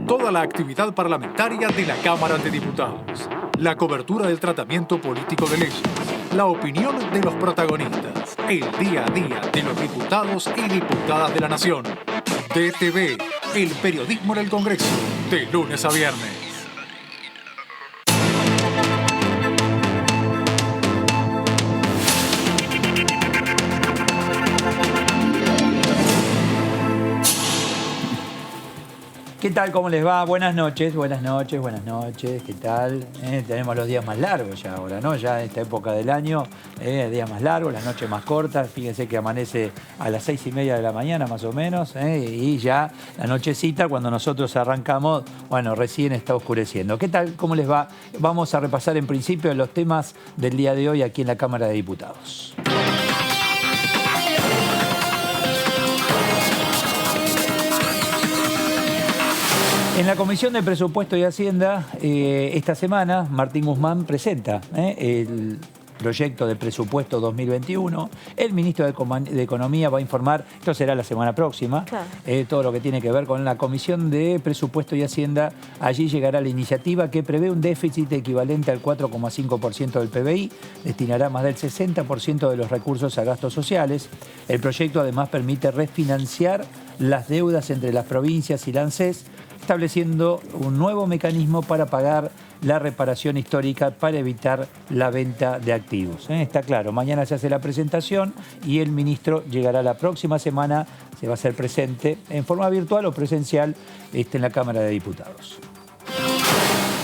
toda la actividad parlamentaria de la Cámara de Diputados, la cobertura del tratamiento político de leyes, la opinión de los protagonistas, el día a día de los diputados y diputadas de la Nación. DTV, el periodismo en el Congreso, de lunes a viernes. ¿Qué tal? ¿Cómo les va? Buenas noches, buenas noches, buenas noches. ¿Qué tal? Tenemos los días más largos ya ahora, ¿no? Ya en esta época del año, días más largos, las noches más cortas. Fíjense que amanece a las 6:30 de la mañana más o menos, y ya la nochecita, cuando nosotros arrancamos, bueno, recién está oscureciendo. ¿Qué tal? ¿Cómo les va? Vamos a repasar en principio los temas del día de hoy aquí en la Cámara de Diputados. En la Comisión de Presupuesto y Hacienda, esta semana, Martín Guzmán presenta el proyecto de presupuesto 2021. El ministro de Economía va a informar, esto será la semana próxima, claro, todo lo que tiene que ver con la Comisión de Presupuesto y Hacienda. Allí llegará la iniciativa que prevé un déficit equivalente al 4,5% del PBI, destinará más del 60% de los recursos a gastos sociales. El proyecto además permite refinanciar las deudas entre las provincias y la ANSES, estableciendo un nuevo mecanismo para pagar la reparación histórica para evitar la venta de activos. Está claro, mañana se hace la presentación y el ministro llegará la próxima semana, se va a hacer presente en forma virtual o presencial en la Cámara de Diputados.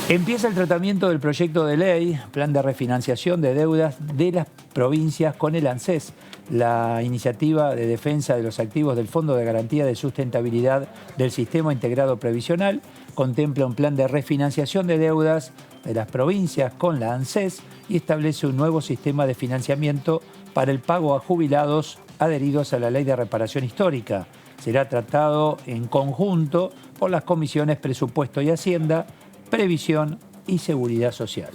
Empieza el tratamiento del proyecto de ley, plan de refinanciación de deudas de las provincias con el ANSES. La iniciativa de defensa de los activos del Fondo de Garantía de Sustentabilidad del Sistema Integrado Previsional contempla un plan de refinanciación de deudas de las provincias con la ANSES y establece un nuevo sistema de financiamiento para el pago a jubilados adheridos a la Ley de Reparación Histórica. Será tratado en conjunto por las comisiones Presupuesto y Hacienda, Previsión y Seguridad Social.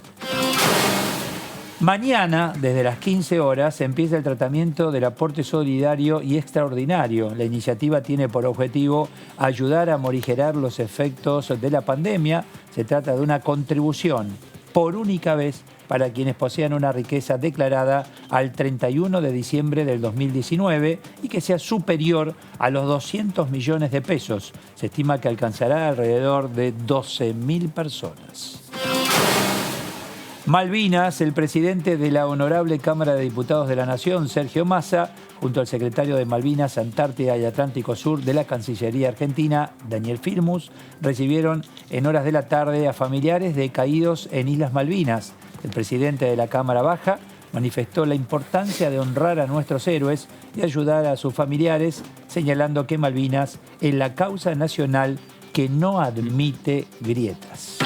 Mañana, desde las 15 horas, empieza el tratamiento del aporte solidario y extraordinario. La iniciativa tiene por objetivo ayudar a morigerar los efectos de la pandemia. Se trata de una contribución por única vez para quienes posean una riqueza declarada al 31 de diciembre del 2019 y que sea superior a los 200 millones de pesos. Se estima que alcanzará alrededor de 12.000 personas. Malvinas, el presidente de la Honorable Cámara de Diputados de la Nación, Sergio Massa, junto al secretario de Malvinas, Antártida y Atlántico Sur de la Cancillería Argentina, Daniel Filmus, recibieron en horas de la tarde a familiares de caídos en Islas Malvinas. El presidente de la Cámara Baja manifestó la importancia de honrar a nuestros héroes y ayudar a sus familiares, señalando que Malvinas es la causa nacional que no admite grietas.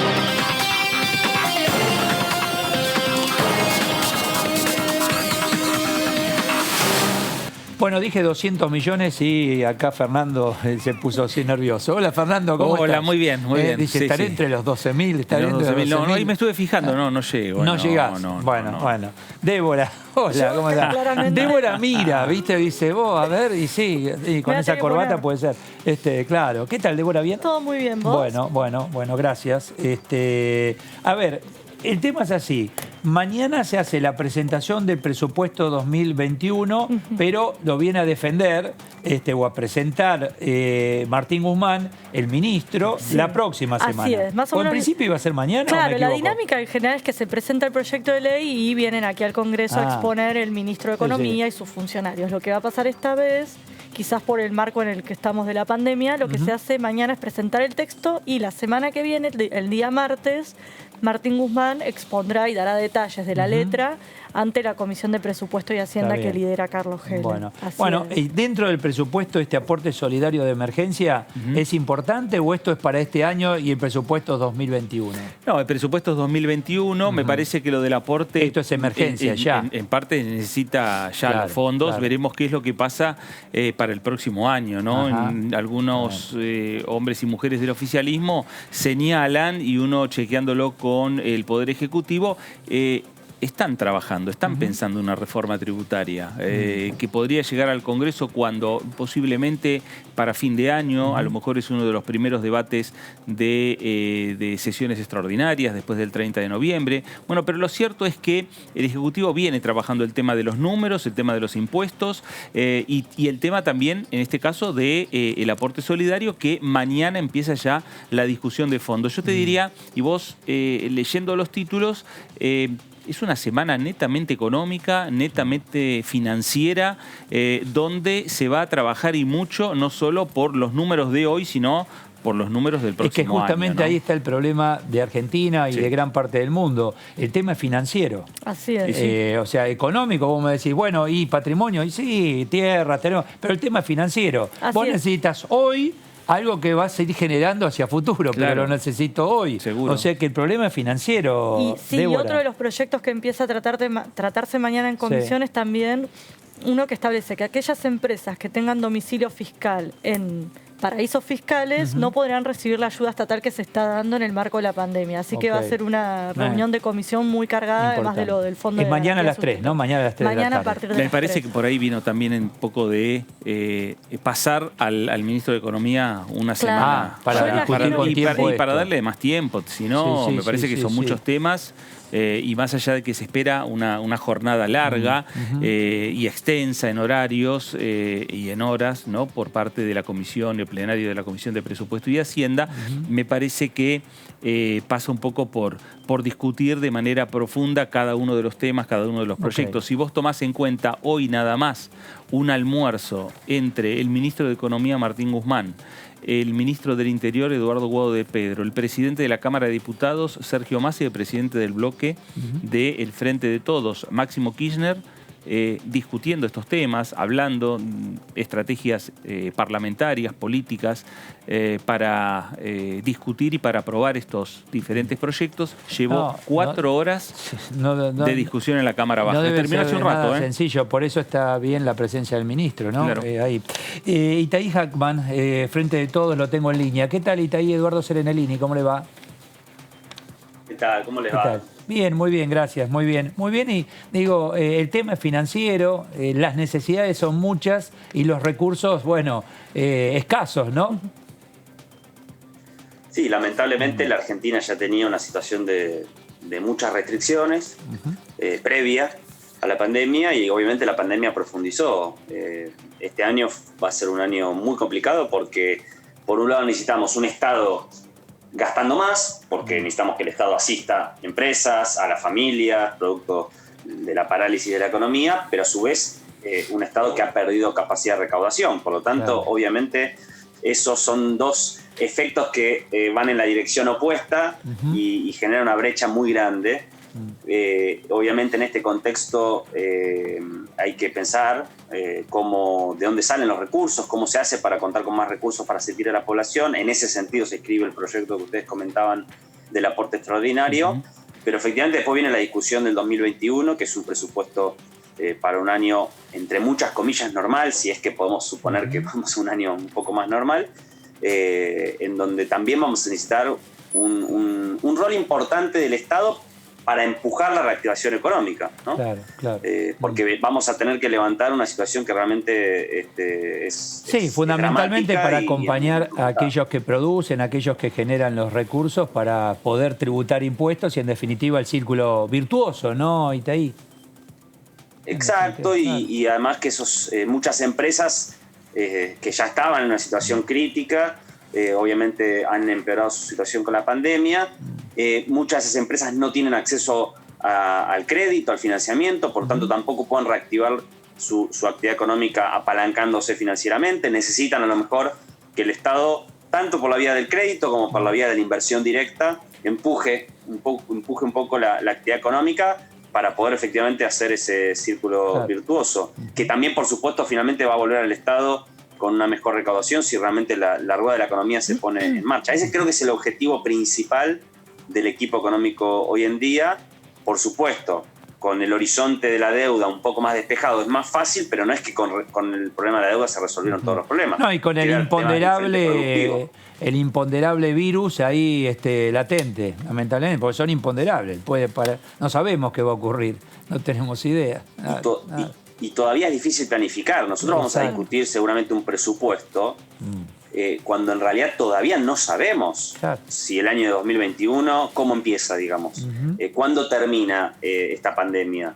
Bueno, dije 200 millones y acá Fernando se puso así nervioso. Hola, Fernando, ¿cómo estás? Hola, muy bien, muy bien. Dice, estaré entre los 12.000, estaré entre los 12.000. No, ahí me estuve fijando, no llego. No llegás. Bueno. Débora, hola, ¿cómo estás? Débora mira, ¿viste? Dice, vos, a ver, y sí, y con esa corbata puede ser. Claro. ¿Qué tal, Débora? ¿Bien? Todo muy bien, ¿vos? Bueno, gracias. A ver, el tema es así. Mañana se hace la presentación del presupuesto 2021, pero lo viene a defender o a presentar Martín Guzmán, el ministro, la próxima semana. Así es, más o menos. En principio iba a ser mañana. Claro, la dinámica en general es que se presenta el proyecto de ley y vienen aquí al Congreso a exponer el ministro de Economía y sus funcionarios. Lo que va a pasar esta vez, quizás por el marco en el que estamos de la pandemia, lo que se hace mañana es presentar el texto y la semana que viene, el día martes, Martín Guzmán expondrá y dará detalles de la letra ante la Comisión de Presupuesto y Hacienda que lidera Carlos Heller. Bueno, y dentro del presupuesto, este aporte solidario de emergencia, ¿es importante o esto es para este año y el presupuesto 2021? No, el presupuesto es 2021. Me parece que lo del aporte... Esto es emergencia ya. En parte necesita ya los fondos. Claro. Veremos qué es lo que pasa para el próximo año, ¿no? Algunos hombres y mujeres del oficialismo señalan, y uno chequeándolo con el Poder Ejecutivo, están trabajando, están pensando en una reforma tributaria que podría llegar al Congreso cuando posiblemente para fin de año, a lo mejor es uno de los primeros debates de sesiones extraordinarias después del 30 de noviembre. Bueno, pero lo cierto es que el Ejecutivo viene trabajando el tema de los números, el tema de los impuestos y el tema también, en este caso, de el aporte solidario, que mañana empieza ya la discusión de fondo. Yo te diría, y vos leyendo los títulos, es una semana netamente económica, netamente financiera, donde se va a trabajar y mucho, no solo por los números de hoy, sino por los números del próximo año. Es que justamente ahí está el problema de Argentina y de gran parte del mundo. El tema es financiero. Así es. O sea, económico, vos me decís, bueno, y patrimonio, y sí, tierra, tenemos, pero el tema es financiero. Vos necesitas hoy algo que vas a ir generando hacia futuro, pero lo necesito hoy. Seguro. O sea que el problema es financiero. Y otro de los proyectos que empieza a tratarse mañana en comisión es también uno que establece que aquellas empresas que tengan domicilio fiscal en paraísos fiscales no podrán recibir la ayuda estatal que se está dando en el marco de la pandemia. Así que va a ser una reunión de comisión muy cargada, además de lo del fondo. Es mañana a las 3, ¿no? Mañana a las 3 mañana de la tarde. A partir de las 3. Me parece que por ahí vino también un poco de pasar al ministro de Economía una semana para discutir con tiempo y para darle más tiempo. Si no, me parece que son muchos temas. Y más allá de que se espera una jornada larga y extensa en horarios y en horas, ¿no?, por parte de la comisión, el plenario de la Comisión de Presupuesto y Hacienda, me parece que pasa un poco por discutir de manera profunda cada uno de los temas, cada uno de los proyectos. Si vos tomás en cuenta hoy nada más un almuerzo entre el ministro de Economía, Martín Guzmán, el ministro del Interior, Eduardo Guado de Pedro, el presidente de la Cámara de Diputados, Sergio Massa, y el presidente del bloque del Frente de Todos, Máximo Kirchner, discutiendo estos temas, hablando estrategias parlamentarias, políticas, para discutir y para aprobar estos diferentes proyectos. Llevó 4 horas de discusión en la Cámara Baja. Terminó hace un rato. Sencillo, por eso está bien la presencia del ministro, ¿no? Claro. Ahí. Itaí Hackman, Frente de Todos, lo tengo en línea. ¿Qué tal, Itaí? Eduardo Serenellini, ¿cómo le va? ¿Qué tal? ¿Cómo les va? Tal? Bien, muy bien, gracias, muy bien. Muy bien, y digo, el tema es financiero, las necesidades son muchas y los recursos, bueno, escasos, ¿no? Sí, lamentablemente la Argentina ya tenía una situación de muchas restricciones previa a la pandemia, y obviamente la pandemia profundizó. Este año va a ser un año muy complicado porque, por un lado, necesitamos un Estado gastando más, porque necesitamos que el Estado asista a empresas, a las familias, producto de la parálisis de la economía, pero a su vez un Estado que ha perdido capacidad de recaudación. Por lo tanto, obviamente, esos son dos efectos que van en la dirección opuesta y generan una brecha muy grande. Obviamente, en este contexto hay que pensar de dónde salen los recursos, cómo se hace para contar con más recursos para asistir a la población. En ese sentido se escribe el proyecto que ustedes comentaban del aporte extraordinario, pero efectivamente después viene la discusión del 2021, que es un presupuesto para un año, entre muchas comillas, normal, si es que podemos suponer que vamos a un año un poco más normal, en donde también vamos a necesitar un rol importante del Estado para empujar la reactivación económica, ¿no? Claro. Porque vamos a tener que levantar una situación que realmente es fundamentalmente para acompañar a aquellos que producen, a aquellos que generan los recursos para poder tributar impuestos y, en definitiva, el círculo virtuoso, ¿no, Itaí? Exacto, y además que muchas empresas que ya estaban en una situación crítica, obviamente han empeorado su situación con la pandemia. Muchas de esas empresas no tienen acceso al crédito, al financiamiento, por lo tanto tampoco pueden reactivar su actividad económica apalancándose financieramente. Necesitan a lo mejor que el Estado, tanto por la vía del crédito como por la vía de la inversión directa, empuje un poco la actividad económica para poder efectivamente hacer ese círculo virtuoso, que también, por supuesto, finalmente va a volver al Estado con una mejor recaudación si realmente la rueda de la economía se pone en marcha. Ese creo que es el objetivo principal del equipo económico hoy en día, por supuesto, con el horizonte de la deuda un poco más despejado es más fácil, pero no es que con el problema de la deuda se resolvieron todos los problemas. No, y con el imponderable virus ahí latente, lamentablemente, porque son imponderables. No sabemos qué va a ocurrir, no tenemos idea. Y todavía es difícil planificar. Nosotros vamos a discutir seguramente un presupuesto cuando en realidad todavía no sabemos si el año de 2021, cómo empieza, digamos, cuándo termina esta pandemia.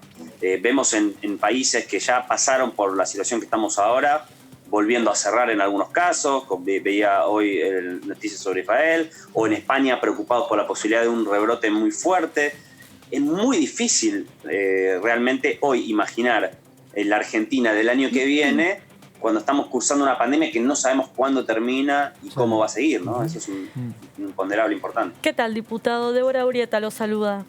Vemos en países que ya pasaron por la situación que estamos ahora, volviendo a cerrar en algunos casos. Veía hoy noticias sobre Israel, o en España preocupados por la posibilidad de un rebrote muy fuerte. Es muy difícil realmente hoy imaginar en la Argentina del año que viene, cuando estamos cursando una pandemia que no sabemos cuándo termina y cómo va a seguir, ¿no? Eso es un imponderable importante. ¿Qué tal, diputado? Débora Urieta lo saluda.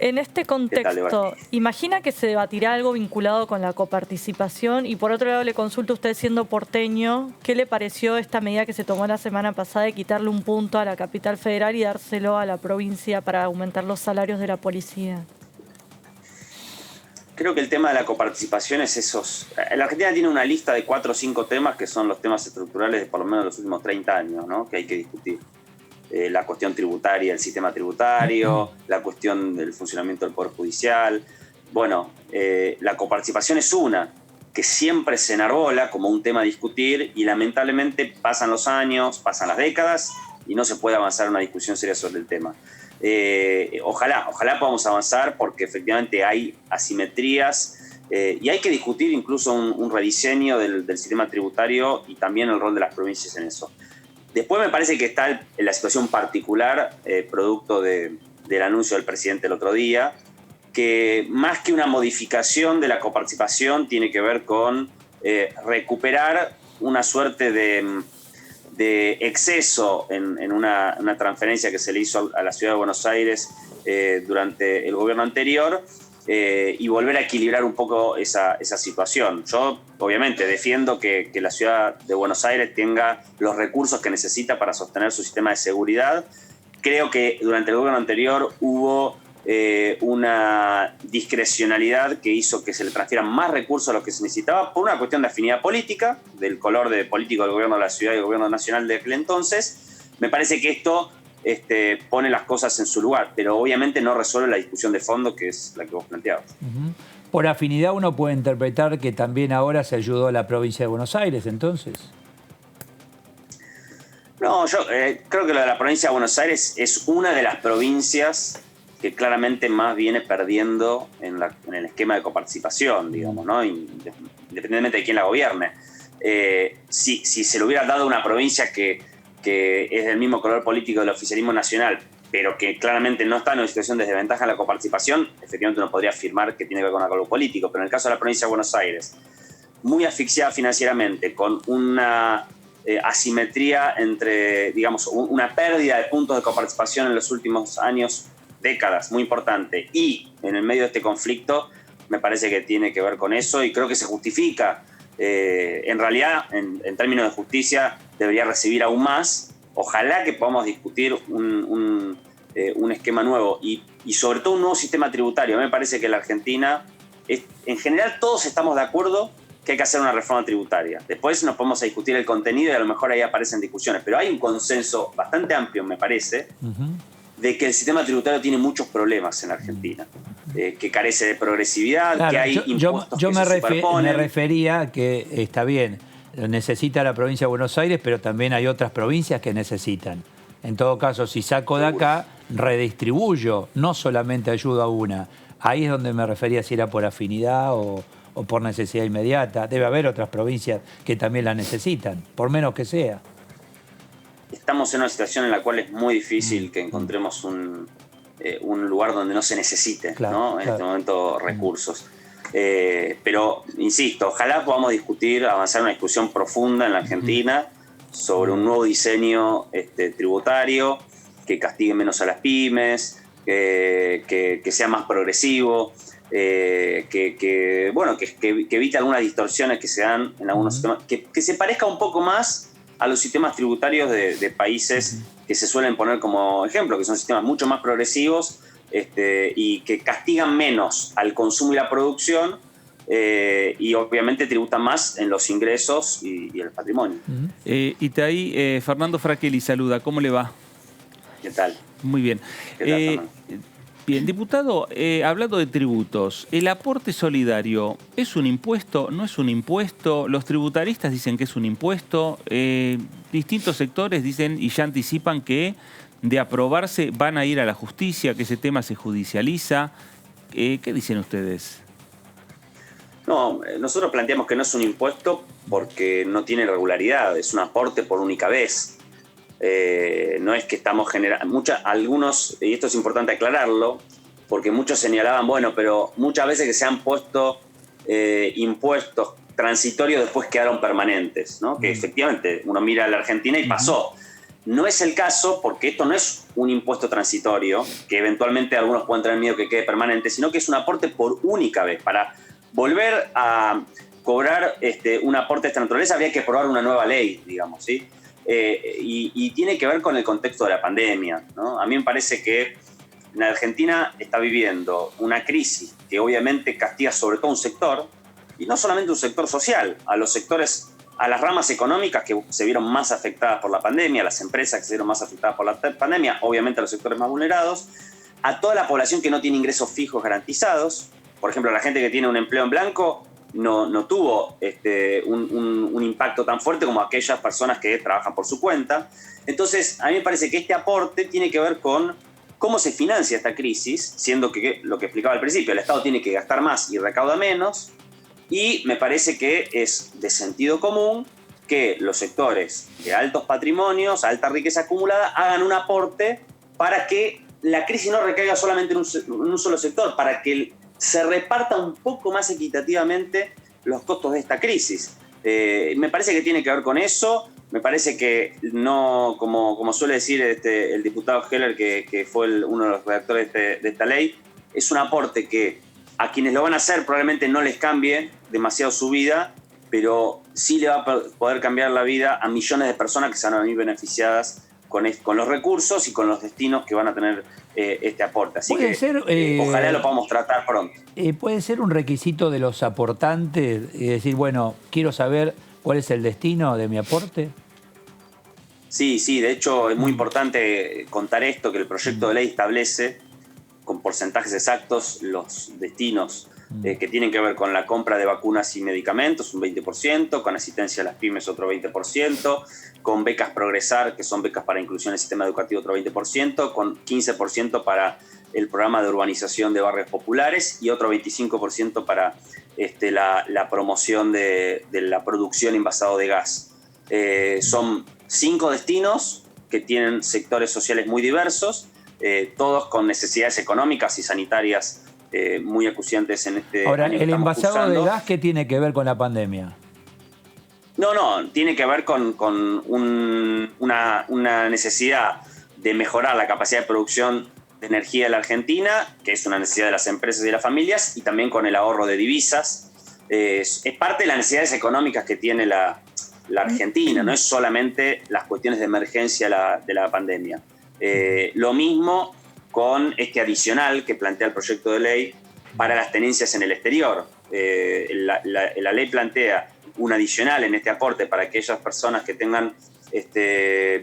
En este contexto, ¿imagina que se debatirá algo vinculado con la coparticipación? Y por otro lado, le consulto a usted, siendo porteño, ¿qué le pareció esta medida que se tomó la semana pasada de quitarle un punto a la capital federal y dárselo a la provincia para aumentar los salarios de la policía? Creo que el tema de la coparticipación es esos... La Argentina tiene una lista de 4 o 5 temas que son los temas estructurales de por lo menos los últimos 30 años, ¿no? Que hay que discutir. La cuestión tributaria, el sistema tributario, la cuestión del funcionamiento del Poder Judicial. Bueno, la coparticipación es una que siempre se enarbola como un tema a discutir y lamentablemente pasan los años, pasan las décadas y no se puede avanzar una discusión seria sobre el tema. Ojalá podamos avanzar porque efectivamente hay asimetrías y hay que discutir incluso un rediseño del sistema tributario y también el rol de las provincias en eso. Después me parece que está la situación particular, producto del anuncio del presidente el otro día, que más que una modificación de la coparticipación tiene que ver con recuperar una suerte de exceso en una transferencia que se le hizo a la Ciudad de Buenos Aires durante el gobierno anterior y volver a equilibrar un poco esa situación. Yo obviamente defiendo que la Ciudad de Buenos Aires tenga los recursos que necesita para sostener su sistema de seguridad. Creo que durante el gobierno anterior hubo una discrecionalidad que hizo que se le transfieran más recursos a los que se necesitaba por una cuestión de afinidad política, del color político del gobierno de la ciudad y del gobierno nacional de aquel entonces. Me parece que esto pone las cosas en su lugar, pero obviamente no resuelve la discusión de fondo que es la que vos planteabas. Por afinidad uno puede interpretar que también ahora se ayudó a la provincia de Buenos Aires, entonces. No, yo creo que lo de la provincia de Buenos Aires es una de las provincias que claramente más viene perdiendo en el esquema de coparticipación, digamos, ¿no? Independientemente de quién la gobierne. Si se le hubiera dado a una provincia que es del mismo color político del oficialismo nacional, pero que claramente no está en una situación de desventaja en la coparticipación, efectivamente uno podría afirmar que tiene que ver con algo político. Pero en el caso de la provincia de Buenos Aires, muy asfixiada financieramente, con una asimetría entre, digamos, una pérdida de puntos de coparticipación en los últimos años, décadas, muy importante, y en el medio de este conflicto, me parece que tiene que ver con eso y creo que se justifica. En realidad, en términos de justicia, debería recibir aún más. Ojalá que podamos discutir un esquema nuevo y sobre todo un nuevo sistema tributario. A mí me parece que la Argentina, en general todos estamos de acuerdo que hay que hacer una reforma tributaria. Después nos podemos a discutir el contenido y a lo mejor ahí aparecen discusiones, pero hay un consenso bastante amplio, me parece, de que el sistema tributario tiene muchos problemas en Argentina, que carece de progresividad, claro, que hay impuestos que se superponen. Me refería a que está bien, necesita la provincia de Buenos Aires, pero también hay otras provincias que necesitan. En todo caso, si saco de acá, redistribuyo, no solamente ayudo a una. Ahí es donde me refería si era por afinidad o por necesidad inmediata. Debe haber otras provincias que también la necesitan, por menos que sea. Estamos en una situación en la cual es muy difícil que encontremos un lugar donde no se necesite, claro, ¿no? En este momento recursos. Pero, insisto, ojalá podamos avanzar una discusión profunda en la Argentina sobre un nuevo diseño tributario que castigue menos a las pymes, que sea más progresivo, que evite algunas distorsiones que se dan en algunos sistemas, que se parezca un poco más a los sistemas tributarios de países que se suelen poner como ejemplo, que son sistemas mucho más progresivos, y que castigan menos al consumo y la producción, y obviamente tributan más en los ingresos y el patrimonio. Itaí, Fernando Fraquelli saluda, ¿cómo le va? ¿Qué tal? Muy bien. ¿Qué tal, bien, diputado, hablando de tributos, ¿el aporte solidario es un impuesto? ¿No es un impuesto? Los tributaristas dicen que es un impuesto. Distintos sectores dicen y ya anticipan que de aprobarse van a ir a la justicia, que ese tema se judicializa. ¿Qué dicen ustedes? No, nosotros planteamos que no es un impuesto porque no tiene regularidad, es un aporte por única vez. No es que estamos generando, algunos, y esto es importante aclararlo, porque muchos señalaban, bueno, pero muchas veces que se han puesto impuestos transitorios después quedaron permanentes, ¿no? Que efectivamente uno mira a la Argentina y pasó. No es el caso porque esto no es un impuesto transitorio, que eventualmente algunos pueden tener miedo que quede permanente, sino que es un aporte por única vez. Para volver a cobrar un aporte de esta naturaleza habría que aprobar una nueva ley, digamos, ¿sí? Y tiene que ver con el contexto de la pandemia, ¿no? A mí me parece que la Argentina está viviendo una crisis que obviamente castiga sobre todo un sector, y no solamente un sector social, a los sectores, a las ramas económicas que se vieron más afectadas por la pandemia, a las empresas que se vieron más afectadas por la pandemia, obviamente a los sectores más vulnerados, a toda la población que no tiene ingresos fijos garantizados. Por ejemplo, la gente que tiene un empleo en blanco no tuvo un impacto tan fuerte como aquellas personas que trabajan por su cuenta. Entonces, a mí me parece que este aporte tiene que ver con cómo se financia esta crisis, siendo que lo que explicaba al principio, el Estado tiene que gastar más y recauda menos, y me parece que es de sentido común que los sectores de altos patrimonios, alta riqueza acumulada, hagan un aporte para que la crisis no recaiga solamente en un solo sector, para que se reparta un poco más equitativamente los costos de esta crisis. Me parece que tiene que ver con eso. Me parece que no, como suele decir el diputado Heller, que fue uno de los redactores de esta ley, es un aporte que a quienes lo van a hacer probablemente no les cambie demasiado su vida, pero sí le va a poder cambiar la vida a millones de personas que se van a venir beneficiadas con los recursos y con los destinos que van a tener este aporte. Así que ojalá lo podamos tratar pronto. ¿Puede ser un requisito de los aportantes y decir, bueno, quiero saber cuál es el destino de mi aporte? Sí, de hecho es muy importante contar esto, que el proyecto de ley establece con porcentajes exactos los destinos que tienen que ver con la compra de vacunas y medicamentos, un 20%, con asistencia a las pymes otro 20%, con becas Progresar, que son becas para inclusión en el sistema educativo otro 20%, con 15% para el programa de urbanización de barrios populares y otro 25% para la promoción de la producción envasado de gas. Son 5 destinos que tienen sectores sociales muy diversos, todos con necesidades económicas y sanitarias muy acuciantes en este Ahora, año que ¿el estamos envasado cursando. de gas qué tiene que ver con la pandemia? No, tiene que ver con una necesidad de mejorar la capacidad de producción de energía de la Argentina, que es una necesidad de las empresas y de las familias, y también con el ahorro de divisas. Es parte de las necesidades económicas que tiene la Argentina, no es solamente las cuestiones de emergencia de la pandemia. Lo mismo con este adicional que plantea el proyecto de ley para las tenencias en el exterior. La ley plantea un adicional en este aporte para aquellas personas que tengan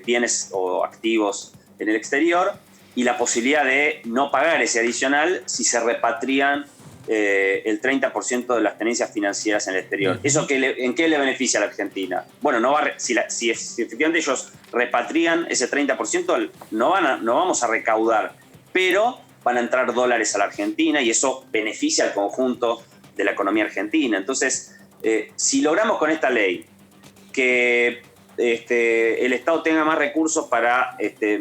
bienes o activos en el exterior y la posibilidad de no pagar ese adicional si se repatrian el 30% de las tenencias financieras en el exterior. ¿Eso en qué le beneficia a la Argentina? Bueno, si efectivamente ellos repatrian ese 30%, no vamos a recaudar, pero van a entrar dólares a la Argentina y eso beneficia al conjunto de la economía argentina. Entonces, si logramos con esta ley que el Estado tenga más recursos para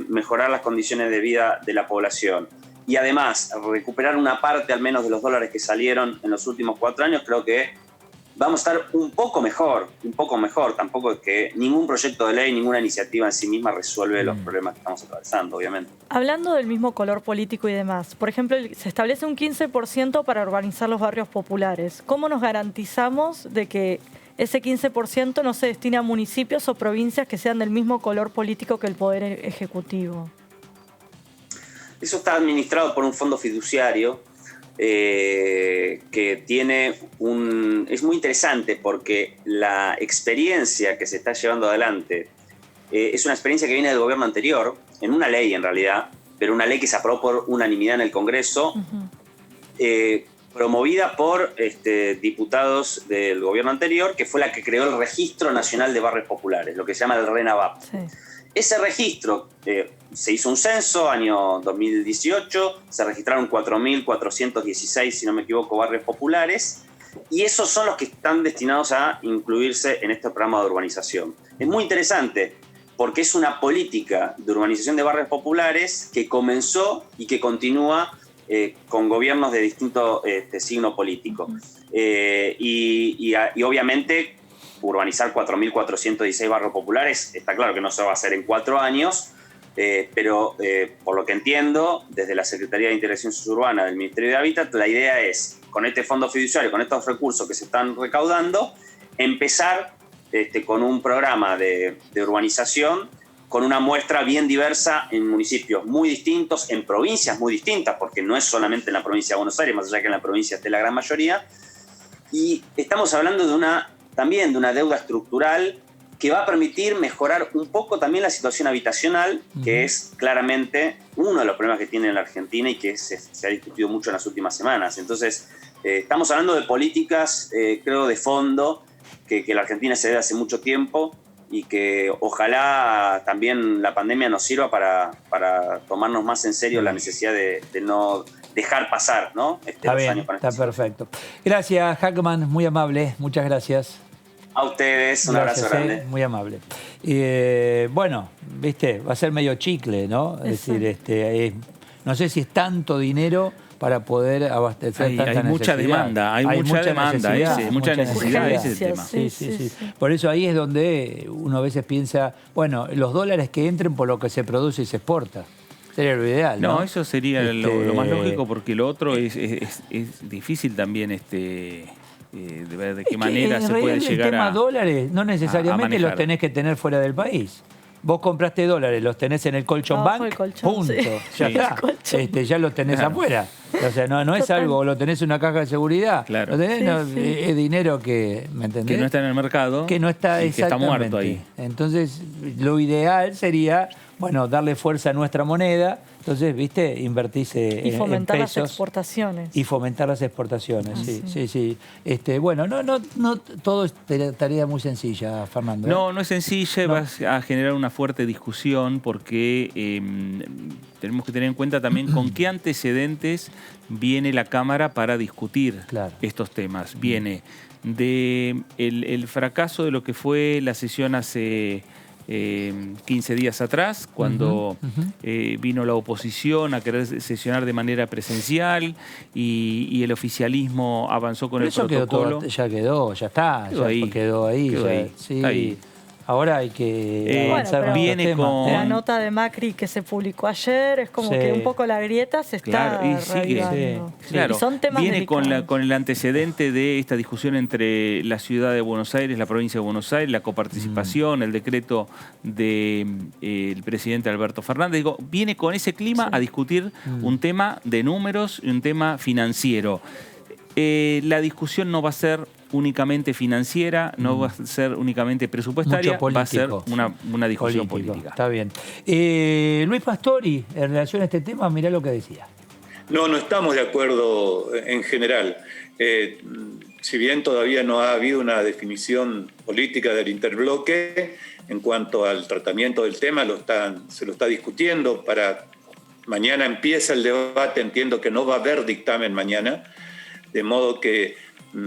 mejorar las condiciones de vida de la población y además recuperar una parte al menos de los dólares que salieron en los últimos 4 años, creo que vamos a estar un poco mejor. Tampoco es que ningún proyecto de ley, ninguna iniciativa en sí misma resuelve los problemas que estamos atravesando, obviamente. Hablando del mismo color político y demás, por ejemplo, se establece un 15% para urbanizar los barrios populares. ¿Cómo nos garantizamos de que ese 15% no se destine a municipios o provincias que sean del mismo color político que el Poder Ejecutivo? Eso está administrado por un fondo fiduciario que tiene es muy interesante porque la experiencia que se está llevando adelante es una experiencia que viene del gobierno anterior, en una ley en realidad, pero una ley que se aprobó por unanimidad en el Congreso, promovida por diputados del gobierno anterior, que fue la que creó el Registro Nacional de Barrios Populares, lo que se llama el RENAVAP. Sí. Ese registro, se hizo un censo, año 2018, se registraron 4.416, si no me equivoco, barrios populares, y esos son los que están destinados a incluirse en este programa de urbanización. Es muy interesante, porque es una política de urbanización de barrios populares que comenzó y que continúa con gobiernos de distinto signo político. Y obviamente urbanizar 4.416 barrios populares, está claro que no se va a hacer en 4 años, pero por lo que entiendo, desde la Secretaría de Integración Suburbana del Ministerio de Hábitat, la idea es, con este fondo fiduciario, con estos recursos que se están recaudando, empezar con un programa de urbanización con una muestra bien diversa en municipios muy distintos, en provincias muy distintas, porque no es solamente en la provincia de Buenos Aires, más allá que en la provincia esté la gran mayoría, y estamos hablando también de una deuda estructural que va a permitir mejorar un poco también la situación habitacional, que es claramente uno de los problemas que tiene la Argentina y que se ha discutido mucho en las últimas semanas. Entonces, estamos hablando de políticas, creo, de fondo, que la Argentina se debe hace mucho tiempo y que ojalá también la pandemia nos sirva para tomarnos más en serio la necesidad de no dejar pasar, ¿no? Está bien, está perfecto. Gracias, Hackman, muy amable, muchas gracias. A ustedes, un abrazo grande. Muy amable. Bueno, viste, va a ser medio chicle, ¿no? Es decir, no sé si es tanto dinero para poder abastecer tanta necesidad. Mucha demanda, hay mucha demanda, mucha necesidad, ese es el tema. Sí. Por eso ahí es donde uno a veces piensa, bueno, los dólares que entren por lo que se produce y se exporta. Sería lo ideal, ¿no? No, eso sería lo más lógico, porque lo otro es difícil también de ver de qué manera se puede llegar a... El tema dólares no necesariamente los tenés que tener fuera del país. Vos compraste dólares, los tenés en el Colchón Bank, punto. Ya está. Ya los tenés afuera. O sea, no es algo, lo tenés en una caja de seguridad. Claro. Lo tenés, es dinero que, ¿me entendés? Que no está en el mercado. Que no está, y que está muerto ahí. Entonces, lo ideal sería, bueno, darle fuerza a nuestra moneda. Entonces, viste, invertís en pesos. Y fomentar las exportaciones. Y fomentar las exportaciones, sí. Bueno, no todo es tarea muy sencilla, Fernando. No es sencilla, vas a generar una fuerte discusión porque tenemos que tener en cuenta también con qué antecedentes viene la Cámara para discutir estos temas. Viene del fracaso de lo que fue la sesión hace 15 días atrás, cuando vino la oposición a querer sesionar de manera presencial y el oficialismo avanzó con el protocolo. Ya está, quedó ahí. Sí. Ahora hay que avanzar. Viene con la nota de Macri que se publicó ayer, es como que un poco la grieta se está reavivando. Claro, y son temas viene delicados. con el antecedente de esta discusión entre la ciudad de Buenos Aires, la provincia de Buenos Aires, la coparticipación, el decreto del presidente Alberto Fernández. Digo, viene con ese clima a discutir un tema de números y un tema financiero. La discusión no va a ser únicamente financiera, no va a ser únicamente presupuestaria, va a ser una discusión política. Está bien. Luis Pastori, en relación a este tema, mirá lo que decía. No estamos de acuerdo en general. Si bien todavía no ha habido una definición política del interbloque en cuanto al tratamiento del tema, se lo está discutiendo. Para mañana empieza el debate, entiendo que no va a haber dictamen mañana, de modo que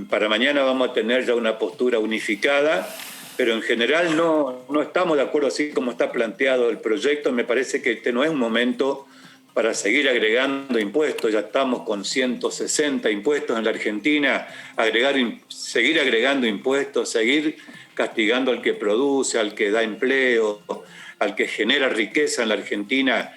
para mañana vamos a tener ya una postura unificada, pero en general no estamos de acuerdo así como está planteado el proyecto. Me parece que este no es un momento para seguir agregando impuestos. Ya estamos con 160 impuestos en la Argentina. Seguir agregando impuestos, seguir castigando al que produce, al que da empleo, al que genera riqueza en la Argentina,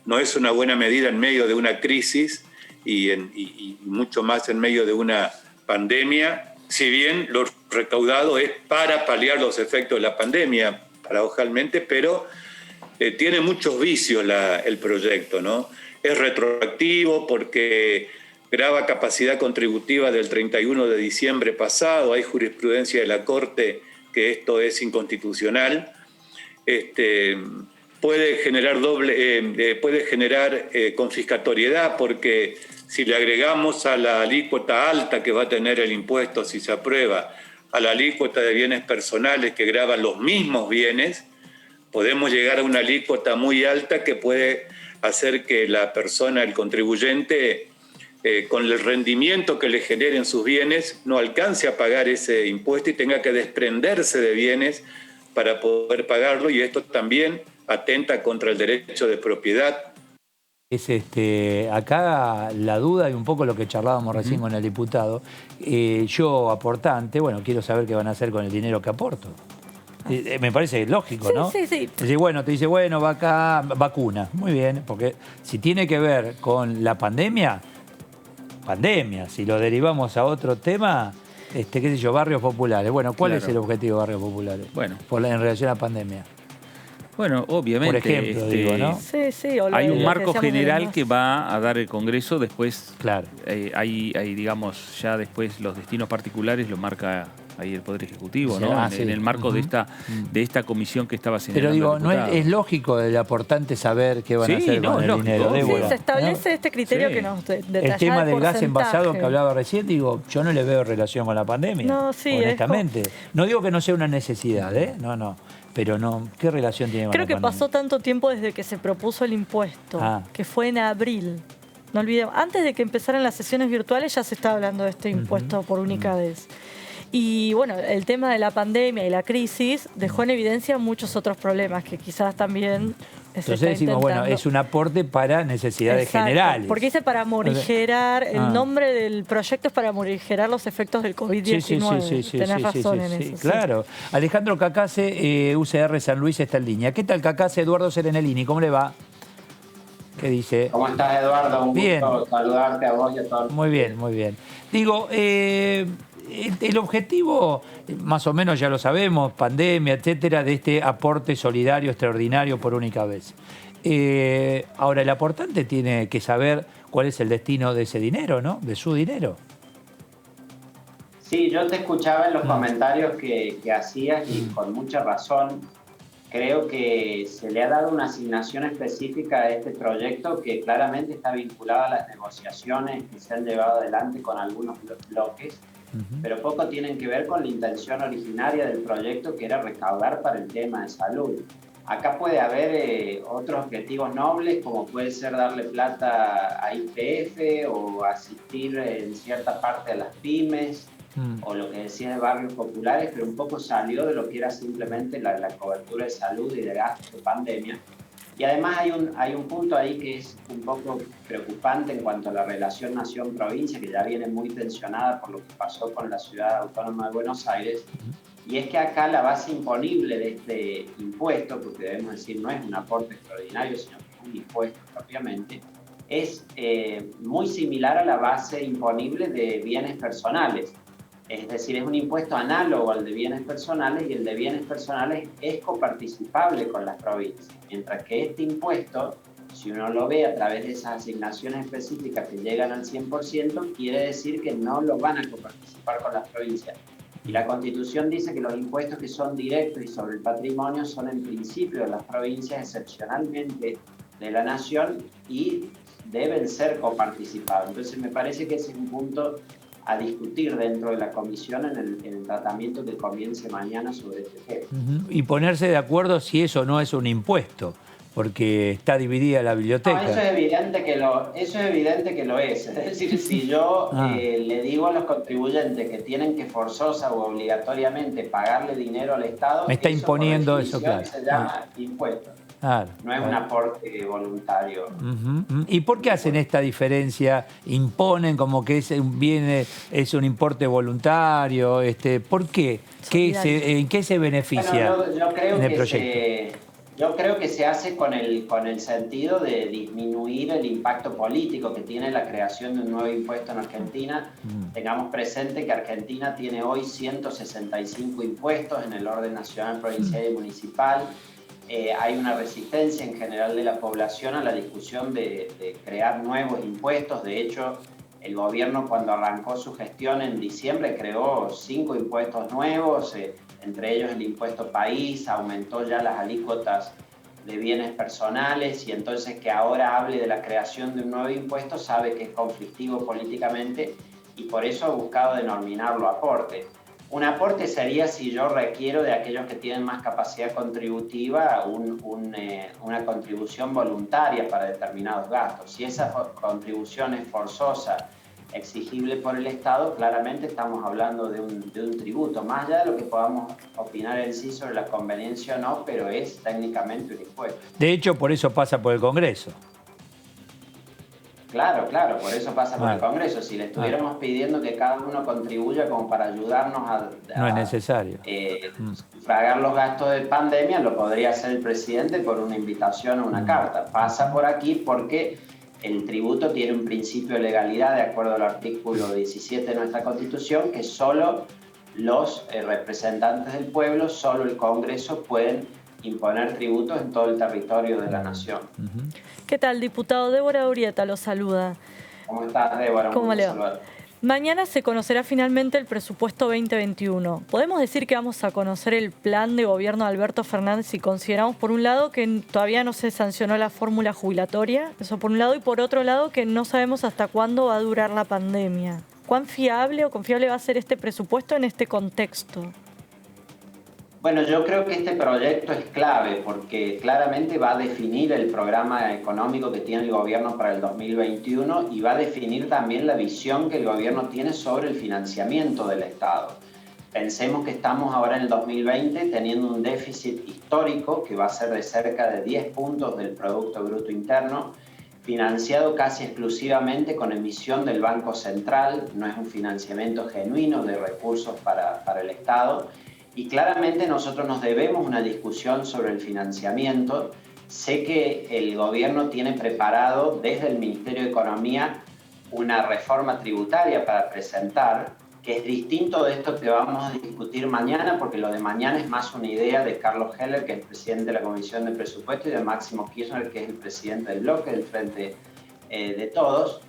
no es una buena medida en medio de una crisis y mucho más en medio de una pandemia, si bien lo recaudado es para paliar los efectos de la pandemia, paradojalmente, pero tiene muchos vicios el proyecto, ¿no? es retroactivo porque grava capacidad contributiva del 31 de diciembre pasado. Hay jurisprudencia de la Corte que esto es inconstitucional. Puede generar confiscatoriedad porque si le agregamos a la alícuota alta que va a tener el impuesto si se aprueba, a la alícuota de bienes personales que gravan los mismos bienes, podemos llegar a una alícuota muy alta que puede hacer que la persona, el contribuyente, con el rendimiento que le generen sus bienes, no alcance a pagar ese impuesto y tenga que desprenderse de bienes para poder pagarlo, y esto también atenta contra el derecho de propiedad. Es acá la duda y un poco lo que charlábamos recién con el diputado. Yo, aportante, bueno, quiero saber qué van a hacer con el dinero que aporto. Me parece lógico, ¿no? Sí. Te dice, bueno, va acá, vacuna. Muy bien, porque si tiene que ver con la pandemia, si lo derivamos a otro tema, qué sé yo, barrios populares. Bueno, ¿cuál es el objetivo de barrios populares? Bueno. En relación a la pandemia. Bueno, obviamente. Por ejemplo, digo, ¿no? Sí. Hay un marco general que va a dar el Congreso después. Claro. Hay, digamos, ya después los destinos particulares lo marca ahí el Poder Ejecutivo, ¿no? En el marco de esta comisión que estaba señalando. Pero digo, el ¿no diputado. es lógico del aportante saber qué van a hacer con el dinero? Sí, se establece este criterio que nos detalla el tema del gas porcentaje. envasado que hablaba recién, digo, yo no le veo relación con la pandemia. No, sí, honestamente. No digo que no sea una necesidad, No. Pero no, ¿qué relación tiene con la pandemia? Creo que pasó tanto tiempo desde que se propuso el impuesto, que fue en abril. No olvidemos, antes de que empezaran las sesiones virtuales ya se estaba hablando de este impuesto por única vez. Y bueno, el tema de la pandemia y la crisis dejó en evidencia muchos otros problemas que quizás también entonces decimos, bueno, es un aporte para necesidades generales. Porque dice para morigerar, el nombre del proyecto es para morigerar los efectos del COVID-19. Sí, tenés razón en eso. Claro. Alejandro Cacase, UCR San Luis, está en línea. ¿Qué tal, Cacase? Eduardo Serenellini, ¿cómo le va? ¿Qué dice? ¿Cómo estás, Eduardo? Un gusto saludarte a vos y a todos. Muy bien. Digo, el objetivo, más o menos ya lo sabemos, pandemia, etcétera, de este aporte solidario extraordinario por única vez. Ahora, el aportante tiene que saber cuál es el destino de ese dinero, ¿no? De su dinero. Sí, yo te escuchaba en los comentarios que hacías y con mucha razón. Creo que se le ha dado una asignación específica a este proyecto que claramente está vinculado a las negociaciones que se han llevado adelante con algunos bloques, pero poco tienen que ver con la intención originaria del proyecto, que era recaudar para el tema de salud. Acá puede haber otros objetivos nobles, como puede ser darle plata a YPF o asistir en cierta parte a las pymes, o lo que decía de barrios populares, pero un poco salió de lo que era simplemente la cobertura de salud y de gastos de pandemia. Y además hay un punto ahí que es un poco preocupante en cuanto a la relación nación-provincia, que ya viene muy tensionada por lo que pasó con la Ciudad Autónoma de Buenos Aires, y es que acá la base imponible de este impuesto, porque debemos decir no es un aporte extraordinario, sino que es un impuesto propiamente, es muy similar a la base imponible de bienes personales. Es decir, es un impuesto análogo al de bienes personales, y el de bienes personales es coparticipable con las provincias. Mientras que este impuesto, si uno lo ve a través de esas asignaciones específicas que llegan al 100%, quiere decir que no lo van a coparticipar con las provincias. Y la Constitución dice que los impuestos que son directos y sobre el patrimonio son en principio de las provincias, excepcionalmente de la nación, y deben ser coparticipados. Entonces me parece que ese es un punto a discutir dentro de la comisión en el tratamiento que comience mañana sobre este tema. Y ponerse de acuerdo si eso no es un impuesto, porque está dividida la biblioteca. No, eso es evidente que lo es. Es decir, si yo le digo a los contribuyentes que tienen que forzosa o obligatoriamente pagarle dinero al Estado, me está imponiendo eso, claro. Se llama impuesto. Claro, no es un aporte voluntario. ¿Y por qué hacen esta diferencia? ¿Imponen como que es un importe voluntario? ¿Por qué? ¿En qué se beneficia yo creo en el proyecto? Yo creo que se hace con el sentido de disminuir el impacto político que tiene la creación de un nuevo impuesto en Argentina. Tengamos presente que Argentina tiene hoy 165 impuestos en el orden nacional, provincial y municipal. hay una resistencia en general de la población a la discusión de crear nuevos impuestos. De hecho, el gobierno cuando arrancó su gestión en diciembre creó 5 impuestos nuevos, entre ellos el impuesto país, aumentó ya las alícuotas de bienes personales, y entonces que ahora hable de la creación de un nuevo impuesto sabe que es conflictivo políticamente y por eso ha buscado denominarlo aporte. Un aporte sería si yo requiero de aquellos que tienen más capacidad contributiva una contribución voluntaria para determinados gastos. Si esa contribución es forzosa, exigible por el Estado, claramente estamos hablando de un tributo, más allá de lo que podamos opinar en sí sobre la conveniencia o no, pero es técnicamente un impuesto. De hecho, por eso pasa por el Congreso. Claro, por eso pasa por el Congreso. Si le estuviéramos pidiendo que cada uno contribuya como para ayudarnos a no es necesario. Sufragar los gastos de pandemia, lo podría hacer el presidente por una invitación o una carta. Pasa por aquí porque el tributo tiene un principio de legalidad de acuerdo al artículo 17 de nuestra Constitución, que solo los representantes del pueblo, solo el Congreso pueden imponer tributos en todo el territorio de la nación. ¿Qué tal, diputado? Débora Urieta lo saluda. ¿Cómo estás, Débora? ¿Cómo le va? Mañana se conocerá finalmente el presupuesto 2021. ¿Podemos decir que vamos a conocer el plan de gobierno de Alberto Fernández si consideramos, por un lado, que todavía no se sancionó la fórmula jubilatoria? Eso por un lado, y por otro lado, que no sabemos hasta cuándo va a durar la pandemia. ¿Cuán fiable o confiable va a ser este presupuesto en este contexto? Bueno, yo creo que este proyecto es clave porque claramente va a definir el programa económico que tiene el gobierno para el 2021 y va a definir también la visión que el gobierno tiene sobre el financiamiento del Estado. Pensemos que estamos ahora en el 2020 teniendo un déficit histórico que va a ser de cerca de 10 puntos del Producto Bruto Interno, financiado casi exclusivamente con emisión del Banco Central, no es un financiamiento genuino de recursos para el Estado. Y claramente nosotros nos debemos una discusión sobre el financiamiento. Sé que el gobierno tiene preparado desde el Ministerio de Economía una reforma tributaria para presentar, que es distinto de esto que vamos a discutir mañana, porque lo de mañana es más una idea de Carlos Heller, que es el presidente de la Comisión de Presupuesto, y de Máximo Kirchner, que es el presidente del bloque, del Frente de Todos.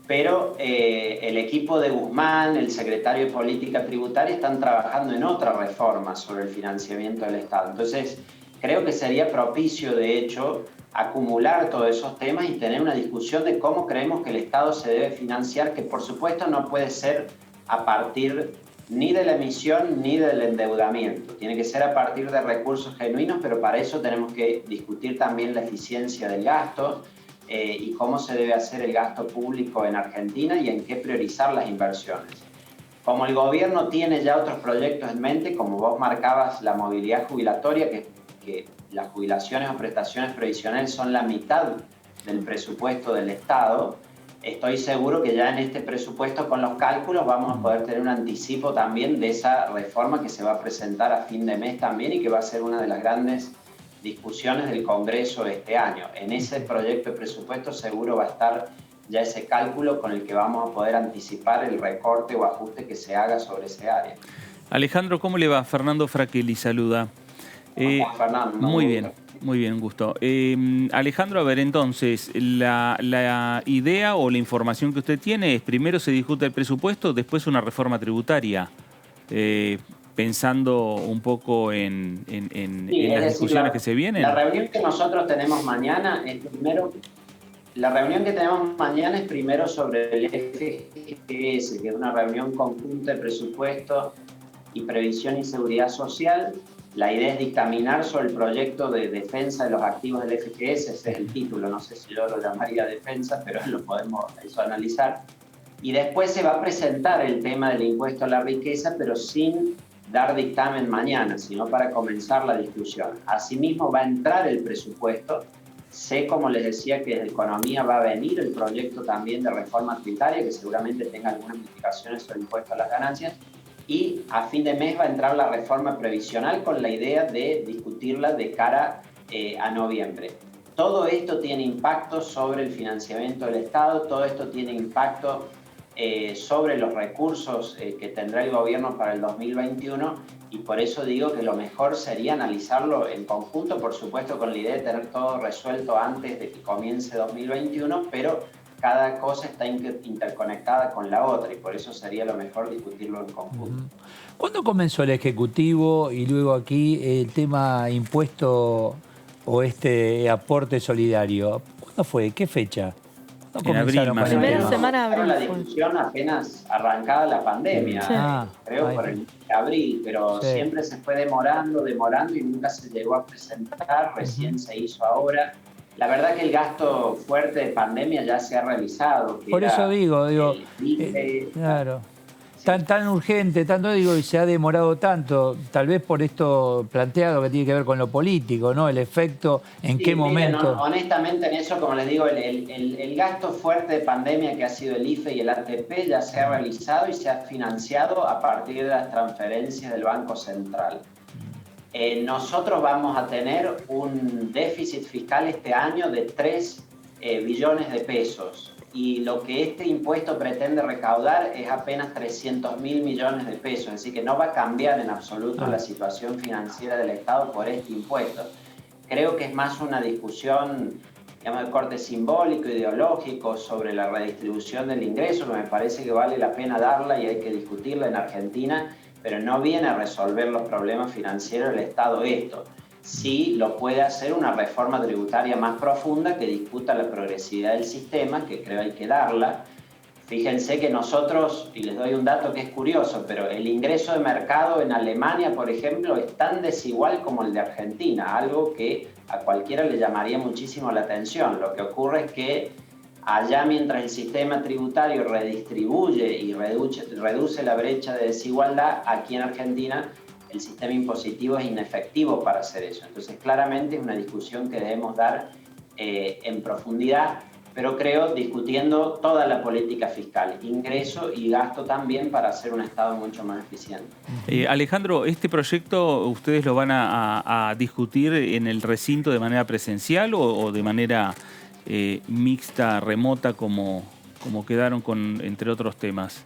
Pero el equipo de Guzmán, el secretario de Política Tributaria, están trabajando en otra reforma sobre el financiamiento del Estado. Entonces, creo que sería propicio, de hecho, acumular todos esos temas y tener una discusión de cómo creemos que el Estado se debe financiar, que por supuesto no puede ser a partir ni de la emisión ni del endeudamiento. Tiene que ser a partir de recursos genuinos, pero para eso tenemos que discutir también la eficiencia del gasto, y cómo se debe hacer el gasto público en Argentina y en qué priorizar las inversiones. Como el gobierno tiene ya otros proyectos en mente, como vos marcabas la movilidad jubilatoria, que las jubilaciones o prestaciones previsionales son la mitad del presupuesto del Estado, estoy seguro que ya en este presupuesto con los cálculos vamos a poder tener un anticipo también de esa reforma que se va a presentar a fin de mes también y que va a ser una de las grandes discusiones del Congreso este año. En ese proyecto de presupuesto seguro va a estar ya ese cálculo con el que vamos a poder anticipar el recorte o ajuste que se haga sobre ese área. Alejandro, ¿cómo le va? Fernando Fraquelli saluda. Fernando, muy bien, un gusto. Alejandro, a ver, entonces, la idea o la información que usted tiene es primero se discute el presupuesto, después una reforma tributaria. Pensando un poco en las discusiones que se vienen. La reunión que nosotros tenemos mañana es primero sobre el FGS, que es una reunión conjunta de presupuesto y previsión y seguridad social. La idea es dictaminar sobre el proyecto de defensa de los activos del FGS, ese es el título, no sé si yo lo llamaría defensa, pero lo podemos eso analizar. Y después se va a presentar el tema del impuesto a la riqueza, pero sin dar dictamen mañana, sino para comenzar la discusión. Asimismo va a entrar el presupuesto. Sé, como les decía, que de Economía va a venir el proyecto también de reforma tributaria, que seguramente tenga algunas modificaciones sobre el impuesto a las ganancias, y a fin de mes va a entrar la reforma previsional con la idea de discutirla de cara a noviembre. Todo esto tiene impacto sobre el financiamiento del Estado, todo esto tiene impacto sobre los recursos que tendrá el gobierno para el 2021 y por eso digo que lo mejor sería analizarlo en conjunto, por supuesto con la idea de tener todo resuelto antes de que comience 2021, pero cada cosa está interconectada con la otra y por eso sería lo mejor discutirlo en conjunto. ¿Cuándo comenzó el Ejecutivo y luego aquí el tema impuesto o este aporte solidario? ¿Cuándo fue? ¿Qué fecha? En abril, más o menos. Primera semana de abril. La discusión apenas arrancada la pandemia, creo por el abril, pero siempre se fue demorando y nunca se llegó a presentar, recién se hizo ahora. La verdad que el gasto fuerte de pandemia ya se ha realizado. Por eso digo, claro. Tan urgente, tanto digo, y se ha demorado tanto, tal vez por esto planteado que tiene que ver con lo político, ¿no? El efecto, en qué momento. Honestamente en eso, como les digo, el gasto fuerte de pandemia que ha sido el IFE y el ATP ya se ha realizado y se ha financiado a partir de las transferencias del Banco Central. Nosotros vamos a tener un déficit fiscal este año de 3 billones de pesos. Y lo que este impuesto pretende recaudar es apenas 300.000 millones de pesos, es decir, que no va a cambiar en absoluto la situación financiera del Estado por este impuesto. Creo que es más una discusión, digamos, de corte simbólico, ideológico, sobre la redistribución del ingreso, que me parece que vale la pena darla y hay que discutirla en Argentina, pero no viene a resolver los problemas financieros del Estado esto. Sí lo puede hacer una reforma tributaria más profunda que discuta la progresividad del sistema, que creo hay que darla. Fíjense que nosotros, y les doy un dato que es curioso, pero el ingreso de mercado en Alemania, por ejemplo, es tan desigual como el de Argentina, algo que a cualquiera le llamaría muchísimo la atención. Lo que ocurre es que allá, mientras el sistema tributario redistribuye y reduce la brecha de desigualdad, aquí en Argentina el sistema impositivo es inefectivo para hacer eso. Entonces, claramente es una discusión que debemos dar en profundidad, pero creo discutiendo toda la política fiscal, ingreso y gasto también, para hacer un Estado mucho más eficiente. Alejandro, ¿este proyecto ustedes lo van a discutir en el recinto de manera presencial o de manera mixta, remota, como quedaron entre otros temas?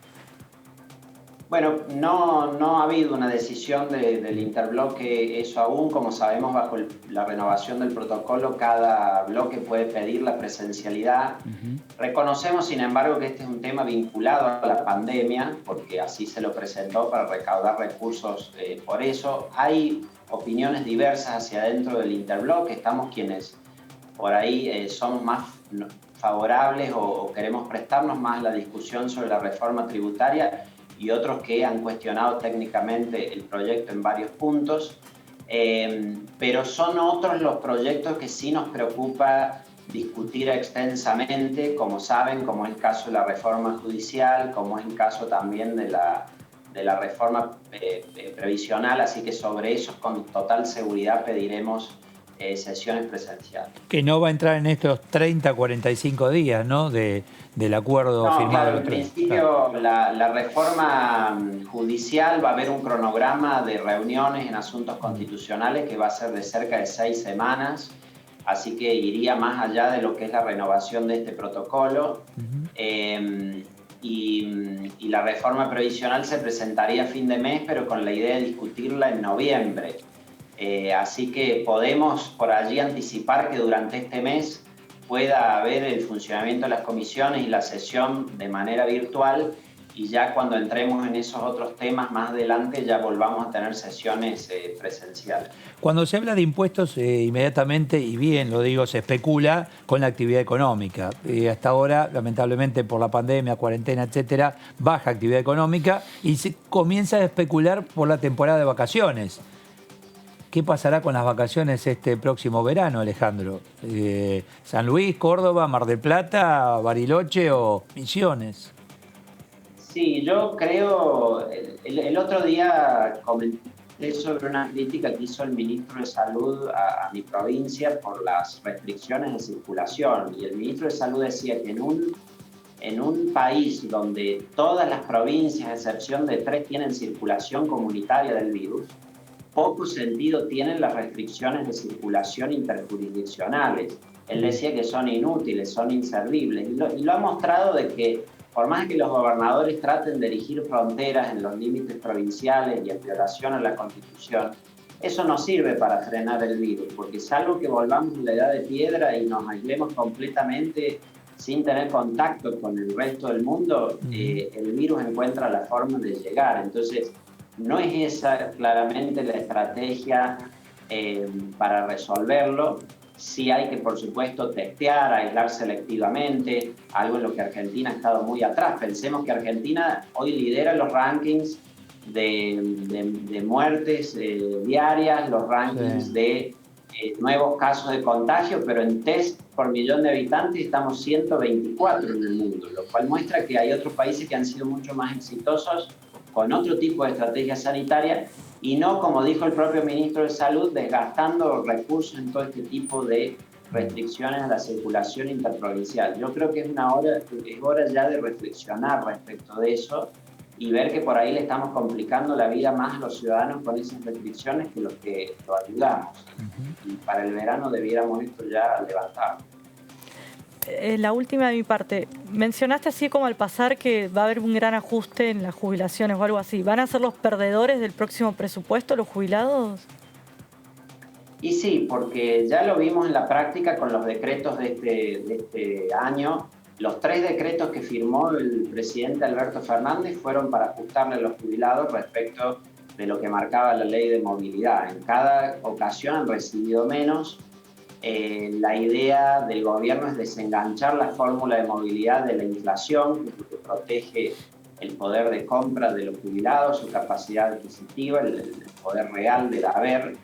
Bueno, no ha habido una decisión del interbloque eso aún. Como sabemos, bajo la renovación del protocolo, cada bloque puede pedir la presencialidad. Reconocemos, sin embargo, que este es un tema vinculado a la pandemia, porque así se lo presentó para recaudar recursos por eso. Hay opiniones diversas hacia adentro del interbloque. Estamos quienes por ahí somos más favorables o queremos prestarnos más a la discusión sobre la reforma tributaria, y otros que han cuestionado técnicamente el proyecto en varios puntos, pero son otros los proyectos que sí nos preocupa discutir extensamente, como saben, como es el caso de la reforma judicial, como es el caso también de la reforma previsional, así que sobre eso con total seguridad pediremos sesiones presenciales. Que no va a entrar en estos 30, 45 días, ¿no?, del acuerdo firmado. Claro, en principio la reforma judicial va a haber un cronograma de reuniones en asuntos constitucionales que va a ser de cerca de 6 semanas, así que iría más allá de lo que es la renovación de este protocolo. Y la reforma previsional se presentaría a fin de mes, pero con la idea de discutirla en noviembre. Así que podemos por allí anticipar que durante este mes pueda haber el funcionamiento de las comisiones y la sesión de manera virtual, y ya cuando entremos en esos otros temas más adelante ya volvamos a tener sesiones presenciales. Cuando se habla de impuestos, inmediatamente, y bien lo digo, se especula con la actividad económica. Hasta ahora, lamentablemente, por la pandemia, cuarentena, etcétera, baja actividad económica y se comienza a especular por la temporada de vacaciones. ¿Qué pasará con las vacaciones este próximo verano, Alejandro? ¿San Luis, Córdoba, Mar del Plata, Bariloche o Misiones? Sí, yo creo, el otro día comenté sobre una crítica que hizo el ministro de Salud a mi provincia por las restricciones de circulación, y el ministro de Salud decía que en un país donde todas las provincias, a excepción de 3, tienen circulación comunitaria del virus, poco sentido tienen las restricciones de circulación interjurisdiccionales. Él decía que son inútiles, son inservibles, y lo ha mostrado de que por más que los gobernadores traten de erigir fronteras en los límites provinciales y en violación a la Constitución, eso no sirve para frenar el virus, porque salvo que volvamos a la edad de piedra y nos aislemos completamente sin tener contacto con el resto del mundo, el virus encuentra la forma de llegar. Entonces, no es esa claramente la estrategia para resolverlo. Sí hay que, por supuesto, testear, aislar selectivamente, algo en lo que Argentina ha estado muy atrás. Pensemos que Argentina hoy lidera los rankings de muertes diarias, los rankings de nuevos casos de contagio, pero en test por millón de habitantes estamos 124 en el mundo, lo cual muestra que hay otros países que han sido mucho más exitosos con otro tipo de estrategia sanitaria y no, como dijo el propio ministro de Salud, desgastando recursos en todo este tipo de restricciones a la circulación interprovincial. Yo creo que es hora ya de reflexionar respecto de eso y ver que por ahí le estamos complicando la vida más a los ciudadanos con esas restricciones que los que lo ayudamos. Y para el verano debiéramos esto ya levantar. La última de mi parte, mencionaste así como al pasar que va a haber un gran ajuste en las jubilaciones o algo así. ¿Van a ser los perdedores del próximo presupuesto los jubilados? Y sí, porque ya lo vimos en la práctica con los decretos de este año. Los 3 decretos que firmó el presidente Alberto Fernández fueron para ajustarle a los jubilados respecto de lo que marcaba la ley de movilidad. En cada ocasión han recibido menos. La idea del gobierno es desenganchar la fórmula de movilidad de la inflación, que protege el poder de compra de los jubilados, su capacidad adquisitiva, el poder real del haber,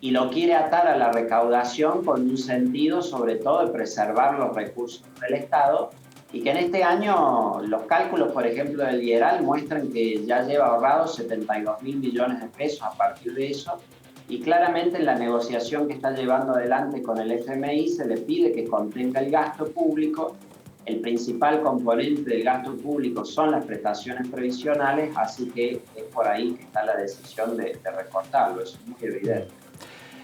y lo quiere atar a la recaudación con un sentido sobre todo de preservar los recursos del Estado, y que en este año los cálculos, por ejemplo, del IERAL muestran que ya lleva ahorrados 72.000 millones de pesos a partir de eso, y claramente en la negociación que está llevando adelante con el FMI se le pide que contenga el gasto público. El principal componente del gasto público son las prestaciones previsionales, así que es por ahí que está la decisión de recortarlo, eso es muy evidente.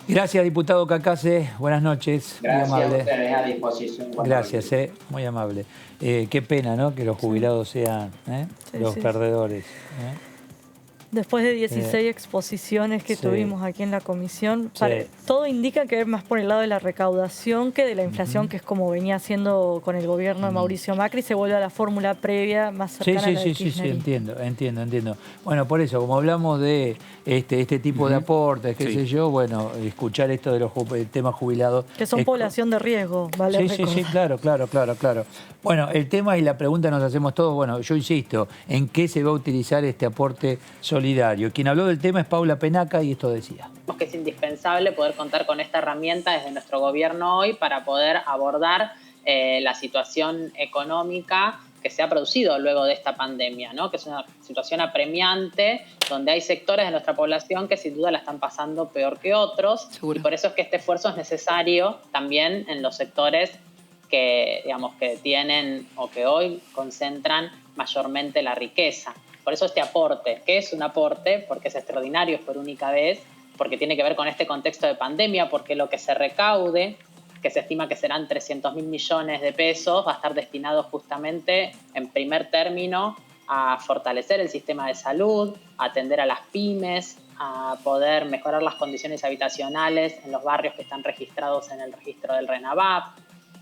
Gracias, diputado Cacase. Buenas noches. Gracias muy amable. a ustedes, a disposición. Gracias, muy amable. Qué pena, ¿no?, que los jubilados sean los perdedores. Después de 16 exposiciones que tuvimos aquí en la comisión, todo indica que es más por el lado de la recaudación que de la inflación, que es como venía haciendo con el gobierno de Mauricio Macri, se vuelve a la fórmula previa más cercana a la del kirchnerismo. Entiendo. Bueno, por eso, como hablamos de este tipo de aportes, qué sé yo, bueno, escuchar esto de los temas jubilados. Que son población de riesgo, ¿vale? Sí, claro. Bueno, el tema y la pregunta nos hacemos todos, bueno, yo insisto, ¿en qué se va a utilizar este aporte solidario? Quien habló del tema es Paula Penaca y esto decía. Que es indispensable poder contar con esta herramienta desde nuestro gobierno hoy para poder abordar la situación económica que se ha producido luego de esta pandemia, ¿no? Que es una situación apremiante, donde hay sectores de nuestra población que sin duda la están pasando peor que otros. Seguro. Y por eso es que este esfuerzo es necesario también en los sectores que, digamos, que tienen o que hoy concentran mayormente la riqueza. Por eso este aporte, que es un aporte, porque es extraordinario, es por única vez, porque tiene que ver con este contexto de pandemia, porque lo que se recaude, que se estima que serán 300.000 millones de pesos, va a estar destinado justamente, en primer término, a fortalecer el sistema de salud, a atender a las pymes, a poder mejorar las condiciones habitacionales en los barrios que están registrados en el registro del RENAVAP,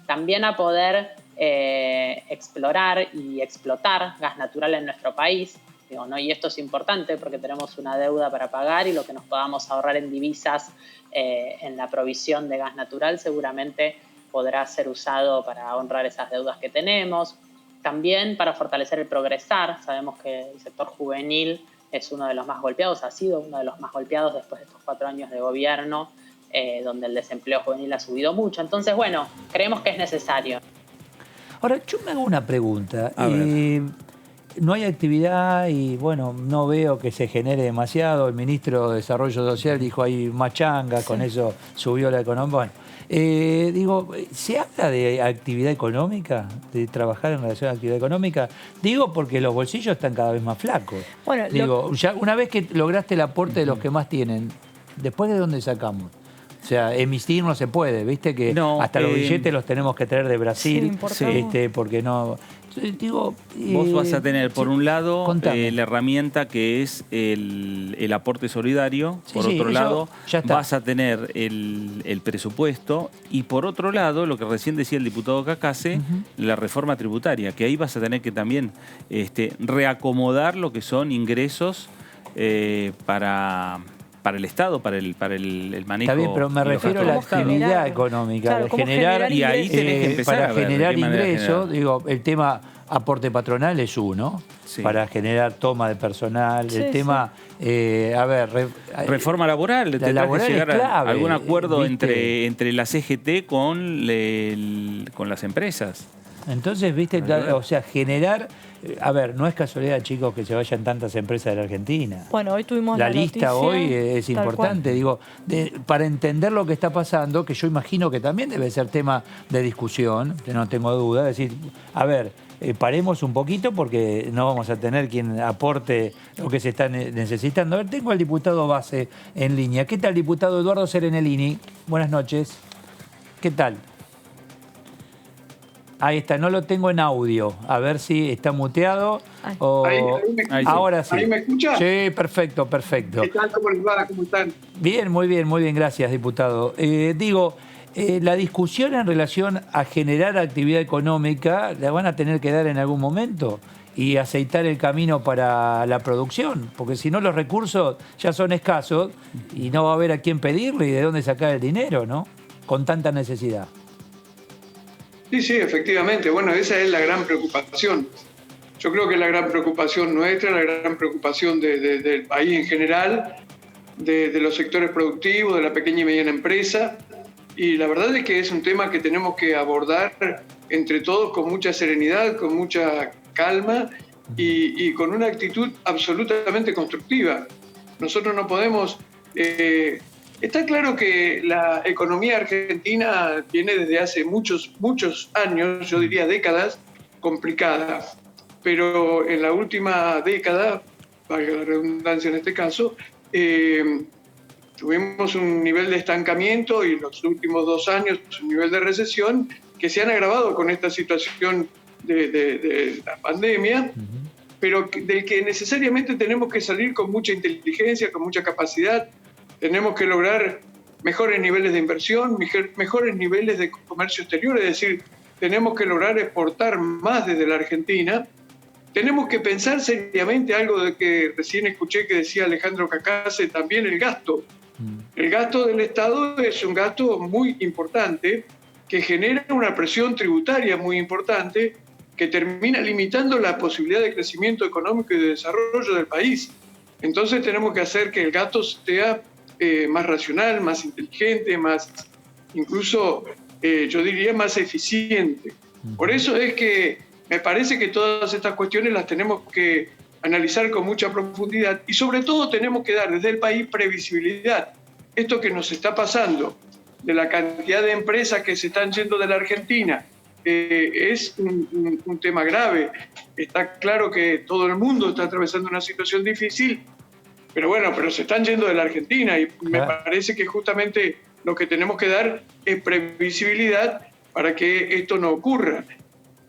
también a poder explorar y explotar gas natural en nuestro país. ¿No? Y esto es importante porque tenemos una deuda para pagar y lo que nos podamos ahorrar en divisas en la provisión de gas natural seguramente podrá ser usado para honrar esas deudas que tenemos. También para fortalecer el progresar. Sabemos que el sector juvenil es uno de los más golpeados, ha sido uno de los más golpeados después de estos 4 años de gobierno, donde el desempleo juvenil ha subido mucho. Entonces, bueno, creemos que es necesario. Ahora, yo me hago una pregunta. No hay actividad y, bueno, no veo que se genere demasiado. El ministro de Desarrollo Social dijo hay más changa, con eso subió la economía. Bueno, digo, ¿se habla de actividad económica? ¿De trabajar en relación a la actividad económica? Digo porque los bolsillos están cada vez más flacos. Bueno, digo, ya una vez que lograste el aporte de los que más tienen, ¿después de dónde sacamos? O sea, emitir no se puede, ¿viste? Que no, hasta los billetes los tenemos que traer de Brasil, porque no... Digo, vos vas a tener, por un lado, contame. la herramienta que es el aporte solidario. Por otro lado, vas a tener el presupuesto. Y por otro lado, lo que recién decía el diputado Cacase, la reforma tributaria, que ahí vas a tener que también reacomodar lo que son ingresos para el Estado, para el manejo. Está bien, pero me refiero a la actividad económica, claro, generar, y ahí tenés que empezar para a ver generar de qué manera ingresos. Digo, el tema aporte patronal es uno, para generar toma de personal, el tema, reforma laboral, tendrás que llegar a algún acuerdo entre la CGT con las empresas. Entonces, viste, o sea, generar... A ver, no es casualidad, chicos, que se vayan tantas empresas de la Argentina. Bueno, hoy tuvimos la lista hoy es importante, digo, para entender lo que está pasando, que yo imagino que también debe ser tema de discusión, no tengo duda, es decir, a ver, paremos un poquito porque no vamos a tener quien aporte lo que se está necesitando. A ver, tengo al diputado Base en línea. ¿Qué tal, diputado Eduardo Serenellini? Buenas noches. ¿Qué tal? Ahí está, no lo tengo en audio. A ver si está muteado. Ahora sí. ¿Ahí me escucha? Sí, perfecto, perfecto. ¿Qué tal? ¿Cómo les va? ¿Cómo están? Bien, muy bien, gracias, diputado. La discusión en relación a generar actividad económica, ¿la van a tener que dar en algún momento? Y aceitar el camino para la producción, porque si no los recursos ya son escasos y no va a haber a quién pedirle y de dónde sacar el dinero, ¿no? Con tanta necesidad. Sí, efectivamente. Bueno, esa es la gran preocupación. Yo creo que la gran preocupación nuestra, la gran preocupación del país en general, de los sectores productivos, de la pequeña y mediana empresa. Y la verdad es que es un tema que tenemos que abordar entre todos con mucha serenidad, con mucha calma y con una actitud absolutamente constructiva. Nosotros no podemos... Está claro que la economía argentina tiene desde hace muchos años, yo diría décadas, complicada. Pero en la última década, valga la redundancia en este caso, tuvimos un nivel de estancamiento y en los últimos 2 años un nivel de recesión que se han agravado con esta situación de la pandemia, pero del que necesariamente tenemos que salir con mucha inteligencia, con mucha capacidad. Tenemos que lograr mejores niveles de inversión, mejores niveles de comercio exterior, es decir, tenemos que lograr exportar más desde la Argentina. Tenemos que pensar seriamente algo de que recién escuché que decía Alejandro Cacase, también el gasto. El gasto del Estado es un gasto muy importante que genera una presión tributaria muy importante que termina limitando la posibilidad de crecimiento económico y de desarrollo del país. Entonces tenemos que hacer que el gasto sea más racional, más inteligente, más, incluso yo diría más eficiente. Por eso es que me parece que todas estas cuestiones las tenemos que analizar con mucha profundidad y sobre todo tenemos que dar desde el país previsibilidad. Esto que nos está pasando, de la cantidad de empresas que se están yendo de la Argentina, es un tema grave. Está claro que todo el mundo está atravesando una situación difícil, pero se están yendo de la Argentina y me parece que justamente lo que tenemos que dar es previsibilidad para que esto no ocurra.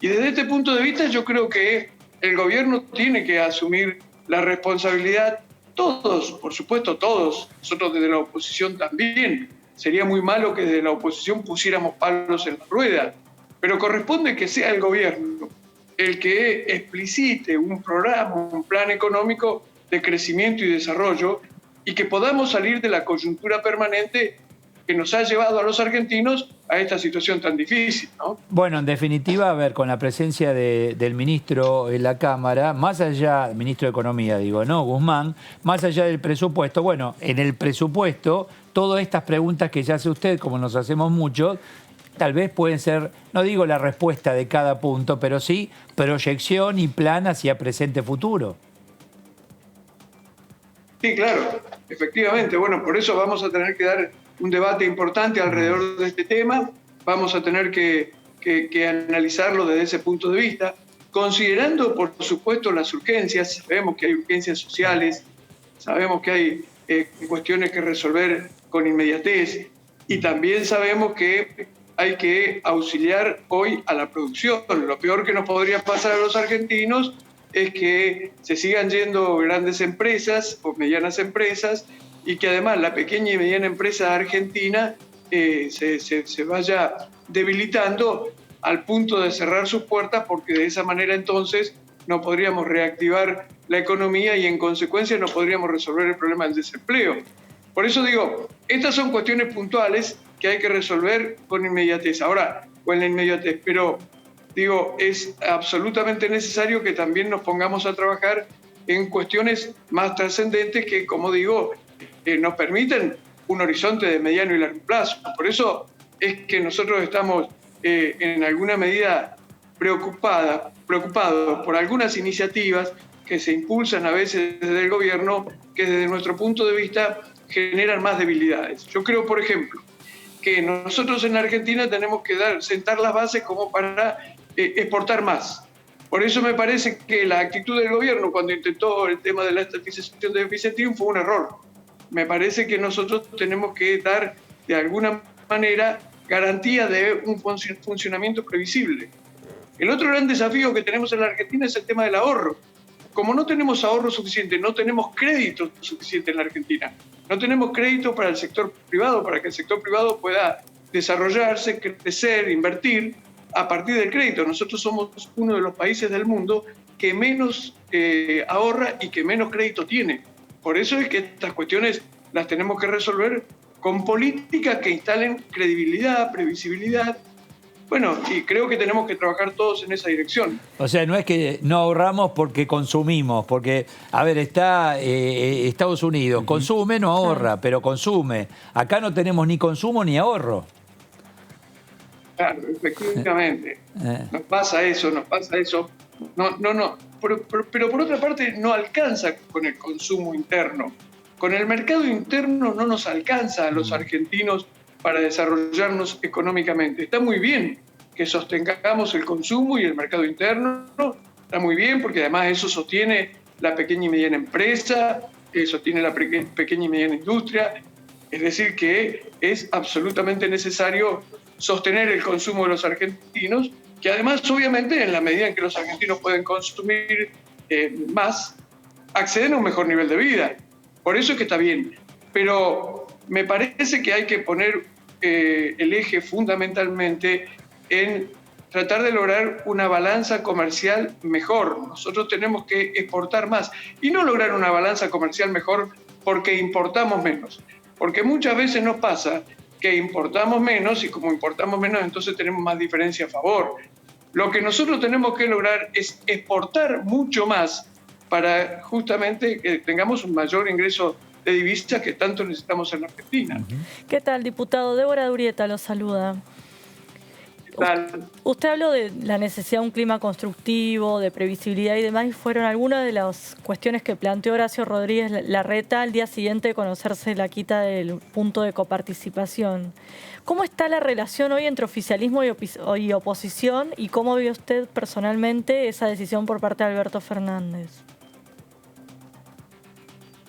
Y desde este punto de vista yo creo que el gobierno tiene que asumir la responsabilidad, todos, por supuesto todos, nosotros desde la oposición también. Sería muy malo que desde la oposición pusiéramos palos en la rueda, pero corresponde que sea el gobierno el que explicite un programa, un plan económico de crecimiento y desarrollo y que podamos salir de la coyuntura permanente que nos ha llevado a los argentinos a esta situación tan difícil, ¿no? Bueno, en definitiva, a ver, con la presencia del ministro en la Cámara, más allá, ministro de Economía, digo, ¿no? Guzmán, más allá del presupuesto, bueno, en el presupuesto, todas estas preguntas que ya hace usted, como nos hacemos muchos, tal vez pueden ser, no digo la respuesta de cada punto, pero sí proyección y plan hacia presente-futuro. Sí, claro, efectivamente. Bueno, por eso vamos a tener que dar un debate importante alrededor de este tema. Vamos a tener que analizarlo desde ese punto de vista, considerando, por supuesto, las urgencias. Sabemos que hay urgencias sociales, sabemos que hay cuestiones que resolver con inmediatez y también sabemos que hay que auxiliar hoy a la producción. Lo peor que nos podría pasar a los argentinos es que se sigan yendo grandes empresas o medianas empresas y que además la pequeña y mediana empresa argentina se vaya debilitando al punto de cerrar sus puertas, porque de esa manera entonces no podríamos reactivar la economía y en consecuencia no podríamos resolver el problema del desempleo. Por eso digo, estas son cuestiones puntuales que hay que resolver con inmediatez. Ahora, con la inmediatez, pero digo, es absolutamente necesario que también nos pongamos a trabajar en cuestiones más trascendentes que, como digo, nos permiten un horizonte de mediano y largo plazo. Por eso es que nosotros estamos en alguna medida preocupados por algunas iniciativas que se impulsan a veces desde el gobierno, que desde nuestro punto de vista generan más debilidades. Yo creo, por ejemplo, que nosotros en Argentina tenemos que sentar las bases como para exportar más. Por eso me parece que la actitud del gobierno cuando intentó el tema de la estatización de Vicentín fue un error. Me parece que nosotros tenemos que dar de alguna manera garantía de un funcionamiento previsible. El otro gran desafío que tenemos en la Argentina es el tema del ahorro. Como no tenemos ahorro suficiente, no tenemos crédito suficiente en la Argentina, no tenemos crédito para el sector privado, para que el sector privado pueda desarrollarse, crecer, invertir a partir del crédito. Nosotros somos uno de los países del mundo que menos ahorra y que menos crédito tiene. Por eso es que estas cuestiones las tenemos que resolver con políticas que instalen credibilidad, previsibilidad. Bueno, y creo que tenemos que trabajar todos en esa dirección. O sea, no es que no ahorramos porque consumimos, porque, a ver, está Estados Unidos, consume, no ahorra, pero consume. Acá no tenemos ni consumo ni ahorro. Claro, efectivamente. Nos pasa eso. No. Pero por otra parte no alcanza con el consumo interno. Con el mercado interno no nos alcanza a los argentinos para desarrollarnos económicamente. Está muy bien que sostengamos el consumo y el mercado interno, está muy bien porque además eso sostiene la pequeña y mediana empresa, sostiene la pequeña y mediana industria, es decir que es absolutamente necesario sostener el consumo de los argentinos, que además obviamente en la medida en que los argentinos pueden consumir más, acceden a un mejor nivel de vida. Por eso es que está bien, pero me parece que hay que poner el eje fundamentalmente en tratar de lograr una balanza comercial mejor. Nosotros tenemos que exportar más y no lograr una balanza comercial mejor porque importamos menos. Porque muchas veces nos pasa que importamos menos y como importamos menos entonces tenemos más diferencia a favor. Lo que nosotros tenemos que lograr es exportar mucho más para justamente que tengamos un mayor ingreso de divisas que tanto necesitamos en la Argentina. ¿Qué tal, diputado? Débora Durieta lo saluda. ¿Qué tal? Usted habló de la necesidad de un clima constructivo, de previsibilidad y demás, y fueron algunas de las cuestiones que planteó Horacio Rodríguez Larreta al día siguiente de conocerse la quita del punto de coparticipación. ¿Cómo está la relación hoy entre oficialismo y oposición y cómo ve usted personalmente esa decisión por parte de Alberto Fernández?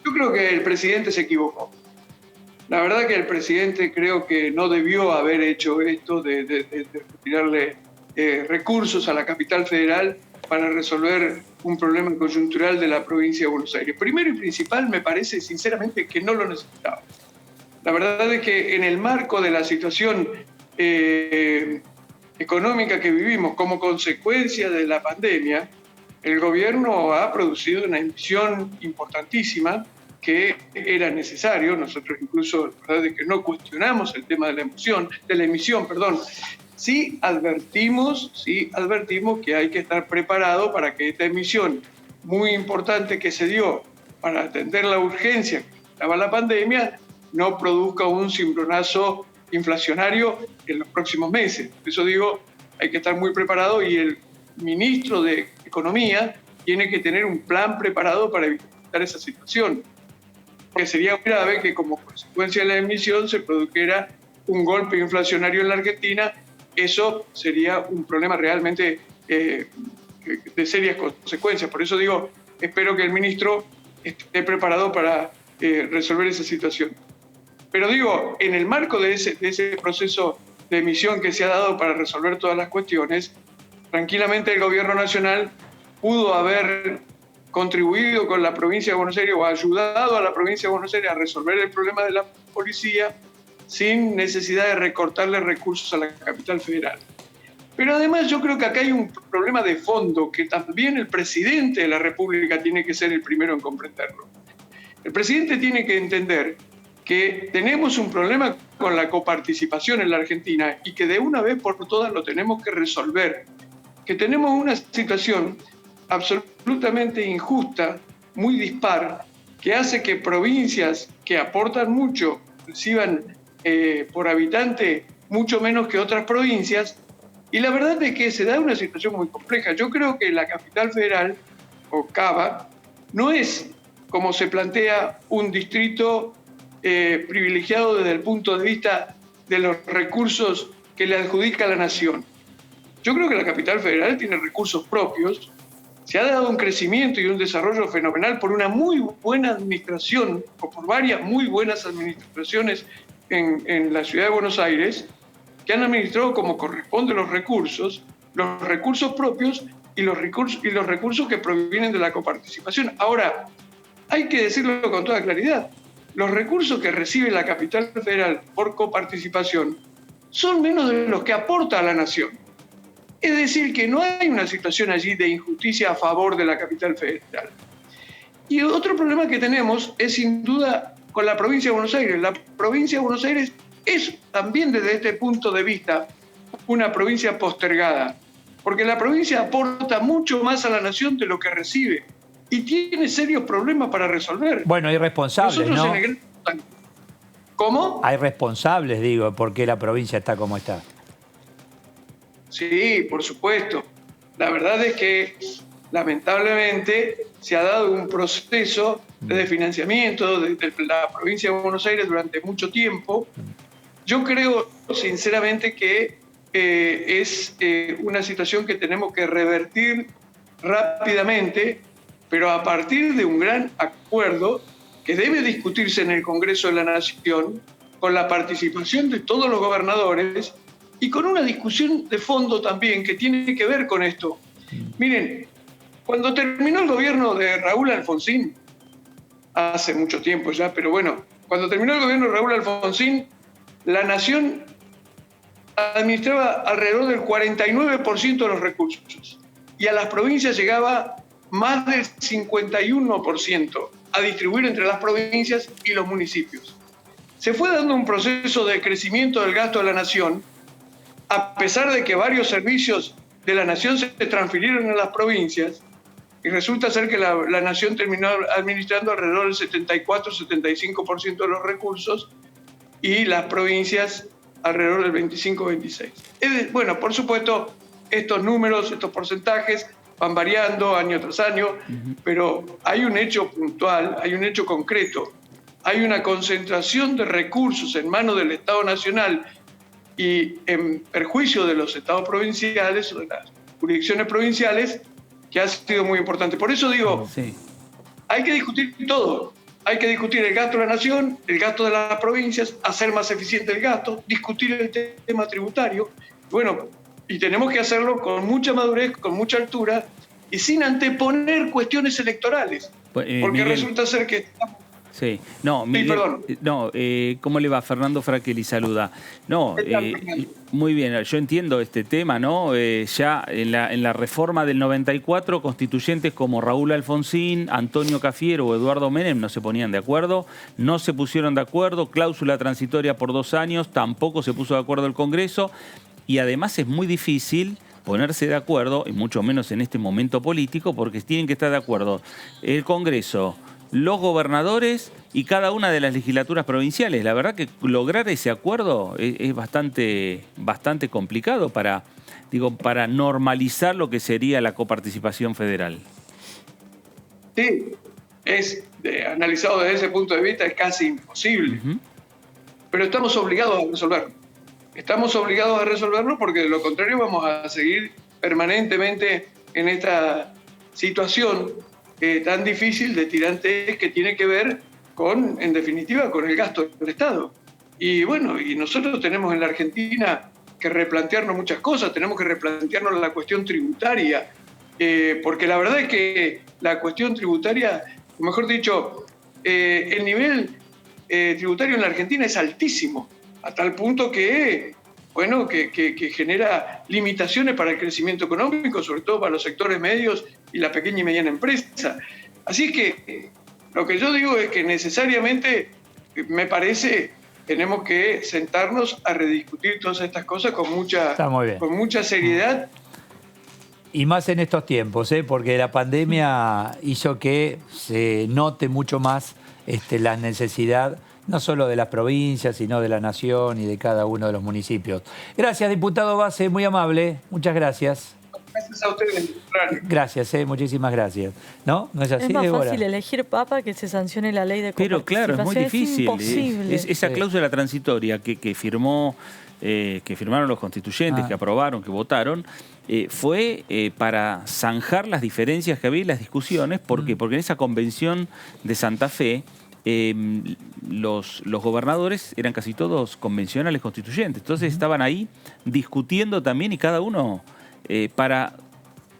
Yo creo que el presidente se equivocó. La verdad que el presidente creo que no debió haber hecho esto de retirarle recursos a la capital federal para resolver un problema coyuntural de la provincia de Buenos Aires. Primero y principal, me parece sinceramente que no lo necesitaba. La verdad es que en el marco de la situación económica que vivimos como consecuencia de la pandemia, el gobierno ha producido una emisión importantísima que era necesario. Nosotros incluso, la verdad es que no cuestionamos el tema de la emisión, Sí advertimos que hay que estar preparado para que esta emisión muy importante que se dio para atender la urgencia que estaba la pandemia no produzca un cimbronazo inflacionario en los próximos meses. Por eso digo, hay que estar muy preparado y el ministro de Economía tiene que tener un plan preparado para evitar esa situación. Porque sería muy grave que como consecuencia de la emisión se produjera un golpe inflacionario en la Argentina. Eso sería un problema realmente de serias consecuencias. Por eso digo, espero que el ministro esté preparado para resolver esa situación. Pero digo, en el marco de ese proceso de misión que se ha dado para resolver todas las cuestiones, tranquilamente el gobierno nacional pudo haber contribuido con la provincia de Buenos Aires o ayudado a la provincia de Buenos Aires a resolver el problema de la policía sin necesidad de recortarle recursos a la capital federal. Pero además yo creo que acá hay un problema de fondo que también el presidente de la República tiene que ser el primero en comprenderlo. El presidente tiene que entender que tenemos un problema con la coparticipación en la Argentina y que de una vez por todas lo tenemos que resolver. Que tenemos una situación absolutamente injusta, muy dispar, que hace que provincias que aportan mucho reciban por habitante mucho menos que otras provincias, y la verdad es que se da una situación muy compleja. Yo creo que la capital federal, o Cava, no es, como se plantea, un distrito privilegiado desde el punto de vista de los recursos que le adjudica la nación. Yo creo que la capital federal tiene recursos propios, se ha dado un crecimiento y un desarrollo fenomenal por una muy buena administración, o por varias muy buenas administraciones en la ciudad de Buenos Aires, que han administrado como corresponde los recursos propios y los recursos que provienen de la coparticipación. Ahora, hay que decirlo con toda claridad, los recursos que recibe la capital federal por coparticipación son menos de los que aporta a la nación. Es decir, que no hay una situación allí de injusticia a favor de la capital federal. Y otro problema que tenemos es sin duda con la provincia de Buenos Aires. La provincia de Buenos Aires es también desde este punto de vista una provincia postergada, porque la provincia aporta mucho más a la nación de lo que recibe y tiene serios problemas para resolver. Bueno, hay responsables, ¿no? ¿Cómo? Hay responsables, digo, por qué la provincia está como está. Sí, por supuesto. La verdad es que lamentablemente se ha dado un proceso de desfinanciamiento de la provincia de Buenos Aires durante mucho tiempo. Yo creo sinceramente que es una situación que tenemos que revertir rápidamente, pero a partir de un gran acuerdo que debe discutirse en el Congreso de la Nación, con la participación de todos los gobernadores y con una discusión de fondo también que tiene que ver con esto. Miren, cuando terminó el gobierno de Raúl Alfonsín, hace mucho tiempo ya, pero bueno, cuando terminó el gobierno de Raúl Alfonsín, la nación administraba alrededor del 49% de los recursos y a las provincias llegaba más del 51% a distribuir entre las provincias y los municipios. Se fue dando un proceso de crecimiento del gasto de la nación, a pesar de que varios servicios de la nación se transfirieron a las provincias, y resulta ser que la nación terminó administrando alrededor del 74-75% de los recursos y las provincias alrededor del 25-26%. Bueno, por supuesto, estos números, estos porcentajes van variando año tras año, pero hay un hecho puntual, hay un hecho concreto. Hay una concentración de recursos en manos del Estado Nacional y en perjuicio de los estados provinciales o de las jurisdicciones provinciales, que ha sido muy importante. Por eso digo, hay que discutir todo. Hay que discutir el gasto de la nación, el gasto de las provincias, hacer más eficiente el gasto, discutir el tema tributario. Bueno, y tenemos que hacerlo con mucha madurez, con mucha altura y sin anteponer cuestiones electorales. Porque Miguel, resulta ser que... Sí, no, Miguel, perdón. No, ¿cómo le va? Fernando Fraqueli saluda. No, muy bien, yo entiendo este tema, ¿no? Ya en la reforma del 94, constituyentes como Raúl Alfonsín, Antonio Cafiero o Eduardo Menem no se ponían de acuerdo, no se pusieron de acuerdo, cláusula transitoria por 2 años, tampoco se puso de acuerdo el Congreso, y además es muy difícil ponerse de acuerdo, y mucho menos en este momento político, porque tienen que estar de acuerdo el Congreso, los gobernadores y cada una de las legislaturas provinciales. La verdad que lograr ese acuerdo es bastante complicado para normalizar lo que sería la coparticipación federal. Sí, analizado desde ese punto de vista es casi imposible. Pero estamos obligados a resolverlo. Estamos obligados a resolverlo porque de lo contrario vamos a seguir permanentemente en esta situación tan difícil de tirantes que tiene que ver con, en definitiva, con el gasto del Estado. Y bueno, y nosotros tenemos en la Argentina que replantearnos muchas cosas, tenemos que replantearnos la cuestión tributaria, porque la verdad es que la cuestión tributaria, o mejor dicho, el nivel tributario en la Argentina es altísimo, a tal punto que, bueno, que genera limitaciones para el crecimiento económico, sobre todo para los sectores medios y la pequeña y mediana empresa. Así que lo que yo digo es que necesariamente, me parece, tenemos que sentarnos a rediscutir todas estas cosas con mucha seriedad. Y más en estos tiempos, porque la pandemia hizo que se note mucho más la necesidad, no solo de las provincias, sino de la nación y de cada uno de los municipios. Gracias, diputado Base, muy amable. Muchas gracias. Gracias a ustedes. Gracias, muchísimas gracias. ¿No? ¿No es así, Es más Débora? fácil elegir papa que se sancione la ley de coparticipación. Pero claro, es muy difícil. Imposible. Esa cláusula transitoria que firmaron los constituyentes, que aprobaron, que votaron, fue para zanjar las diferencias que había y las discusiones. ¿Por qué? Porque en esa convención de Santa Fe, los gobernadores eran casi todos convencionales constituyentes. Entonces estaban ahí discutiendo también, y cada uno para,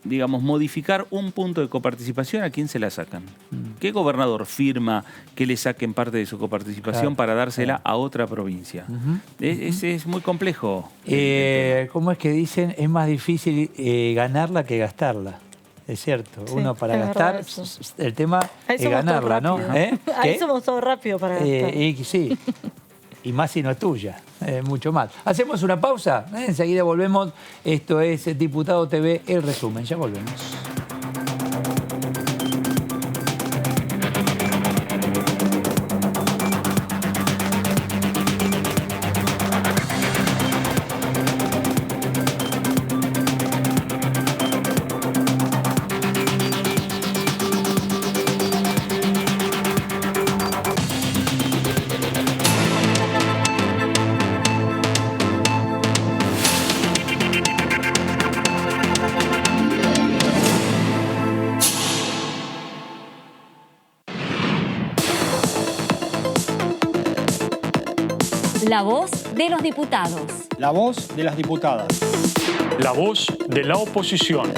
digamos, modificar un punto de coparticipación, ¿a quién se la sacan? ¿Qué gobernador firma que le saquen parte de su coparticipación para dársela a otra provincia? Es muy complejo. ¿Cómo es que dicen? Es más difícil ganarla que gastarla. Es cierto, sí, uno para gastar, el tema es ganarla, ¿no? Ahí somos todos rápidos para gastar. Sí, y más si no es tuya, mucho más. Hacemos una pausa, enseguida volvemos. Esto es Diputado TV, el resumen, ya volvemos. La voz de los diputados. La voz de las diputadas. La voz de la oposición.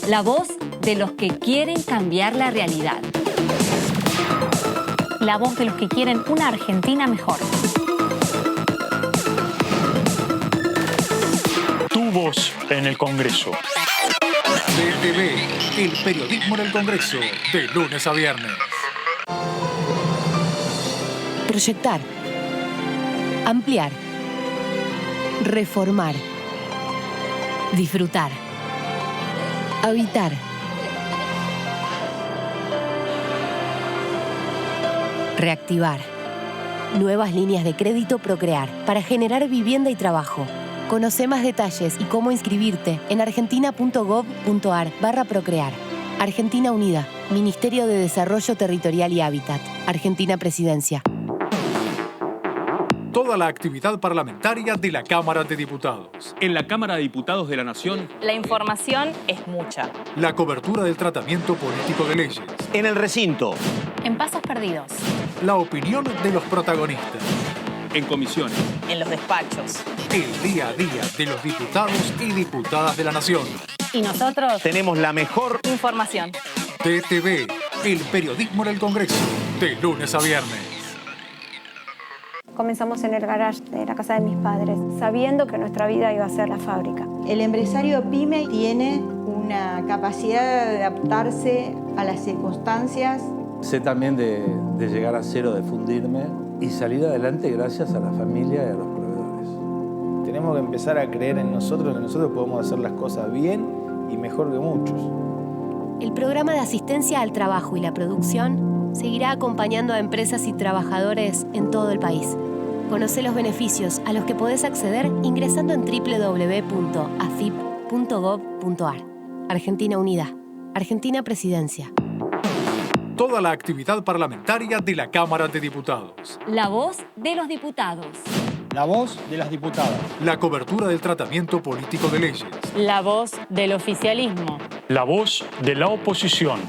La voz de los que quieren cambiar la realidad. La voz de los que quieren una Argentina mejor. Tu voz en el Congreso. DTV, el periodismo en el Congreso, de lunes a viernes. Proyectar. Ampliar. Reformar. Disfrutar. Habitar. Reactivar. Nuevas líneas de crédito Procrear para generar vivienda y trabajo. Conoce más detalles y cómo inscribirte en argentina.gov.ar/procrear. Argentina Unida, Ministerio de Desarrollo Territorial y Hábitat. Argentina Presidencia. Toda la actividad parlamentaria de la Cámara de Diputados. En la Cámara de Diputados de la Nación, la información es mucha. La cobertura del tratamiento político de leyes. En el recinto. En pasos perdidos. La opinión de los protagonistas. En comisiones. En los despachos. El día a día de los diputados y diputadas de la Nación. Y nosotros tenemos la mejor información. DTV, el periodismo en el Congreso, de lunes a viernes. Comenzamos en el garage de la casa de mis padres, sabiendo que nuestra vida iba a ser la fábrica. El empresario pyme tiene una capacidad de adaptarse a las circunstancias. Sé también de llegar a cero, de fundirme y salir adelante gracias a la familia y a los proveedores. Tenemos que empezar a creer en nosotros, que nosotros podemos hacer las cosas bien y mejor que muchos. El programa de asistencia al trabajo y la producción seguirá acompañando a empresas y trabajadores en todo el país. Conoce los beneficios a los que podés acceder ingresando en www.afip.gov.ar. Argentina Unida. Argentina Presidencia. Toda la actividad parlamentaria de la Cámara de Diputados. La voz de los diputados. La voz de las diputadas. La cobertura del tratamiento político de leyes. La voz del oficialismo. La voz de la oposición.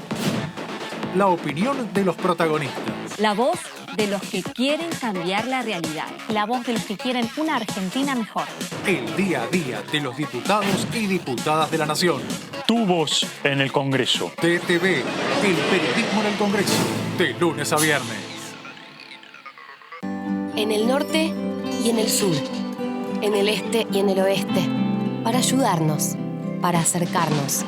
La opinión de los protagonistas. La voz de los que quieren cambiar la realidad. La voz de los que quieren una Argentina mejor. El día a día de los diputados y diputadas de la Nación. Tu voz en el Congreso. TTV, el periodismo en el Congreso, de lunes a viernes. En el norte y en el sur, en el este y en el oeste, para ayudarnos, para acercarnos.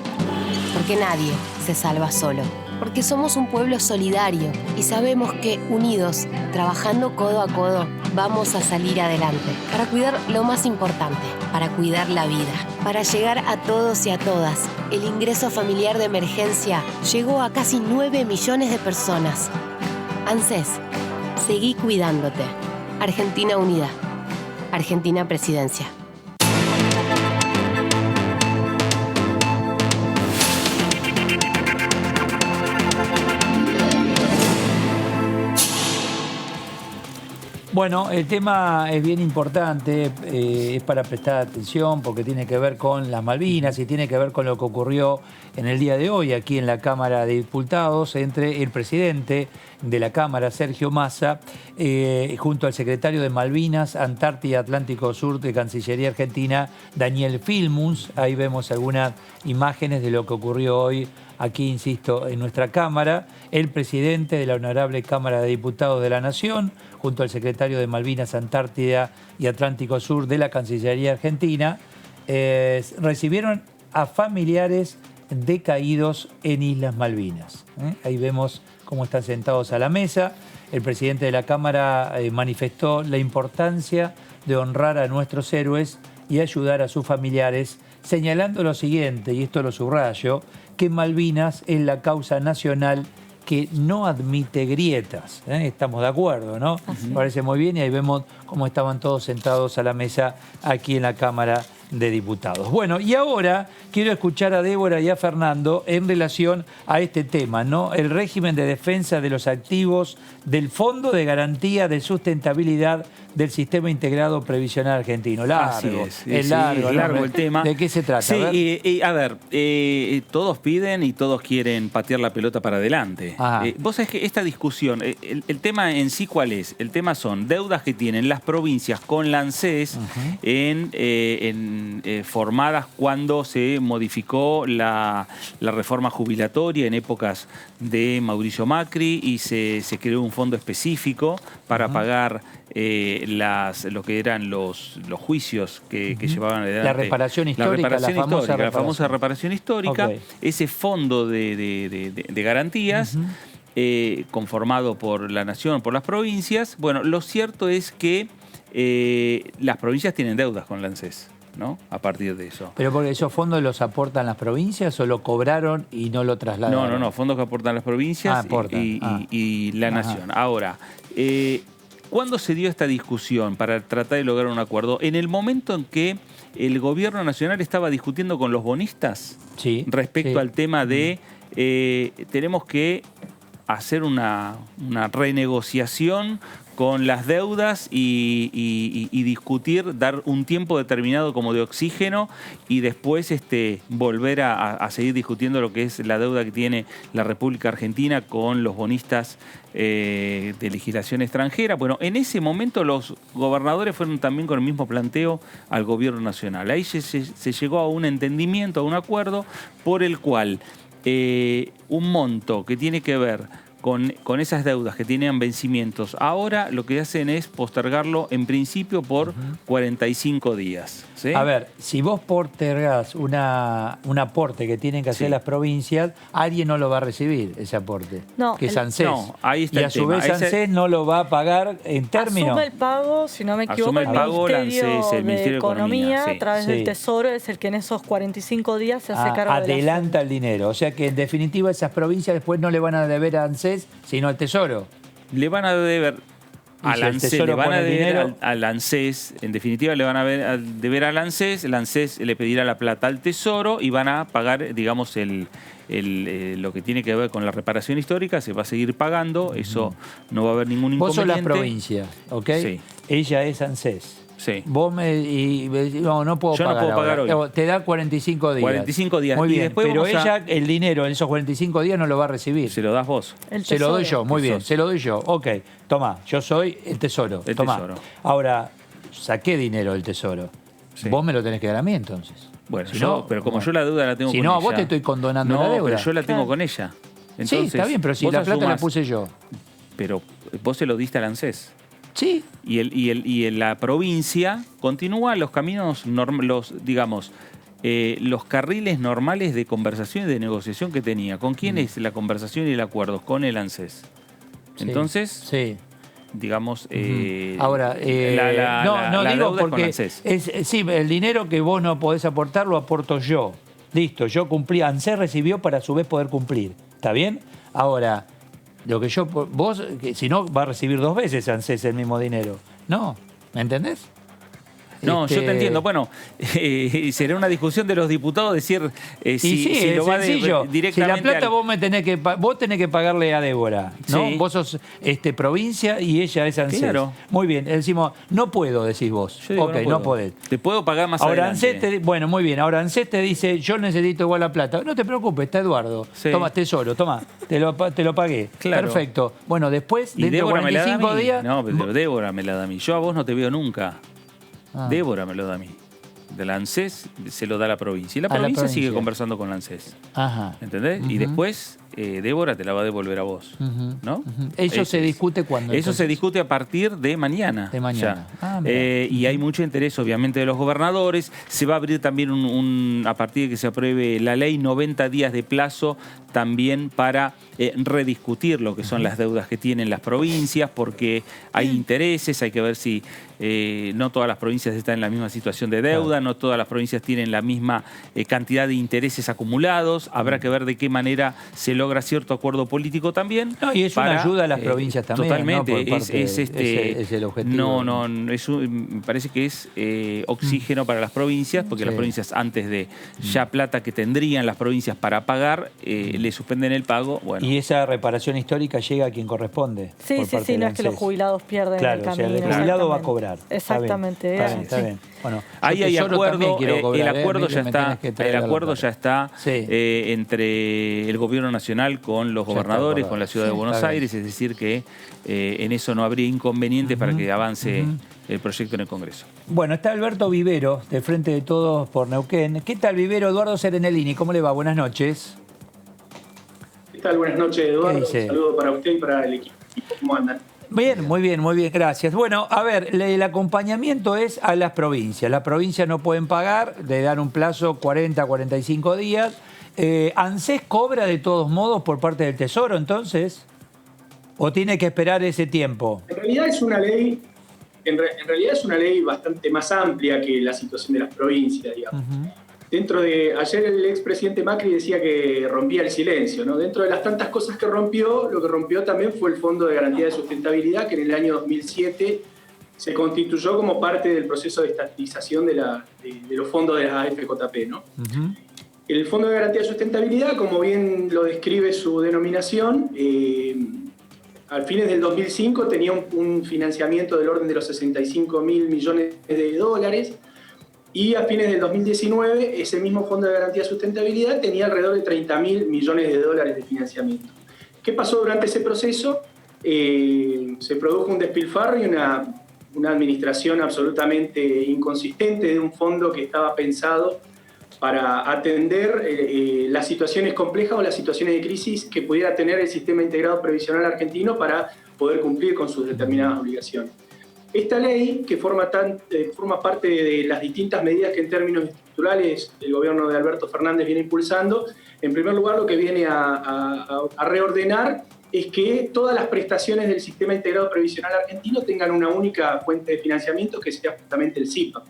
Porque nadie se salva solo. Porque somos un pueblo solidario y sabemos que, unidos, trabajando codo a codo, vamos a salir adelante. Para cuidar lo más importante, para cuidar la vida. Para llegar a todos y a todas, el ingreso familiar de emergencia llegó a casi 9 millones de personas. ANSES, seguí cuidándote. Argentina Unida. Argentina Presidencia. Bueno, el tema es bien importante, es para prestar atención porque tiene que ver con las Malvinas y tiene que ver con lo que ocurrió en el día de hoy aquí en la Cámara de Diputados entre el presidente de la Cámara, Sergio Massa, junto al secretario de Malvinas, Antártida, Atlántico Sur de Cancillería Argentina, Daniel Filmus. Ahí vemos algunas imágenes de lo que ocurrió hoy aquí, insisto, en nuestra Cámara. El presidente de la Honorable Cámara de Diputados de la Nación, junto al secretario de Malvinas, Antártida y Atlántico Sur de la Cancillería Argentina, recibieron a familiares decaídos en Islas Malvinas. Ahí vemos cómo están sentados a la mesa. El presidente de la Cámara manifestó la importancia de honrar a nuestros héroes y ayudar a sus familiares, señalando lo siguiente, y esto lo subrayo, que Malvinas es la causa nacional que no admite grietas. Estamos de acuerdo, ¿no? Me parece muy bien y ahí vemos cómo estaban todos sentados a la mesa aquí en la Cámara de Diputados. Bueno, y ahora quiero escuchar a Débora y a Fernando en relación a este tema, ¿no? El régimen de defensa de los activos del Fondo de Garantía de Sustentabilidad del Sistema Integrado Previsional Argentino. Largo, es largo el tema. ¿De qué se trata? Sí, a ver, todos piden y todos quieren patear la pelota para adelante. Vos sabés que esta discusión, el tema en sí, ¿cuál es? El tema son deudas que tienen las provincias con la ANSES formadas cuando se modificó la reforma jubilatoria en épocas de Mauricio Macri y se creó un fondo específico para pagar lo que eran los juicios que llevaban adelante. La reparación histórica, la famosa reparación histórica. Okay. Ese fondo de garantías conformado por la Nación, por las provincias. Bueno, lo cierto es que las provincias tienen deudas con la ANSES, ¿no? A partir de eso. ¿Pero porque esos fondos los aportan las provincias o lo cobraron y no lo trasladaron? No, fondos que aportan las provincias y la Nación. Ahora, ¿cuándo se dio esta discusión para tratar de lograr un acuerdo? En el momento en que el gobierno nacional estaba discutiendo con los bonistas respecto al tema de tenemos que hacer una renegociación con las deudas y discutir, dar un tiempo determinado como de oxígeno y después volver a seguir discutiendo lo que es la deuda que tiene la República Argentina con los bonistas de legislación extranjera. Bueno, en ese momento los gobernadores fueron también con el mismo planteo al gobierno nacional. Ahí se llegó a un entendimiento, a un acuerdo por el cual un monto que tiene que ver con esas deudas que tienen vencimientos, ahora lo que hacen es postergarlo en principio por 45 días. ¿Sí? A ver, si vos postergás un aporte que tienen que hacer las provincias, alguien no lo va a recibir ese aporte, que es ANSES. No, ahí está y a su vez ANSES no lo va a pagar en términos. Asume el pago, si no me equivoco, el Ministerio de Economía a través del Tesoro es el que en esos 45 días se hace cargo adelanta el dinero. O sea que en definitiva esas provincias después no le van a deber a ANSES, sino al Tesoro. Le van a deber al ANSES, le van a deber al ANSES, en definitiva le van a deber al ANSES, el ANSES le pedirá la plata al Tesoro y van a pagar, digamos, lo que tiene que ver con la reparación histórica, se va a seguir pagando, eso no va a haber ningún inconveniente. Vos sos la provincia, ¿ok? Sí. Ella es ANSES. Sí. Vos no puedo Yo pagar. No puedo pagar hoy. Te da 45 días. 45 días. Muy bien, después pero ella el dinero en esos 45 días no lo va a recibir. Se lo das vos. Se lo doy yo, muy bien, se lo doy yo. Ok, toma, yo soy el tesoro. Tomá. Ahora, saqué dinero del tesoro. Sí. Vos me lo tenés que dar a mí entonces. Bueno, pero como yo la deuda la tengo con ella. Si no, a vos te estoy condonando la deuda. Pero yo la tengo con ella. Entonces, sí, está bien, pero si la plata la puse yo. Pero vos se lo diste al ANSES. Sí. Y en la provincia continúa los caminos, los carriles normales de conversación y de negociación que tenía. ¿Con quién es la conversación y el acuerdo? Con el ANSES. Entonces, sí. Digamos, ahora, la digo deuda porque sí, el dinero que vos no podés aportar lo aporto yo. Listo, yo cumplí, ANSES recibió para a su vez poder cumplir. ¿Está bien? Ahora, lo que vos, si no, va a recibir 2 veces ANSES el mismo dinero. No, ¿me entendés? No, yo te entiendo. Bueno, será una discusión de los diputados decir si lo va directamente. Si la plata vos tenés que pagarle a Débora, ¿no? Sí. Vos sos provincia y ella es ANSES. Claro. Muy bien, decimos, no puedo, decís vos. Yo digo, ok, no podés. Te puedo pagar más ahora adelante. bueno, muy bien. Ahora ANSES te dice, yo necesito igual la plata. No te preocupes, está Eduardo. Sí. Toma, tesoro, toma. Te lo pagué. Claro. Perfecto. Bueno, después, ¿Y dentro de Débora 45 me la da a mí? días... No, pero Débora me la da a mí. Yo a vos no te veo nunca. Débora me lo da a mí. Del ANSES se lo da a la provincia. Y la provincia sigue conversando con la ANSES. Ajá. ¿Entendés? Y después Débora te la va a devolver a vos. ¿No? Eso se discute cuando. Eso se discute a partir de mañana. De mañana. Y hay mucho interés, obviamente, de los gobernadores. Se va a abrir también a partir de que se apruebe la ley, 90 días de plazo también para rediscutir lo que son las deudas que tienen las provincias, porque hay intereses, hay que ver si no todas las provincias están en la misma situación de deuda, no todas las provincias tienen la misma cantidad de intereses acumulados, habrá que ver de qué manera se logra cierto acuerdo político también. No, y es una ayuda a las provincias también. Totalmente, ¿no? es el objetivo. Me parece que es oxígeno para las provincias, porque las provincias antes de ya plata que tendrían las provincias para pagar, le suspenden el pago. Bueno. Y esa reparación histórica llega a quien corresponde. Sí, no es que los jubilados pierden el camino. O sea, el jubilado va a cobrar. Exactamente. Está bien. Bueno, ahí hay acuerdo, cobrar, el acuerdo ya está entre el gobierno nacional con los gobernadores, con la ciudad de Buenos Aires, es decir que en eso no habría inconveniente para que avance el proyecto en el Congreso. Bueno, está Alberto Vivero, de Frente de Todos por Neuquén. ¿Qué tal, Vivero? Eduardo Serenellini, ¿cómo le va? Buenas noches. ¿Qué tal? Buenas noches, Eduardo. Un saludo para usted y para el equipo. ¿Cómo andan? Bien, muy bien, gracias. Bueno, a ver, el acompañamiento es a las provincias. Las provincias no pueden pagar, le dan un plazo 40, 45 días. ¿ANSES cobra de todos modos por parte del Tesoro, entonces? ¿O tiene que esperar ese tiempo? En realidad es una ley, bastante más amplia que la situación de las provincias, digamos. Ayer el expresidente Macri decía que rompía el silencio, ¿no? Dentro de las tantas cosas que rompió, lo que rompió también fue el Fondo de Garantía de Sustentabilidad, que en el año 2007 se constituyó como parte del proceso de estatización de los fondos de la AFJP, ¿no? El Fondo de Garantía de Sustentabilidad, como bien lo describe su denominación, al fines del 2005 tenía un financiamiento del orden de los 65.000 millones de dólares, y a fines del 2019 ese mismo Fondo de Garantía de Sustentabilidad tenía alrededor de 30.000 millones de dólares de financiamiento. ¿Qué pasó durante ese proceso? Se produjo un despilfarro y una administración absolutamente inconsistente de un fondo que estaba pensado para atender las situaciones complejas o las situaciones de crisis que pudiera tener el sistema integrado previsional argentino para poder cumplir con sus determinadas obligaciones. Esta ley, que forma parte de las distintas medidas que en términos estructurales el gobierno de Alberto Fernández viene impulsando, en primer lugar lo que viene a reordenar es que todas las prestaciones del Sistema Integrado Previsional Argentino tengan una única fuente de financiamiento, que sea justamente el SIPA,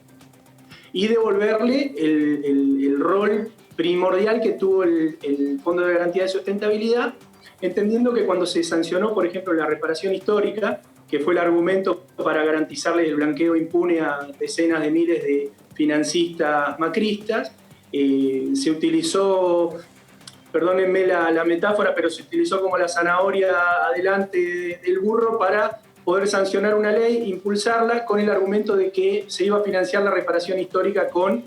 y devolverle el rol primordial que tuvo el Fondo de Garantía de Sustentabilidad, entendiendo que cuando se sancionó, por ejemplo, la reparación histórica, que fue el argumento para garantizarle el blanqueo impune a decenas de miles de financistas macristas, se utilizó, perdónenme la metáfora, pero se utilizó como la zanahoria adelante del burro para poder sancionar una ley, impulsarla con el argumento de que se iba a financiar la reparación histórica con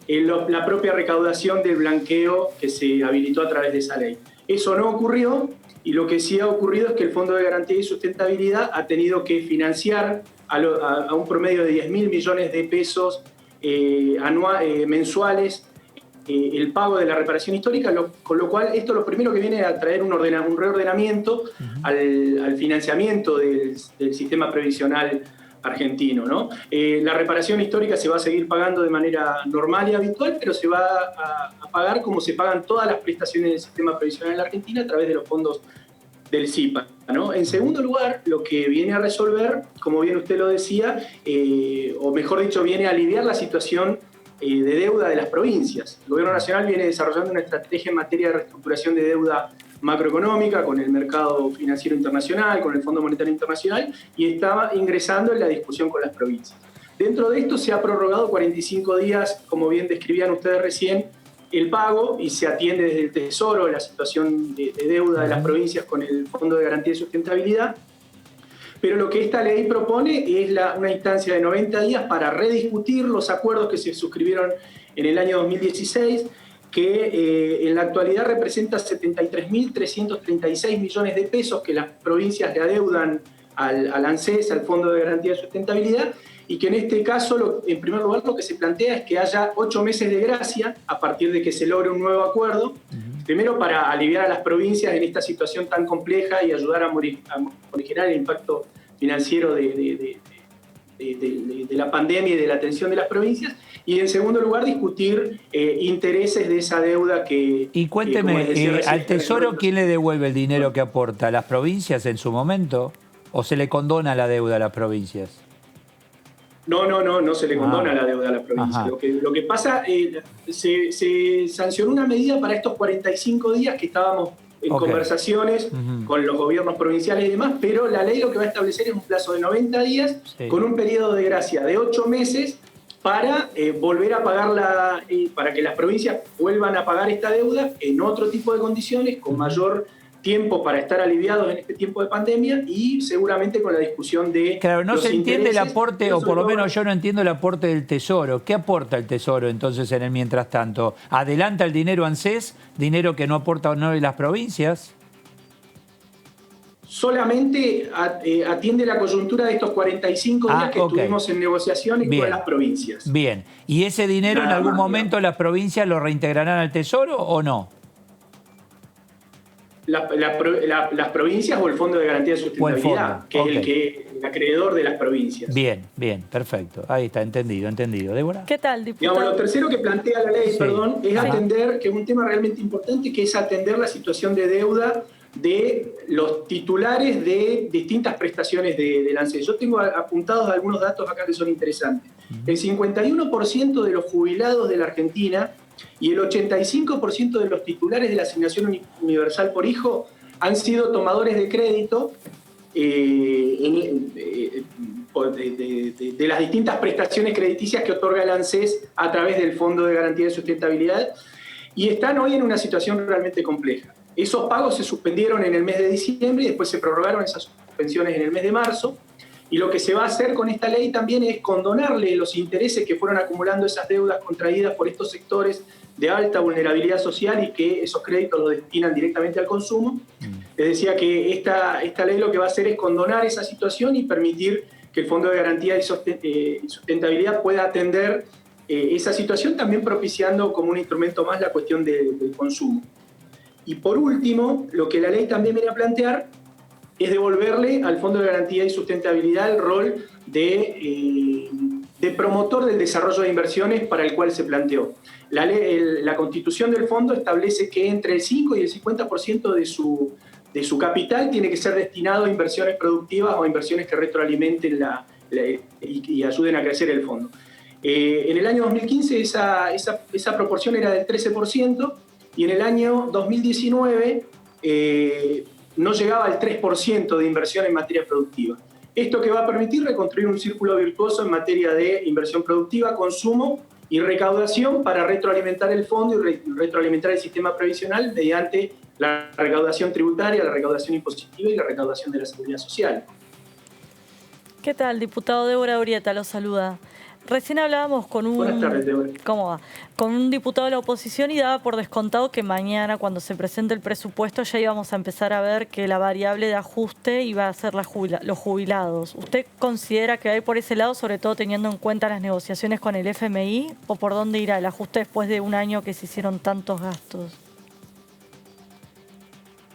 la propia recaudación del blanqueo que se habilitó a través de esa ley. Eso no ocurrió, y lo que sí ha ocurrido es que el Fondo de Garantía y Sustentabilidad ha tenido que financiar a un promedio de 10.000 millones de pesos mensuales el pago de la reparación histórica, con lo cual esto lo primero que viene a traer un reordenamiento al financiamiento del sistema previsional argentino, ¿no? La reparación histórica se va a seguir pagando de manera normal y habitual, pero se va a pagar como se pagan todas las prestaciones del sistema previsional en la Argentina a través de los fondos del SIPA, ¿no? En segundo lugar, lo que viene a resolver, como bien usted lo decía, o mejor dicho, viene a aliviar la situación de deuda de las provincias. El Gobierno Nacional viene desarrollando una estrategia en materia de reestructuración de deuda macroeconómica con el mercado financiero internacional, con el Fondo Monetario Internacional, y estaba ingresando en la discusión con las provincias. Dentro de esto se ha prorrogado 45 días, como bien describían ustedes recién, el pago, y se atiende desde el Tesoro la situación de deuda de las provincias con el Fondo de Garantía y Sustentabilidad. Pero lo que esta ley propone es una instancia de 90 días para rediscutir los acuerdos que se suscribieron en el año 2016, que en la actualidad representa 73.336 millones de pesos que las provincias le adeudan al ANSES, al Fondo de Garantía de Sustentabilidad, y que en este caso, en primer lugar, lo que se plantea es que haya 8 meses de gracia a partir de que se logre un nuevo acuerdo, primero para aliviar a las provincias en esta situación tan compleja y ayudar a morigerar el impacto financiero de la pandemia y de la atención de las provincias, y en segundo lugar discutir intereses de esa deuda que... Y cuénteme, ¿al Tesoro quién le devuelve el dinero que aporta? ¿Las provincias en su momento? ¿O se le condona la deuda a las provincias? No se le condona la deuda a las provincias. Lo que pasa, se sancionó una medida para estos 45 días que estábamos en conversaciones con los gobiernos provinciales y demás, pero la ley lo que va a establecer es un plazo de 90 días con un periodo de gracia de 8 meses para volver a pagarla, para que las provincias vuelvan a pagar esta deuda en otro tipo de condiciones, con mayor tiempo para estar aliviados en este tiempo de pandemia, y seguramente con la discusión de... Claro, no se entiende el aporte, o por lo menos yo no entiendo el aporte del Tesoro. ¿Qué aporta el Tesoro entonces en el mientras tanto? ¿Adelanta el dinero ANSES, dinero que no aporta o no de las provincias? Solamente atiende la coyuntura de estos 45 días que estuvimos en negociaciones con las provincias. Bien, ¿y ese dinero en algún momento las provincias lo reintegrarán al Tesoro o no? Las provincias o el Fondo de Garantía de Sustentabilidad, que es el acreedor de las provincias. Bien, perfecto. Ahí está, entendido. ¿Débora? ¿Qué tal, diputado? Digamos, lo tercero que plantea la ley, es atender, que es un tema realmente importante, que es atender la situación de deuda de los titulares de distintas prestaciones del ANSES. Yo tengo apuntados algunos datos acá que son interesantes. El 51% de los jubilados de la Argentina y el 85% de los titulares de la asignación universal por hijo han sido tomadores de crédito de las distintas prestaciones crediticias que otorga el ANSES a través del Fondo de Garantía de Sustentabilidad, y están hoy en una situación realmente compleja. Esos pagos se suspendieron en el mes de diciembre y después se prorrogaron esas suspensiones en el mes de marzo. Y lo que se va a hacer con esta ley también es condonarle los intereses que fueron acumulando esas deudas contraídas por estos sectores de alta vulnerabilidad social y que esos créditos los destinan directamente al consumo. Les decía que esta ley lo que va a hacer es condonar esa situación y permitir que el Fondo de Garantía y Sustentabilidad pueda atender esa situación, también propiciando como un instrumento más la cuestión del consumo. Y por último, lo que la ley también viene a plantear es devolverle al Fondo de Garantía y Sustentabilidad el rol de promotor del desarrollo de inversiones para el cual se planteó. La constitución del fondo establece que entre el 5 y el 50% de su capital tiene que ser destinado a inversiones productivas o a inversiones que retroalimenten y ayuden a crecer el fondo. En el año 2015 esa proporción era del 13%, y en el año 2019 no llegaba al 3% de inversión en materia productiva. Esto que va a permitir reconstruir un círculo virtuoso en materia de inversión productiva, consumo y recaudación para retroalimentar el fondo y retroalimentar el sistema previsional mediante la recaudación tributaria, la recaudación impositiva y la recaudación de la seguridad social. ¿Qué tal? Diputado Débora Urieta lo saluda. Recién hablábamos con un... Buenas tardes, Débora. ¿Cómo va? Con un diputado de la oposición y daba por descontado que mañana, cuando se presente el presupuesto, ya íbamos a empezar a ver que la variable de ajuste iba a ser los jubilados. ¿Usted considera que va a ir por ese lado, sobre todo teniendo en cuenta las negociaciones con el FMI, o por dónde irá el ajuste después de un año que se hicieron tantos gastos?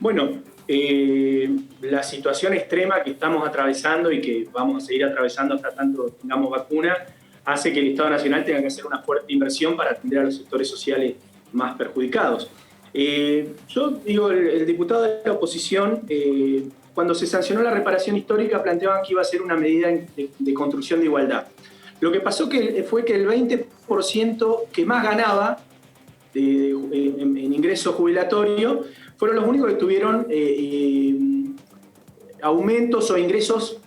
Bueno, la situación extrema que estamos atravesando y que vamos a seguir atravesando hasta tanto tengamos vacuna, hace que el Estado Nacional tenga que hacer una fuerte inversión para atender a los sectores sociales más perjudicados. Yo digo, el diputado de la oposición, cuando se sancionó la reparación histórica, planteaban que iba a ser una medida de construcción de igualdad. Lo que pasó fue que el 20% que más ganaba en ingreso jubilatorio fueron los únicos que tuvieron aumentos o ingresos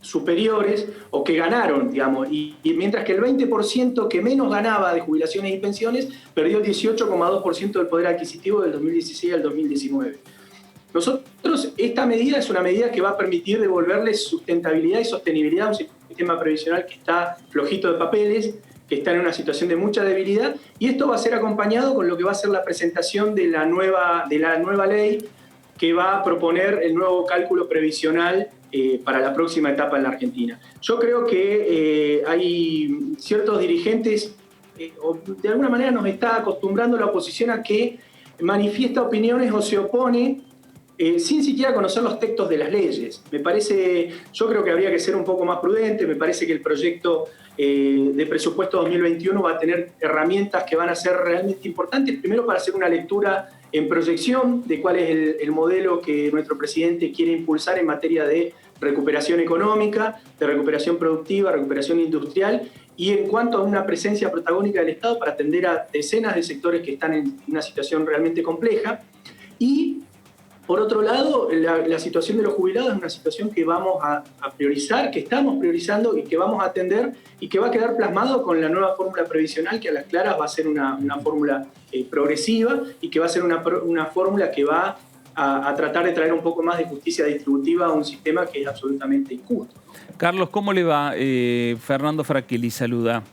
superiores o que ganaron, digamos, y mientras que el 20% que menos ganaba de jubilaciones y pensiones perdió el 18,2% del poder adquisitivo del 2016 al 2019. Nosotros, esta medida es una medida que va a permitir devolverle sustentabilidad y sostenibilidad a un sistema previsional que está flojito de papeles, que está en una situación de mucha debilidad, y esto va a ser acompañado con lo que va a ser la presentación de la nueva ley que va a proponer el nuevo cálculo previsional para la próxima etapa en la Argentina. Yo creo que hay ciertos dirigentes, o de alguna manera nos está acostumbrando la oposición a que manifiesta opiniones o se opone sin siquiera conocer los textos de las leyes. Yo creo que habría que ser un poco más prudente. Me parece que el proyecto de presupuesto 2021 va a tener herramientas que van a ser realmente importantes, primero para hacer una lectura en proyección de cuál es el modelo que nuestro presidente quiere impulsar en materia de recuperación económica, de recuperación productiva, recuperación industrial, y en cuanto a una presencia protagónica del Estado para atender a decenas de sectores que están en una situación realmente compleja. Y, por otro lado, la situación de los jubilados es una situación que vamos a priorizar, que estamos priorizando y que vamos a atender y que va a quedar plasmado con la nueva fórmula previsional, que a las claras va a ser una fórmula progresiva y que va a ser una fórmula que va a tratar de traer un poco más de justicia distributiva a un sistema que es absolutamente injusto. Carlos, ¿cómo le va? Fernando Fraquelli saluda.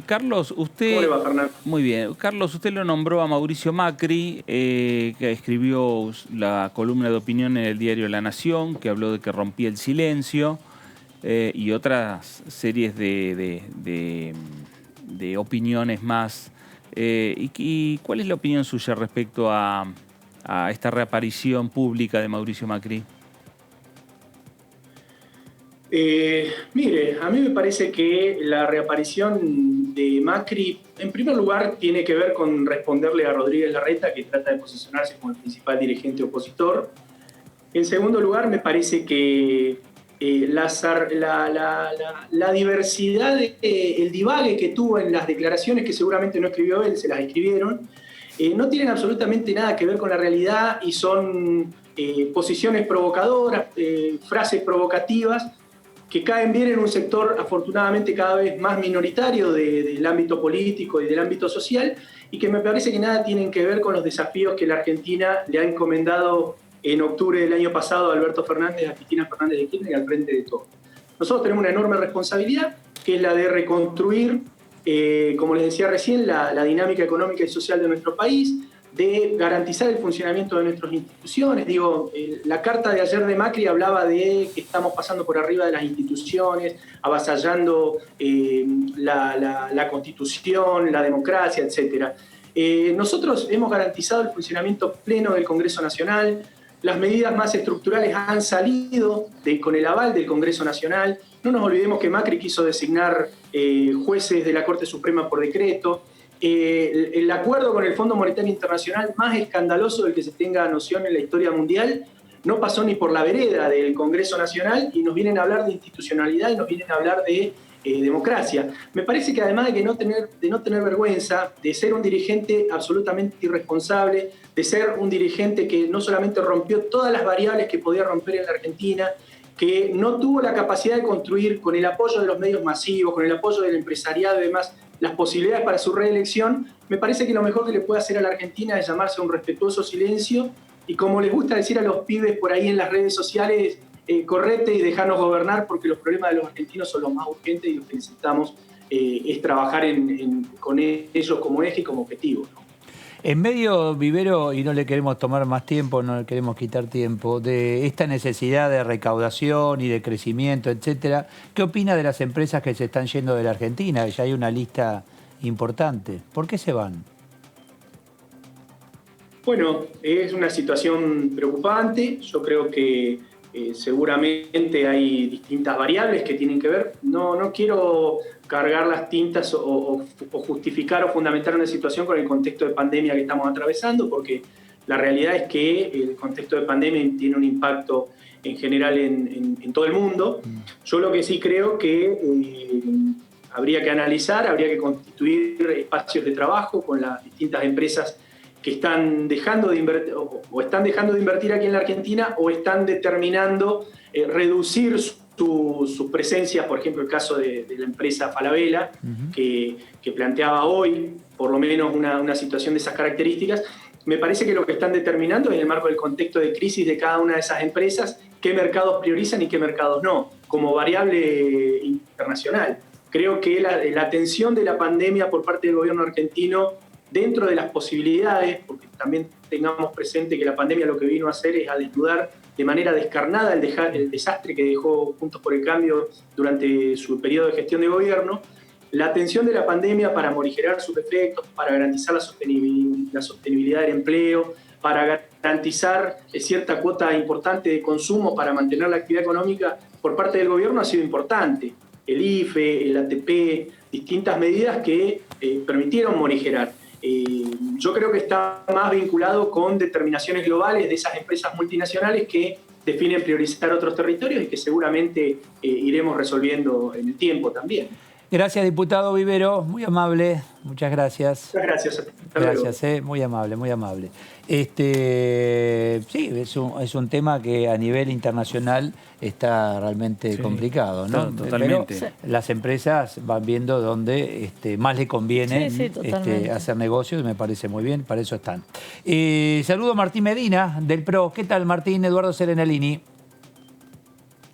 Carlos, usted... ¿Cómo le va, Fernando? Muy bien. Carlos, usted lo nombró a Mauricio Macri, que escribió la columna de opinión en el diario La Nación, que habló de que rompía el silencio, y otras series de opiniones más. ¿Y cuál es la opinión suya respecto a esta reaparición pública de Mauricio Macri? Mire, a mí me parece que la reaparición de Macri, en primer lugar, tiene que ver con responderle a Rodríguez Larreta, que trata de posicionarse como el principal dirigente opositor. En segundo lugar, me parece que la diversidad, el divague que tuvo en las declaraciones, que seguramente no escribió él, se las escribieron, no tienen absolutamente nada que ver con la realidad y son posiciones provocadoras, frases provocativas, que caen bien en un sector afortunadamente cada vez más minoritario del ámbito político y del ámbito social, y que me parece que nada tienen que ver con los desafíos que la Argentina le ha encomendado en octubre del año pasado a Alberto Fernández, a Cristina Fernández de Kirchner y al frente de todo. Nosotros tenemos una enorme responsabilidad, que es la de reconstruir, como les decía recién, la dinámica económica y social de nuestro país, de garantizar el funcionamiento de nuestras instituciones. La carta de ayer de Macri hablaba de que estamos pasando por arriba de las instituciones, avasallando la Constitución, la democracia, etc. Nosotros hemos garantizado el funcionamiento pleno del Congreso Nacional. Las medidas más estructurales han salido con el aval del Congreso Nacional. No nos olvidemos que Macri quiso designar jueces de la Corte Suprema por decreto. El acuerdo con el Fondo Monetario Internacional más escandaloso del que se tenga noción en la historia mundial no pasó ni por la vereda del Congreso Nacional, y nos vienen a hablar de institucionalidad y nos vienen a hablar de democracia. Me parece que además de no tener vergüenza, de ser un dirigente absolutamente irresponsable, de ser un dirigente que no solamente rompió todas las variables que podía romper en la Argentina, que no tuvo la capacidad de construir con el apoyo de los medios masivos, con el apoyo del empresariado y demás, las posibilidades para su reelección, me parece que lo mejor que le puede hacer a la Argentina es llamarse a un respetuoso silencio y, como les gusta decir a los pibes por ahí en las redes sociales, correte y dejarnos gobernar porque los problemas de los argentinos son los más urgentes y lo que necesitamos es trabajar con ellos como eje y como objetivo, ¿no? En medio, Vivero, y no le queremos tomar más tiempo, no le queremos quitar tiempo, de esta necesidad de recaudación y de crecimiento, etcétera, ¿qué opina de las empresas que se están yendo de la Argentina? Ya hay una lista importante. ¿Por qué se van? Bueno, es una situación preocupante. Yo creo que seguramente hay distintas variables que tienen que ver. No quiero cargar las tintas o justificar o fundamentar una situación con el contexto de pandemia que estamos atravesando, porque la realidad es que el contexto de pandemia tiene un impacto en general en todo el mundo. Yo lo que sí creo que habría que analizar, habría que constituir espacios de trabajo con las distintas empresas que están dejando de invertir o están dejando de invertir aquí en la Argentina o están determinando reducir sus presencias. Por ejemplo, el caso de la empresa Falabella, que planteaba hoy por lo menos una situación de esas características. Me parece que lo que están determinando en el marco del contexto de crisis de cada una de esas empresas, qué mercados priorizan y qué mercados no, como variable internacional. Creo que la atención de la pandemia por parte del gobierno argentino, dentro de las posibilidades, porque también tengamos presente que la pandemia lo que vino a hacer es a desnudar de manera descarnada el desastre que dejó Juntos por el Cambio durante su periodo de gestión de gobierno. La atención de la pandemia para morigerar sus efectos, para garantizar la sostenibilidad del empleo, para garantizar cierta cuota importante de consumo para mantener la actividad económica por parte del gobierno ha sido importante. El IFE, el ATP, distintas medidas que permitieron morigerar. Yo creo que está más vinculado con determinaciones globales de esas empresas multinacionales que definen priorizar otros territorios y que seguramente iremos resolviendo en el tiempo también. Gracias, diputado Vivero, muy amable, muchas gracias. Muchas gracias. Gracias, muy amable, muy amable. Sí, es un tema que a nivel internacional está realmente complicado, ¿no? Totalmente. Pero las empresas van viendo dónde más les conviene hacer negocios y me parece muy bien, para eso están. Saludo a Martín Medina, del PRO. ¿Qué tal, Martín? Eduardo Serenalini.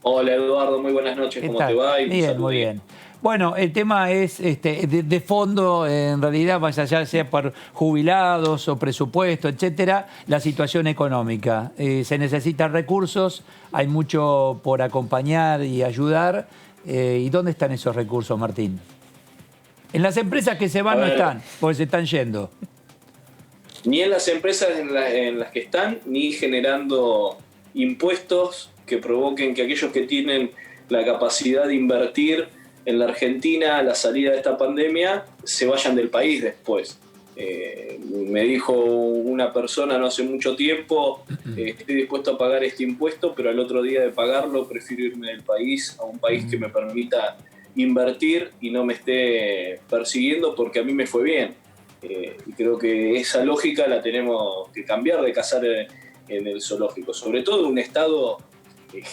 Hola, Eduardo, muy buenas noches, ¿cómo te va? Bien, muy bien. Bueno, el tema es de fondo, en realidad, más allá sea por jubilados o presupuesto, etcétera, la situación económica. Se necesitan recursos, hay mucho por acompañar y ayudar. ¿Y dónde están esos recursos, Martín? En las empresas que se van no están, porque se están yendo. Ni en las empresas en las que están, ni generando impuestos que provoquen que aquellos que tienen la capacidad de invertir en la Argentina a la salida de esta pandemia se vayan del país después. Me dijo una persona no hace mucho tiempo, estoy dispuesto a pagar este impuesto, pero al otro día de pagarlo prefiero irme del país a un país que me permita invertir y no me esté persiguiendo porque a mí me fue bien. Y creo que esa lógica la tenemos que cambiar de cazar en el zoológico, sobre todo un Estado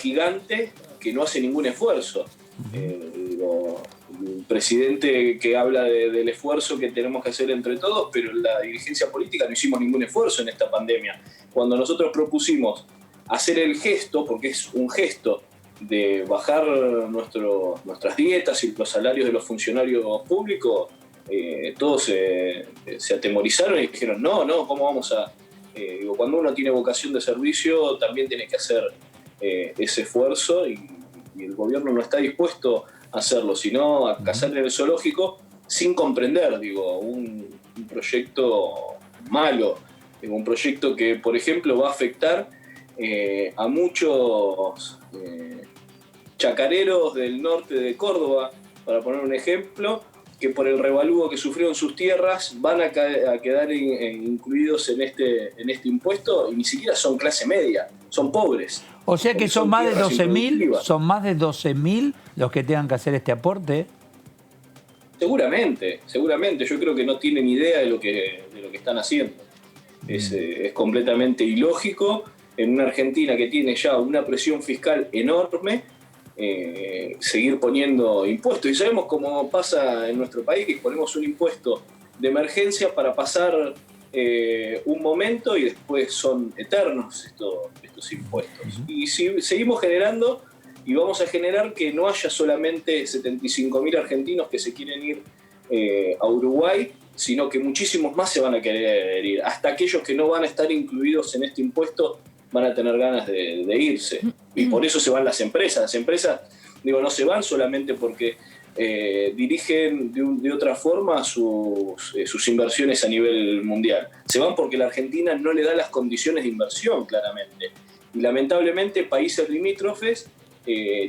gigante que no hace ningún esfuerzo. El presidente que habla del esfuerzo que tenemos que hacer entre todos, pero la dirigencia política no hicimos ningún esfuerzo en esta pandemia. Cuando nosotros propusimos hacer el gesto, porque es un gesto de bajar nuestras dietas y los salarios de los funcionarios públicos, todos se atemorizaron y dijeron, no, ¿cómo vamos a...? Cuando uno tiene vocación de servicio, también tiene que hacer ese esfuerzo y el gobierno no está dispuesto a hacerlo, sino a cazar en el zoológico sin comprender, un proyecto malo, un proyecto que, por ejemplo, va a afectar a muchos chacareros del norte de Córdoba, para poner un ejemplo, que por el revalúo que sufrieron sus tierras van a quedar incluidos en este impuesto y ni siquiera son clase media, son pobres. O sea que son más de 12.000 los que tengan que hacer este aporte. Seguramente. Yo creo que no tienen idea de lo que están haciendo. Es completamente ilógico en una Argentina que tiene ya una presión fiscal enorme seguir poniendo impuestos. Y sabemos cómo pasa en nuestro país, que ponemos un impuesto de emergencia para pasar un momento y después son eternos estos impuestos. Y si seguimos generando, y vamos a generar que no haya solamente 75.000 argentinos que se quieren ir a Uruguay, sino que muchísimos más se van a querer ir. Hasta aquellos que no van a estar incluidos en este impuesto van a tener ganas de irse. Y por eso se van las empresas. Las empresas, no se van solamente porque dirigen de otra forma sus inversiones a nivel mundial. Se van porque la Argentina no le da las condiciones de inversión, claramente. Y lamentablemente países limítrofes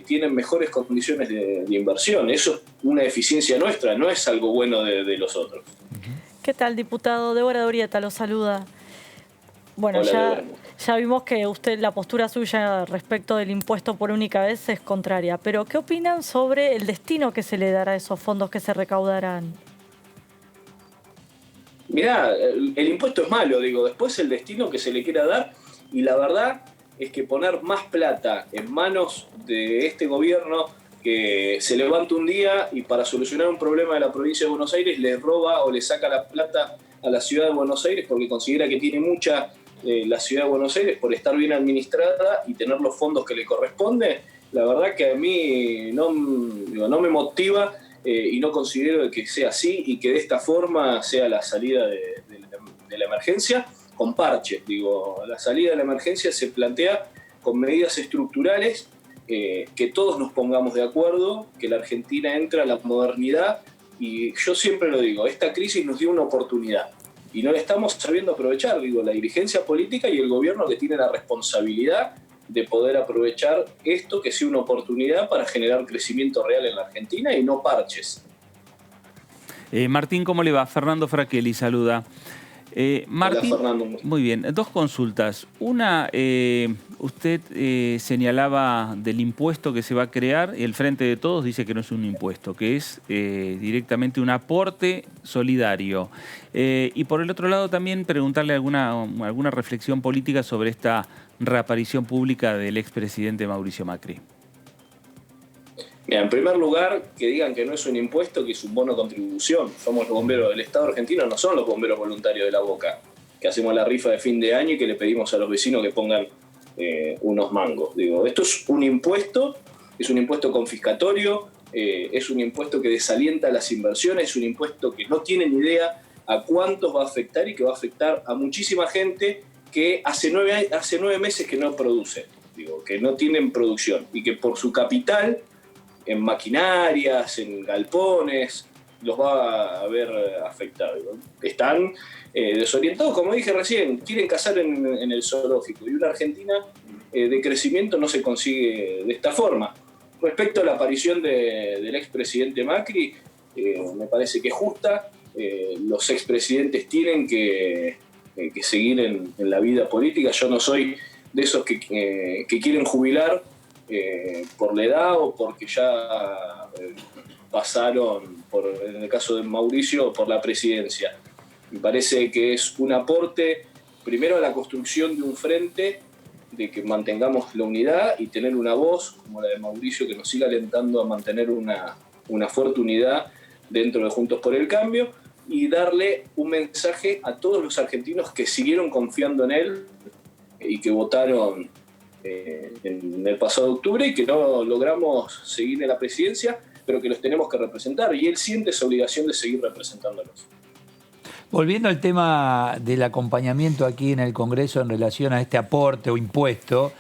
tienen mejores condiciones de inversión. Eso es una eficiencia nuestra, no es algo bueno de los otros. ¿Qué tal, diputado? Débora Dorieta lo saluda. Bueno, Hola, ya vimos que la postura suya respecto del impuesto por única vez es contraria, pero ¿qué opinan sobre el destino que se le dará a esos fondos que se recaudarán? Mirá, el impuesto es malo, después el destino que se le quiera dar, y la verdad es que poner más plata en manos de este gobierno que se levanta un día y para solucionar un problema de la provincia de Buenos Aires le roba o le saca la plata a la ciudad de Buenos Aires porque considera que tiene mucha la ciudad de Buenos Aires por estar bien administrada y tener los fondos que le corresponde, la verdad que a mí no me motiva y no considero que sea así y que de esta forma sea la salida de la emergencia con parches. La salida de la emergencia se plantea con medidas estructurales, que todos nos pongamos de acuerdo, que la Argentina entre a la modernidad, y yo siempre lo digo, esta crisis nos dio una oportunidad y no la estamos sabiendo aprovechar. La dirigencia política y el gobierno que tiene la responsabilidad de poder aprovechar esto, que sea una oportunidad para generar crecimiento real en la Argentina y no parches. Martín, ¿cómo le va? Fernando Fraquelli saluda. Martín, hola, Fernando. Muy bien, dos consultas. Una, usted señalaba del impuesto que se va a crear, y el Frente de Todos dice que no es un impuesto, que es directamente un aporte solidario. Y por el otro lado también preguntarle alguna reflexión política sobre esta reaparición pública del expresidente Mauricio Macri. Mira, en primer lugar, que digan que no es un impuesto, que es un bono de contribución. Somos los bomberos del Estado argentino, no son los bomberos voluntarios de La Boca, que hacemos la rifa de fin de año y que le pedimos a los vecinos que pongan unos mangos. Esto es un impuesto confiscatorio, es un impuesto que desalienta las inversiones, es un impuesto que no tiene ni idea a cuántos va a afectar y que va a afectar a muchísima gente que hace 9 meses que no produce, que no tienen producción y que por su capital, en maquinarias, en galpones, los va a ver afectados. Están desorientados, como dije recién, quieren cazar en el zoológico. Y una Argentina de crecimiento no se consigue de esta forma. Respecto a la aparición del expresidente Macri, me parece que es justa. Los expresidentes tienen que seguir en la vida política. Yo no soy de esos que quieren jubilar por la edad o porque ya pasaron, en el caso de Mauricio, por la presidencia. Me parece que es un aporte, primero, a la construcción de un frente, de que mantengamos la unidad y tener una voz como la de Mauricio que nos siga alentando a mantener una fuerte unidad dentro de Juntos por el Cambio, y darle un mensaje a todos los argentinos que siguieron confiando en él y que votaron en el pasado octubre y que no logramos seguir en la presidencia, pero que los tenemos que representar, y él siente esa obligación de seguir representándolos. Volviendo al tema del acompañamiento aquí en el Congreso en relación a este aporte o impuesto,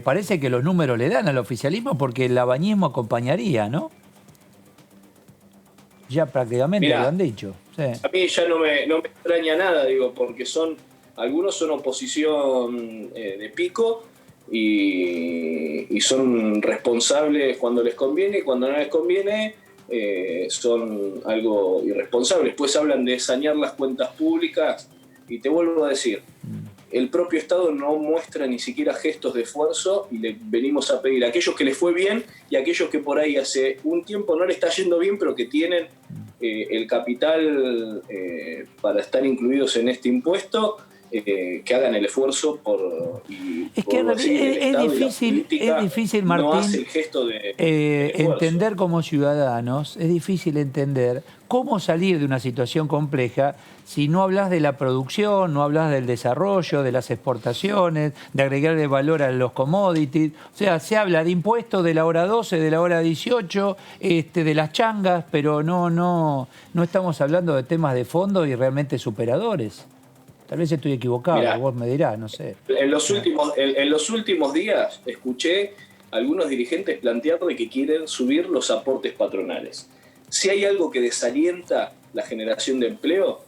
parece que los números le dan al oficialismo porque el bañismo acompañaría, ¿no? Ya prácticamente lo han dicho. Sí. A mí ya no me extraña nada, porque algunos son oposición de pico y son responsables cuando les conviene, y cuando no les conviene son algo irresponsables. Después hablan de sanear las cuentas públicas y te vuelvo a decir, el propio Estado no muestra ni siquiera gestos de esfuerzo y le venimos a pedir a aquellos que les fue bien y a aquellos que por ahí hace un tiempo no le está yendo bien pero que tienen el capital para estar incluidos en este impuesto, que hagan el esfuerzo es difícil, Martín, no hace el gesto de entender como ciudadanos, es difícil entender ¿cómo salir de una situación compleja si no hablas de la producción, no hablas del desarrollo, de las exportaciones, de agregarle valor a los commodities? O sea, se habla de impuestos de la hora 12, de la hora 18, de las changas, pero no estamos hablando de temas de fondo y realmente superadores. Tal vez estoy equivocado, mirá, vos me dirás, no sé. En los últimos días escuché a algunos dirigentes plantear de que quieren subir los aportes patronales. Si hay algo que desalienta la generación de empleo,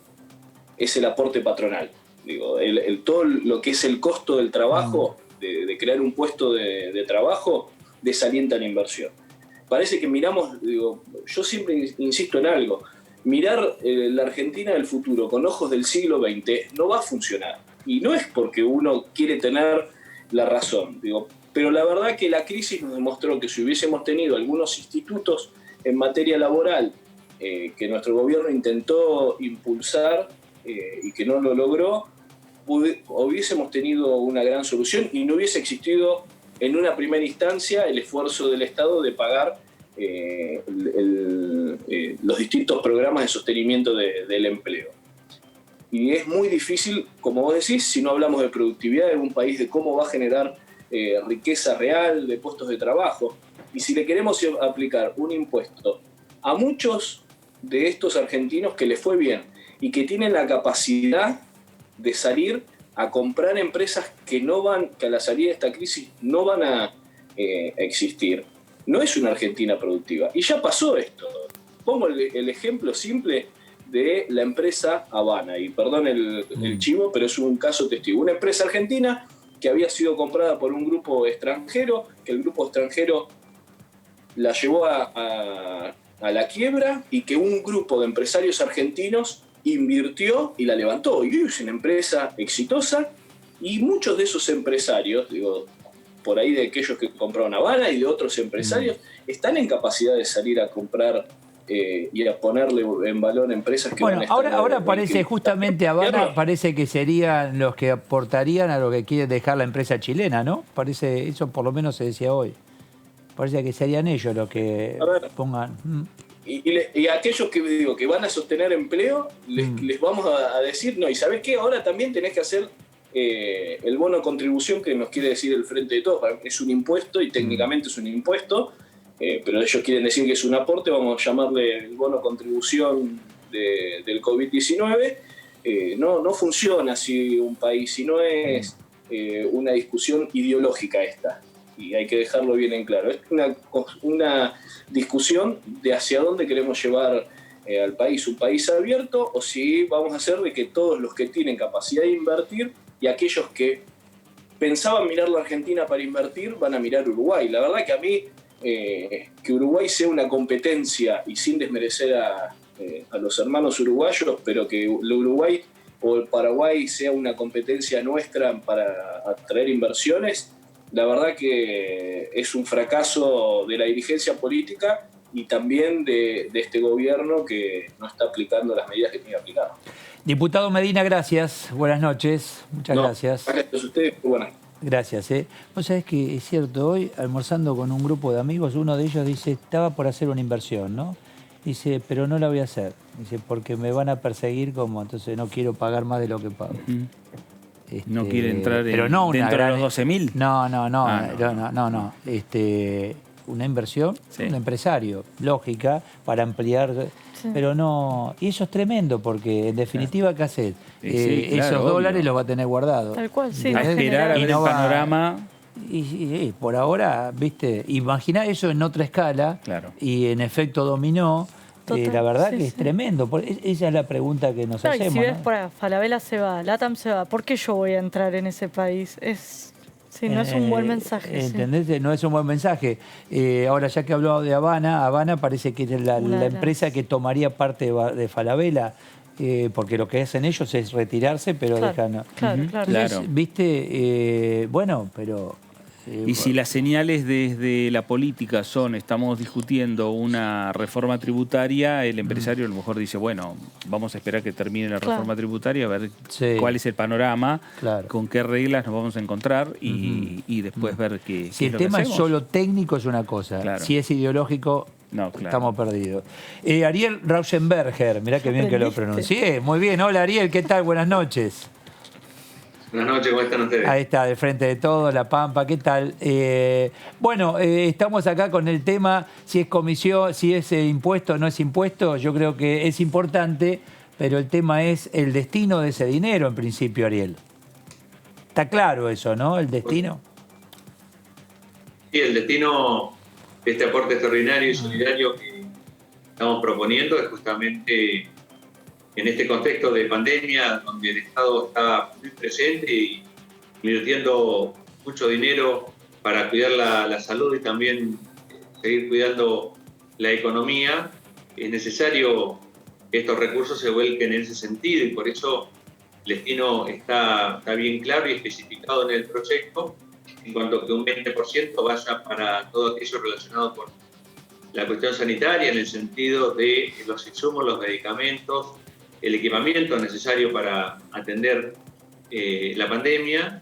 es el aporte patronal. Digo, todo lo que es el costo del trabajo, de crear un puesto de trabajo, desalienta la inversión. Parece que miramos, digo, yo siempre insisto en algo, mirar la Argentina del futuro con ojos del siglo XX no va a funcionar. Y no es porque uno quiere tener la razón, digo, pero la verdad que la crisis nos demostró que si hubiésemos tenido algunos institutos en materia laboral que nuestro gobierno intentó impulsar y que no lo logró, hubiésemos tenido una gran solución y no hubiese existido en una primera instancia el esfuerzo del Estado de pagar los distintos programas de sostenimiento del empleo. Y es muy difícil, como vos decís, si no hablamos de productividad en un país, de cómo va a generar riqueza real, de puestos de trabajo. Y si le queremos aplicar un impuesto a muchos de estos argentinos que les fue bien y que tienen la capacidad de salir a comprar empresas que a la salida de esta crisis no van a existir, no es una Argentina productiva. Y ya pasó esto. Pongo el ejemplo simple de la empresa Habana, y perdón el chivo, pero es un caso testigo. Una empresa argentina que había sido comprada por un grupo extranjero, que el grupo extranjero la llevó a la quiebra y que un grupo de empresarios argentinos invirtió y la levantó. Y hoy es una empresa exitosa y muchos de esos empresarios, digo, por ahí de aquellos que compraron Habana y de otros empresarios, están en capacidad de salir a comprar y a ponerle en valor empresas que van a estar... Ahora parece justamente Habana, parece que serían los que aportarían a lo que quiere dejar la empresa chilena, ¿no? Parece, eso por lo menos se decía hoy. Parece que serían ellos los que pongan... Y aquellos que van a sostener empleo, les vamos a decir, no, y ¿sabés qué? Ahora también tenés que hacer el bono de contribución que nos quiere decir el Frente de Todos. Es un impuesto y técnicamente es un impuesto, pero ellos quieren decir que es un aporte, vamos a llamarle el bono de contribución del COVID-19. No funciona así un país, y no es una discusión ideológica esta. Y hay que dejarlo bien en claro. Es una discusión de hacia dónde queremos llevar al país. Un país abierto, o si vamos a hacer de que todos los que tienen capacidad de invertir y aquellos que pensaban mirar la Argentina para invertir van a mirar Uruguay. La verdad que a mí que Uruguay sea una competencia, y sin desmerecer a los hermanos uruguayos, pero que el Uruguay o el Paraguay sea una competencia nuestra para atraer inversiones, la verdad que es un fracaso de la dirigencia política y también de este gobierno que no está aplicando las medidas que tiene que aplicar. Diputado Medina, gracias. Buenas noches. Muchas gracias. Gracias a ustedes. Buenas. Gracias. Vos sabés que es cierto, hoy almorzando con un grupo de amigos, uno de ellos dice, estaba por hacer una inversión, ¿no? Dice, pero no la voy a hacer. Dice, porque me van a perseguir entonces no quiero pagar más de lo que pago. ¿No quiere entrar pero no dentro gran, de los 12.000? No. Una inversión, un empresario, lógica, para ampliar... Sí. Pero no... Y eso es tremendo, porque en definitiva, ¿qué haces? Esos dólares los va a tener guardados. Tal cual, sí. A esperar a ver el panorama... Y por ahora, ¿viste? Imaginá eso en otra escala, y en efecto dominó. La verdad que es tremendo. Esa es la pregunta que nos hacemos. Y si ves, por ahí, Falabella se va, LATAM se va, ¿por qué yo voy a entrar en ese país? No es un buen mensaje. ¿Entendés? Sí. No es un buen mensaje. Ahora, ya que hablado de Habana parece que es la empresa que tomaría parte de Falabella, porque lo que hacen ellos es retirarse, pero dejan... Claro. Entonces, ¿viste? Bueno, pero... Y si las señales desde la política estamos discutiendo una reforma tributaria, el empresario a lo mejor dice, bueno, vamos a esperar que termine la reforma tributaria, a ver cuál es el panorama, con qué reglas nos vamos a encontrar y después ver qué Si es el tema es solo técnico es una cosa, si es ideológico No, claro. Estamos perdidos. Ariel Rauschenberger, mirá qué bien que lo pronuncié. Muy bien, hola Ariel, ¿qué tal? Buenas noches. Buenas noches, ¿cómo están ustedes? Ahí está, de frente de todo, La Pampa, ¿qué tal? Estamos acá con el tema, si es comisión, si es impuesto o no es impuesto. Yo creo que es importante, pero el tema es el destino de ese dinero, en principio, Ariel. Está claro eso, ¿no? El destino. Sí, el destino de este aporte extraordinario y solidario que estamos proponiendo es justamente en este contexto de pandemia, donde el Estado está muy presente y invirtiendo mucho dinero para cuidar la salud y también seguir cuidando la economía, es necesario que estos recursos se vuelquen en ese sentido, y por eso el destino está bien claro y especificado en el proyecto, en cuanto a que un 20% vaya para todo aquello relacionado con la cuestión sanitaria, en el sentido de los insumos, los medicamentos, el equipamiento necesario para atender la pandemia.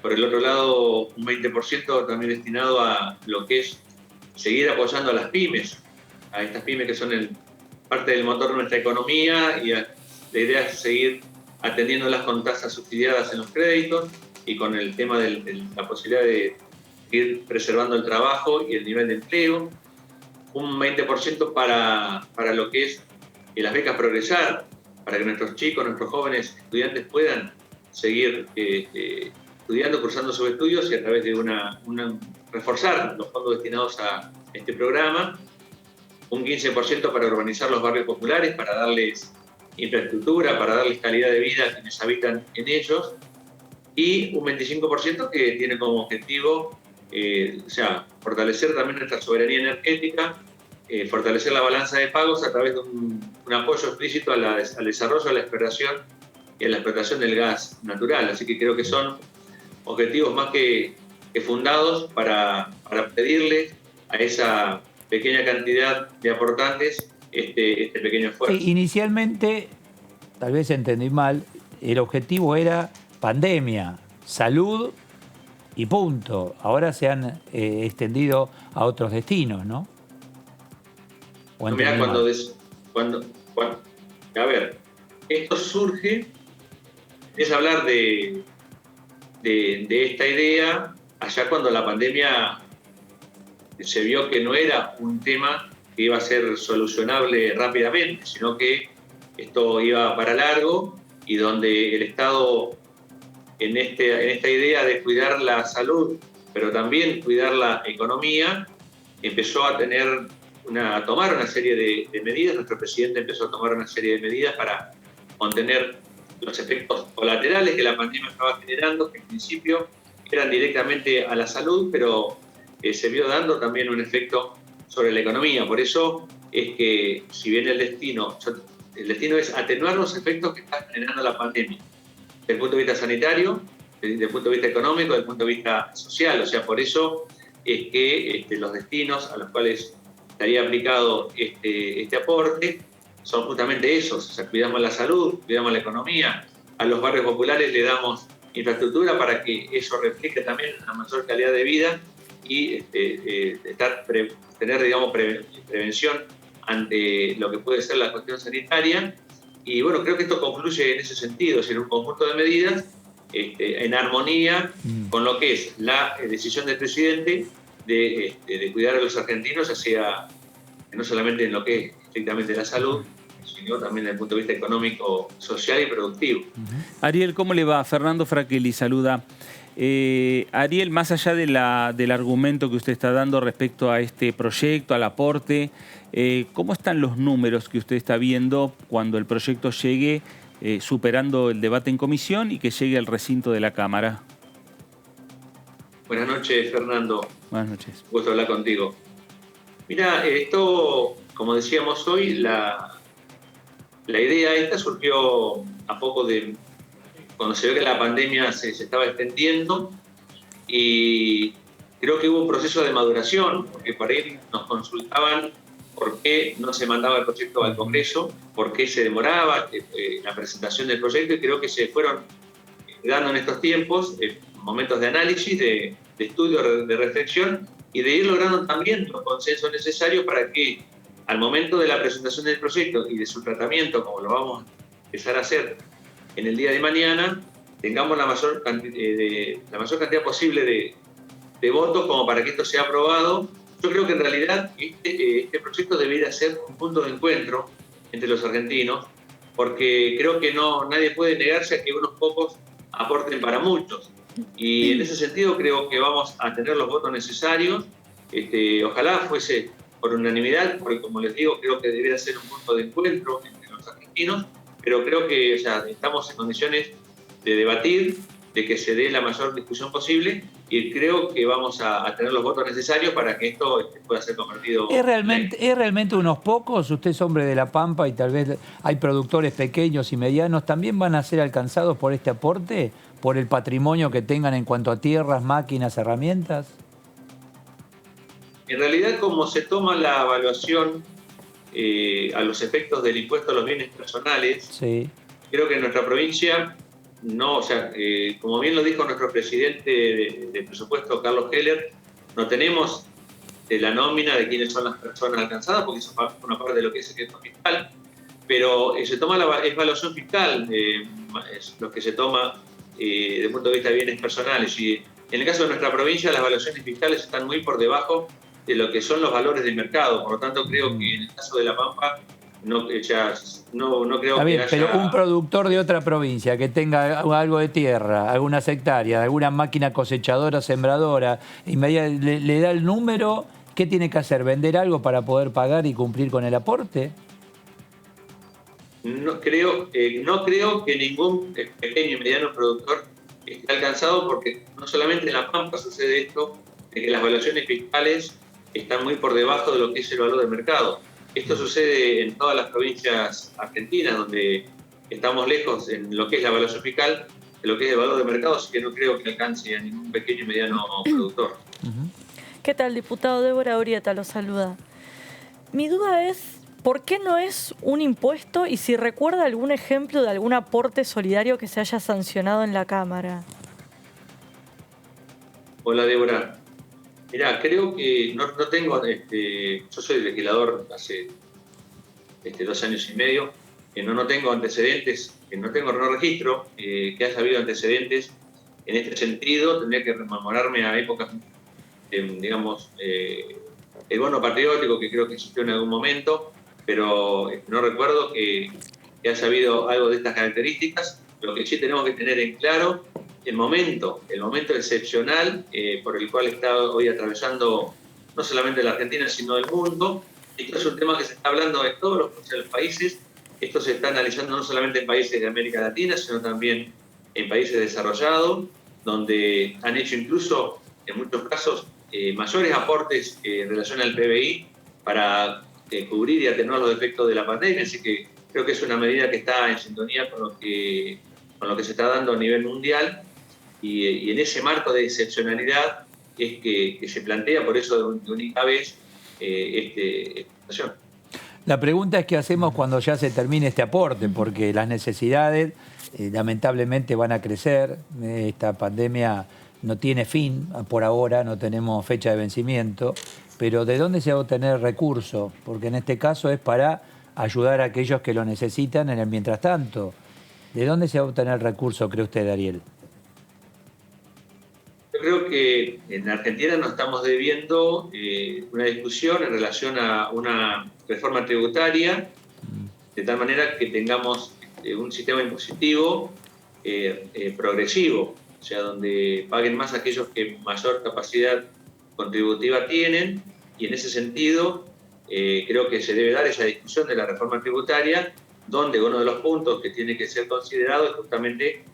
Por el otro lado, un 20% también destinado a lo que es seguir apoyando a las pymes, a estas pymes que son parte del motor de nuestra economía, y la idea es seguir atendiéndolas con tasas subsidiadas en los créditos y con el tema de la posibilidad de ir preservando el trabajo y el nivel de empleo. Un 20% para lo que es las becas Progresar, para que nuestros chicos, nuestros jóvenes estudiantes puedan seguir estudiando, cursando sus estudios, y a través de reforzar los fondos destinados a este programa. Un 15% para urbanizar los barrios populares, para darles infraestructura, para darles calidad de vida a quienes habitan en ellos. Y un 25% que tiene como objetivo fortalecer también nuestra soberanía energética, fortalecer la balanza de pagos a través de un apoyo explícito al desarrollo, a la exploración y a la explotación del gas natural. Así que creo que son objetivos más que fundados para pedirle a esa pequeña cantidad de aportantes este pequeño esfuerzo. Sí, inicialmente, tal vez entendí mal, el objetivo era pandemia, salud y punto. Ahora se han extendido a otros destinos, ¿no? Mirá, a ver, esto surge, es hablar de esta idea allá cuando la pandemia se vio que no era un tema que iba a ser solucionable rápidamente, sino que esto iba para largo, y donde el Estado, en esta idea de cuidar la salud, pero también cuidar la economía, empezó a tomar una serie de medidas. Nuestro presidente empezó a tomar una serie de medidas para contener los efectos colaterales que la pandemia estaba generando, que en principio eran directamente a la salud, pero se vio dando también un efecto sobre la economía. Por eso es que, si bien el destino es atenuar los efectos que está generando la pandemia, desde el punto de vista sanitario, desde el punto de vista económico, desde el punto de vista social. O sea, por eso es que los destinos a los cuales estaría aplicado este aporte son justamente esos. O sea, cuidamos la salud, cuidamos la economía, a los barrios populares le damos infraestructura para que eso refleje también una mayor calidad de vida y tener, digamos, prevención ante lo que puede ser la cuestión sanitaria. Y bueno, creo que esto concluye en ese sentido, es decir, un conjunto de medidas en armonía con lo que es la decisión del presidente de cuidar a los argentinos, ya sea no solamente en lo que es estrictamente la salud, sino también desde el punto de vista económico, social y productivo. Ariel, ¿cómo le va? Fernando Fraquelli saluda. Ariel, más allá del argumento que usted está dando respecto a este proyecto, al aporte, ¿cómo están los números que usted está viendo cuando el proyecto llegue, superando el debate en comisión y que llegue al recinto de la Cámara? Buenas noches, Fernando. Buenas noches. Gusto hablar contigo. Mira, esto, como decíamos hoy, la idea esta surgió a poco de cuando se ve que la pandemia se estaba extendiendo, y creo que hubo un proceso de maduración, porque por ahí nos consultaban por qué no se mandaba el proyecto al Congreso, por qué se demoraba la presentación del proyecto, y creo que se fueron dando en estos tiempos momentos de análisis, de estudio, de reflexión, y de ir logrando también los consensos necesarios para que al momento de la presentación del proyecto y de su tratamiento, como lo vamos a empezar a hacer en el día de mañana, tengamos la mayor cantidad posible de votos como para que esto sea aprobado. Yo creo que en realidad este proyecto debería ser un punto de encuentro entre los argentinos, porque creo que nadie puede negarse a que unos pocos aporten para muchos. Y en ese sentido creo que vamos a tener los votos necesarios. Ojalá fuese por unanimidad, porque como les digo, creo que debería ser un punto de encuentro entre los argentinos, pero creo que estamos en condiciones de debatir, de que se dé la mayor discusión posible, y creo que vamos a tener los votos necesarios para que esto pueda ser convertido. ¿Es realmente unos pocos? Usted es hombre de La Pampa y tal vez hay productores pequeños y medianos. ¿También van a ser alcanzados por este aporte? ¿Por el patrimonio que tengan en cuanto a tierras, máquinas, herramientas? En realidad, como se toma la evaluación a los efectos del impuesto a los bienes personales, sí, creo que en nuestra provincia no, como bien lo dijo nuestro presidente de presupuesto, Carlos Heller, no tenemos la nómina de quiénes son las personas alcanzadas, porque eso es una parte de lo que es el secreto fiscal, pero se toma la evaluación fiscal, es lo que se toma desde el punto de vista de bienes personales. Y en el caso de nuestra provincia, las evaluaciones fiscales están muy por debajo de lo que son los valores del mercado. Por lo tanto, creo que en el caso de La Pampa, no creo Está bien, que haya... pero un productor de otra provincia que tenga algo de tierra, algunas hectáreas, alguna máquina cosechadora, sembradora, le da el número, ¿qué tiene que hacer? ¿Vender algo para poder pagar y cumplir con el aporte? No creo que ningún pequeño y mediano productor esté alcanzado, porque no solamente en La Pampa sucede esto, de que las evaluaciones fiscales están muy por debajo de lo que es el valor del mercado. Esto sucede en todas las provincias argentinas, donde estamos lejos en lo que es la evaluación fiscal de lo que es el valor del mercado, así que no creo que alcance a ningún pequeño y mediano productor. ¿Qué tal, diputado? Débora Urieta lo saluda. Mi duda es, ¿por qué no es un impuesto y si recuerda algún ejemplo de algún aporte solidario que se haya sancionado en la Cámara? Hola, Débora. Mirá, creo que no tengo, yo soy legislador hace 2 años y medio, no tengo antecedentes, no registro que haya habido antecedentes en este sentido. Tendría que rememorarme a épocas, digamos, el bono patriótico, que creo que existió en algún momento, pero no recuerdo que haya habido algo de estas características. Lo que sí tenemos que tener en claro, el momento excepcional por el cual está hoy atravesando no solamente la Argentina, sino el mundo. Esto es un tema que se está hablando en todos los países. Esto se está analizando no solamente en países de América Latina, sino también en países desarrollados, donde han hecho incluso, en muchos casos, mayores aportes en relación al PBI para cubrir y atenuar los efectos de la pandemia. Así que creo que es una medida que está en sintonía con lo que se está dando a nivel mundial, y en ese marco de excepcionalidad es que se plantea, por eso de única vez, esta situación. La pregunta es qué hacemos cuando ya se termine este aporte, porque las necesidades lamentablemente van a crecer. Esta pandemia no tiene fin, por ahora no tenemos fecha de vencimiento, pero ¿de dónde se va a obtener recursos? Porque en este caso es para ayudar a aquellos que lo necesitan en el mientras tanto. ¿De dónde se va a obtener recursos, cree usted, Ariel? Yo creo que en Argentina nos estamos debiendo una discusión en relación a una reforma tributaria, de tal manera que tengamos un sistema impositivo progresivo, o sea, donde paguen más aquellos que mayor capacidad contributiva tienen, y en ese sentido creo que se debe dar esa discusión de la reforma tributaria, donde uno de los puntos que tiene que ser considerado es justamente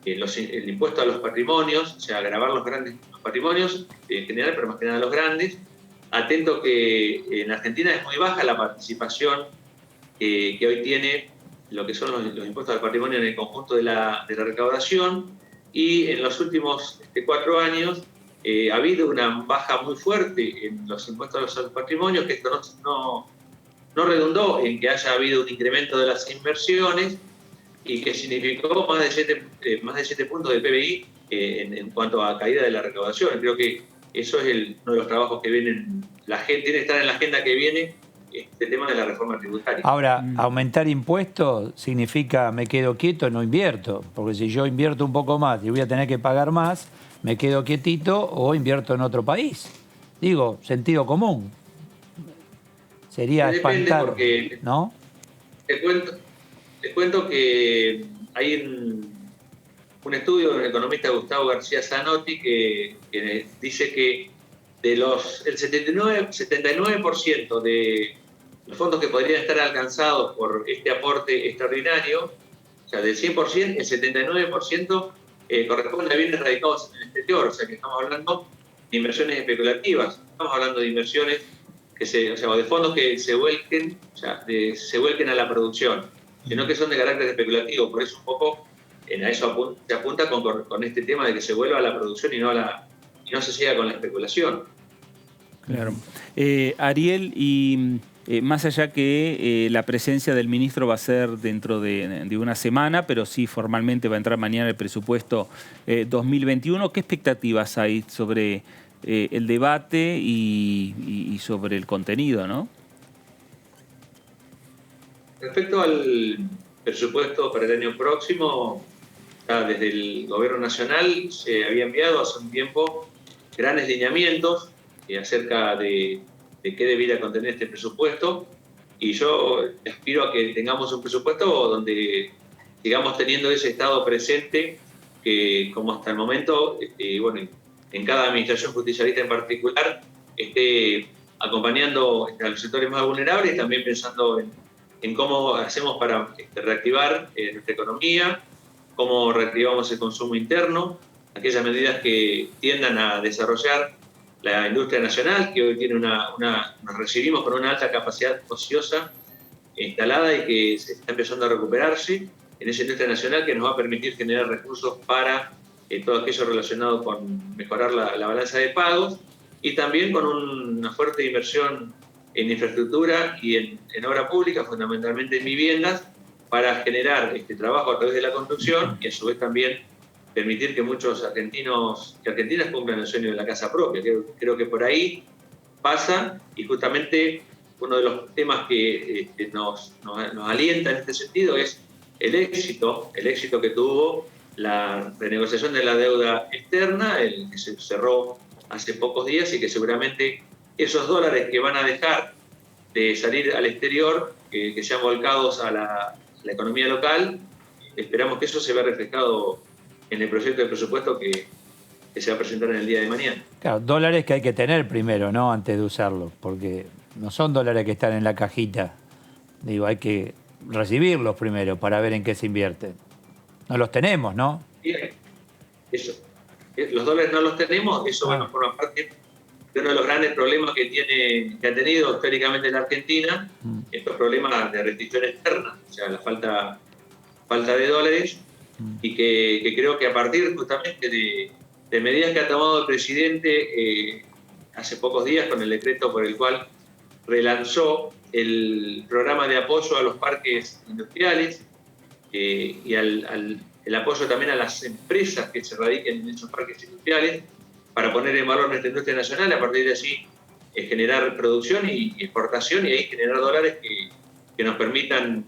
el impuesto a los patrimonios, o sea, gravar los patrimonios en general, pero más que nada los grandes. Atento que en Argentina es muy baja la participación que hoy tiene lo que son los impuestos al patrimonio en el conjunto de la recaudación, y en los últimos 4 años ha habido una baja muy fuerte en los impuestos a los patrimonios, que esto no redundó en que haya habido un incremento de las inversiones, y que significó más de 7 puntos del PBI en cuanto a caída de la recaudación. Creo que eso es uno de los trabajos que vienen, tiene que estar en la agenda que viene, este tema de la reforma tributaria. Ahora, aumentar impuestos significa me quedo quieto, no invierto, porque si yo invierto un poco más y voy a tener que pagar más, me quedo quietito o invierto en otro país. Digo, sentido común. Sería espantar, porque, ¿no? Te cuento que hay un estudio del economista Gustavo García Zanotti que dice que el 79% de los fondos que podrían estar alcanzados por este aporte extraordinario, o sea, del 100%, el 79% corresponde a bienes radicados en el exterior, o sea, que estamos hablando de inversiones especulativas, estamos hablando de inversiones o de fondos que se vuelquen a la producción, sino que son de carácter especulativo. Por eso un poco a eso se apunta con este tema de que se vuelva a la producción y no se siga con la especulación. Claro. Ariel, y más allá que la presencia del ministro va a ser dentro de una semana, pero sí formalmente va a entrar mañana el presupuesto 2021, ¿qué expectativas hay sobre el debate y sobre el contenido, ¿no? Respecto al presupuesto para el año próximo, desde el Gobierno Nacional se había enviado hace un tiempo grandes lineamientos acerca de qué debiera contener este presupuesto, y yo aspiro a que tengamos un presupuesto donde sigamos teniendo ese estado presente que, como hasta el momento, en cada administración justicialista en particular, esté acompañando a los sectores más vulnerables, también pensando en cómo hacemos para reactivar nuestra economía, cómo reactivamos el consumo interno, aquellas medidas que tiendan a desarrollar la industria nacional, que hoy tiene nos recibimos con una alta capacidad ociosa instalada y que se está empezando a recuperarse en esa industria nacional que nos va a permitir generar recursos para todo aquello relacionado con mejorar la balanza de pagos, y también con una fuerte inversión en infraestructura y en obra pública, fundamentalmente en viviendas, para generar trabajo a través de la construcción y a su vez también permitir que muchos argentinas cumplan el sueño de la casa propia. Creo que por ahí pasa, y justamente uno de los temas que nos alienta en este sentido es el éxito que tuvo la renegociación de la deuda externa, que se cerró hace pocos días, y que seguramente esos dólares que van a dejar de salir al exterior, que sean volcados a la economía local, esperamos que eso se vea reflejado en el proyecto de presupuesto que se va a presentar en el día de mañana. Claro, dólares que hay que tener primero, ¿no? Antes de usarlos, porque no son dólares que están en la cajita. Digo, hay que recibirlos primero para ver en qué se invierte. No los tenemos, ¿no? Bien, eso. Los dólares no los tenemos, eso forma parte de uno de los grandes problemas que ha tenido históricamente la Argentina, estos problemas de restricción externa, o sea, la falta de dólares, y que creo que a partir justamente de medidas que ha tomado el presidente hace pocos días con el decreto por el cual relanzó el programa de apoyo a los parques industriales y el apoyo también a las empresas que se radiquen en esos parques industriales, para poner en valor nuestra industria nacional, a partir de allí generar producción y exportación, y ahí generar dólares que nos permitan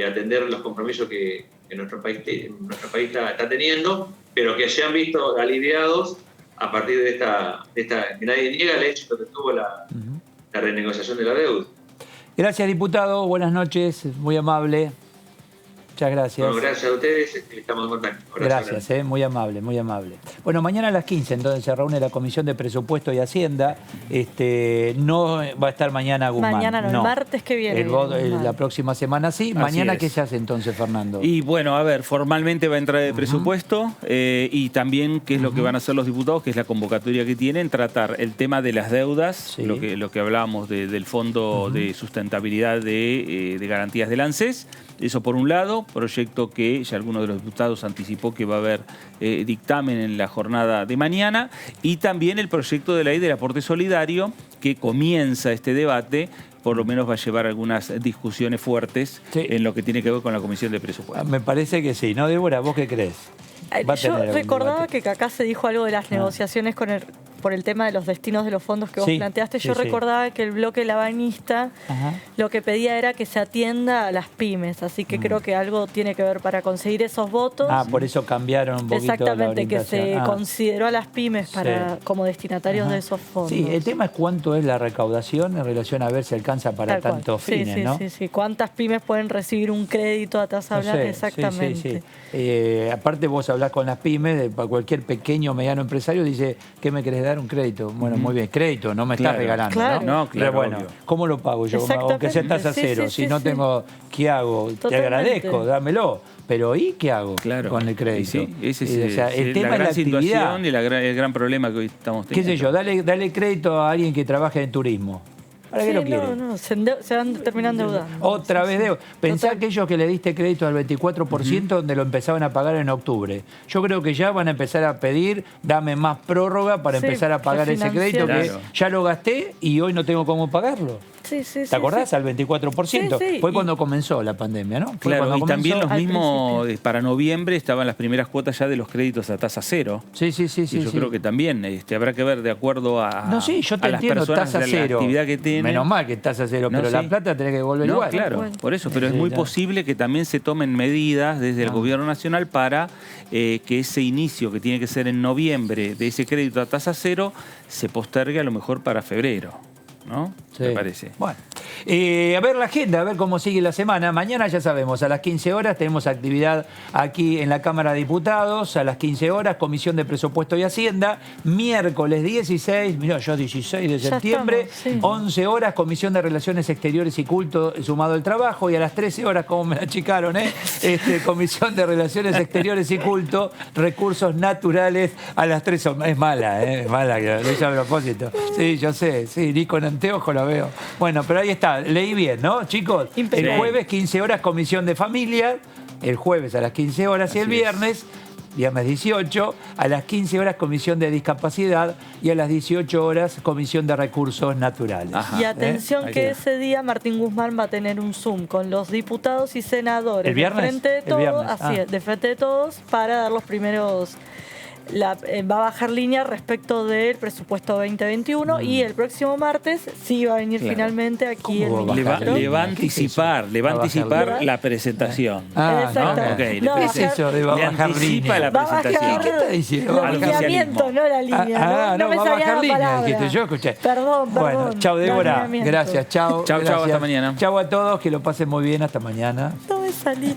atender los compromisos que nuestro país está teniendo, pero que se han visto aliviados a partir de esta que nadie niega el éxito que tuvo la renegociación de la deuda. Gracias, diputado. Buenas noches. Muy amable. Muchas gracias. Bueno, gracias a ustedes, estamos en contacto. Gracias, muy amable, muy amable. Bueno, mañana a las 15 entonces se reúne la Comisión de Presupuesto y Hacienda. No va a estar mañana Guzmán. Mañana no, el martes que viene. La próxima semana sí. Mañana, ¿qué se hace entonces, Fernando? Y bueno, a ver, formalmente va a entrar el presupuesto y también qué es lo que van a hacer los diputados, que es la convocatoria que tienen, tratar el tema de las deudas, lo que hablábamos del Fondo de Sustentabilidad de Garantías del ANSES. Eso por un lado, proyecto que ya alguno de los diputados anticipó que va a haber dictamen en la jornada de mañana, y también el proyecto de ley del aporte solidario, que comienza este debate, por lo menos va a llevar algunas discusiones fuertes en lo que tiene que ver con la Comisión de Presupuestos. Me parece que sí, ¿no, Débora? ¿Vos qué crees? Yo recordaba que acá se dijo algo de las negociaciones con el por el tema de los destinos de los fondos que vos planteaste, yo recordaba que el bloque labanista lo que pedía era que se atienda a las pymes, así que creo que algo tiene que ver para conseguir esos votos. Por eso cambiaron un poquito exactamente, la que se consideró a las pymes como destinatarios de esos fondos. Sí, el tema es cuánto es la recaudación en relación a ver si alcanza para tantos fines, ¿no? Sí. ¿Cuántas pymes pueden recibir un crédito a tasa blanca? Exactamente. Aparte vos hablás con las pymes, para cualquier pequeño o mediano empresario dice, ¿qué me querés dar? Un crédito. Bueno, muy bien, crédito, no me estás regalando, claro. ¿no? Pero bueno, ¿cómo lo pago yo? Aunque sea tasa cero, si no tengo, ¿qué hago? Te agradezco, dámelo. Pero ¿y qué hago con el crédito? Sí, ese es el tema la gran es la situación y el gran problema que hoy estamos teniendo. ¿Qué sé yo? Dale crédito a alguien que trabaje en turismo. ¿Para qué lo quieren? No, se van terminando endeudando. Otra vez deuda. Pensá aquellos que le diste crédito al 24% donde lo empezaban a pagar en octubre. Yo creo que ya van a empezar a pedir, dame más prórroga para empezar a pagar ese crédito que ya lo gasté y hoy no tengo cómo pagarlo. ¿Te acordás? Al 24%. Fue cuando comenzó la pandemia, ¿no? Claro, y también los mismos, para noviembre estaban las primeras cuotas ya de los créditos a tasa cero. Sí. Y yo creo que también habrá que ver de acuerdo a, yo te entiendo, las personas, tasa cero. La actividad que tienen. Menos mal que tasa cero, pero la plata tenés que devolver igual. Claro, por eso. Pero es muy posible que también se tomen medidas desde el gobierno nacional para que ese inicio que tiene que ser en noviembre de ese crédito a tasa cero se postergue a lo mejor para febrero, ¿no? Me parece. Bueno, a ver la agenda, a ver cómo sigue la semana. Mañana ya sabemos, a las 15 horas tenemos actividad aquí en la Cámara de Diputados, a las 15 horas, Comisión de Presupuesto y Hacienda. Miércoles 16 de septiembre, 11 horas, Comisión de Relaciones Exteriores y Culto, sumado el trabajo. Y a las 13 horas, como me la achicaron, Comisión de Relaciones Exteriores y Culto, Recursos Naturales, a las 3 horas. Es mala, es mala, lo hice a propósito. Sí, yo sé, ni con anteojo lo veo. Bueno, pero ahí está, leí bien, ¿no, chicos? El jueves 15 horas Comisión de Familia, el jueves a las 15 horas y el viernes 18, a las 15 horas Comisión de Discapacidad y a las 18 horas Comisión de Recursos Naturales. Y atención que ese día Martín Guzmán va a tener un Zoom con los diputados y senadores ¿El viernes? de Frente de Todos, de Frente de Todos, para dar los primeros... va a bajar línea respecto del presupuesto 2021 y el próximo martes sí va a venir finalmente aquí el ministro. Le va a anticipar la presentación. ¿Qué es eso de va a bajar línea? La presentación. ¿Qué está diciendo? El lineamiento, no la línea. No me va a salía bajar la línea, palabra. dijiste, yo escuché. Perdón. Bueno, chau Débora, gracias, chau, hasta mañana. Chau a todos, que lo pasen muy bien, hasta mañana. No me salía.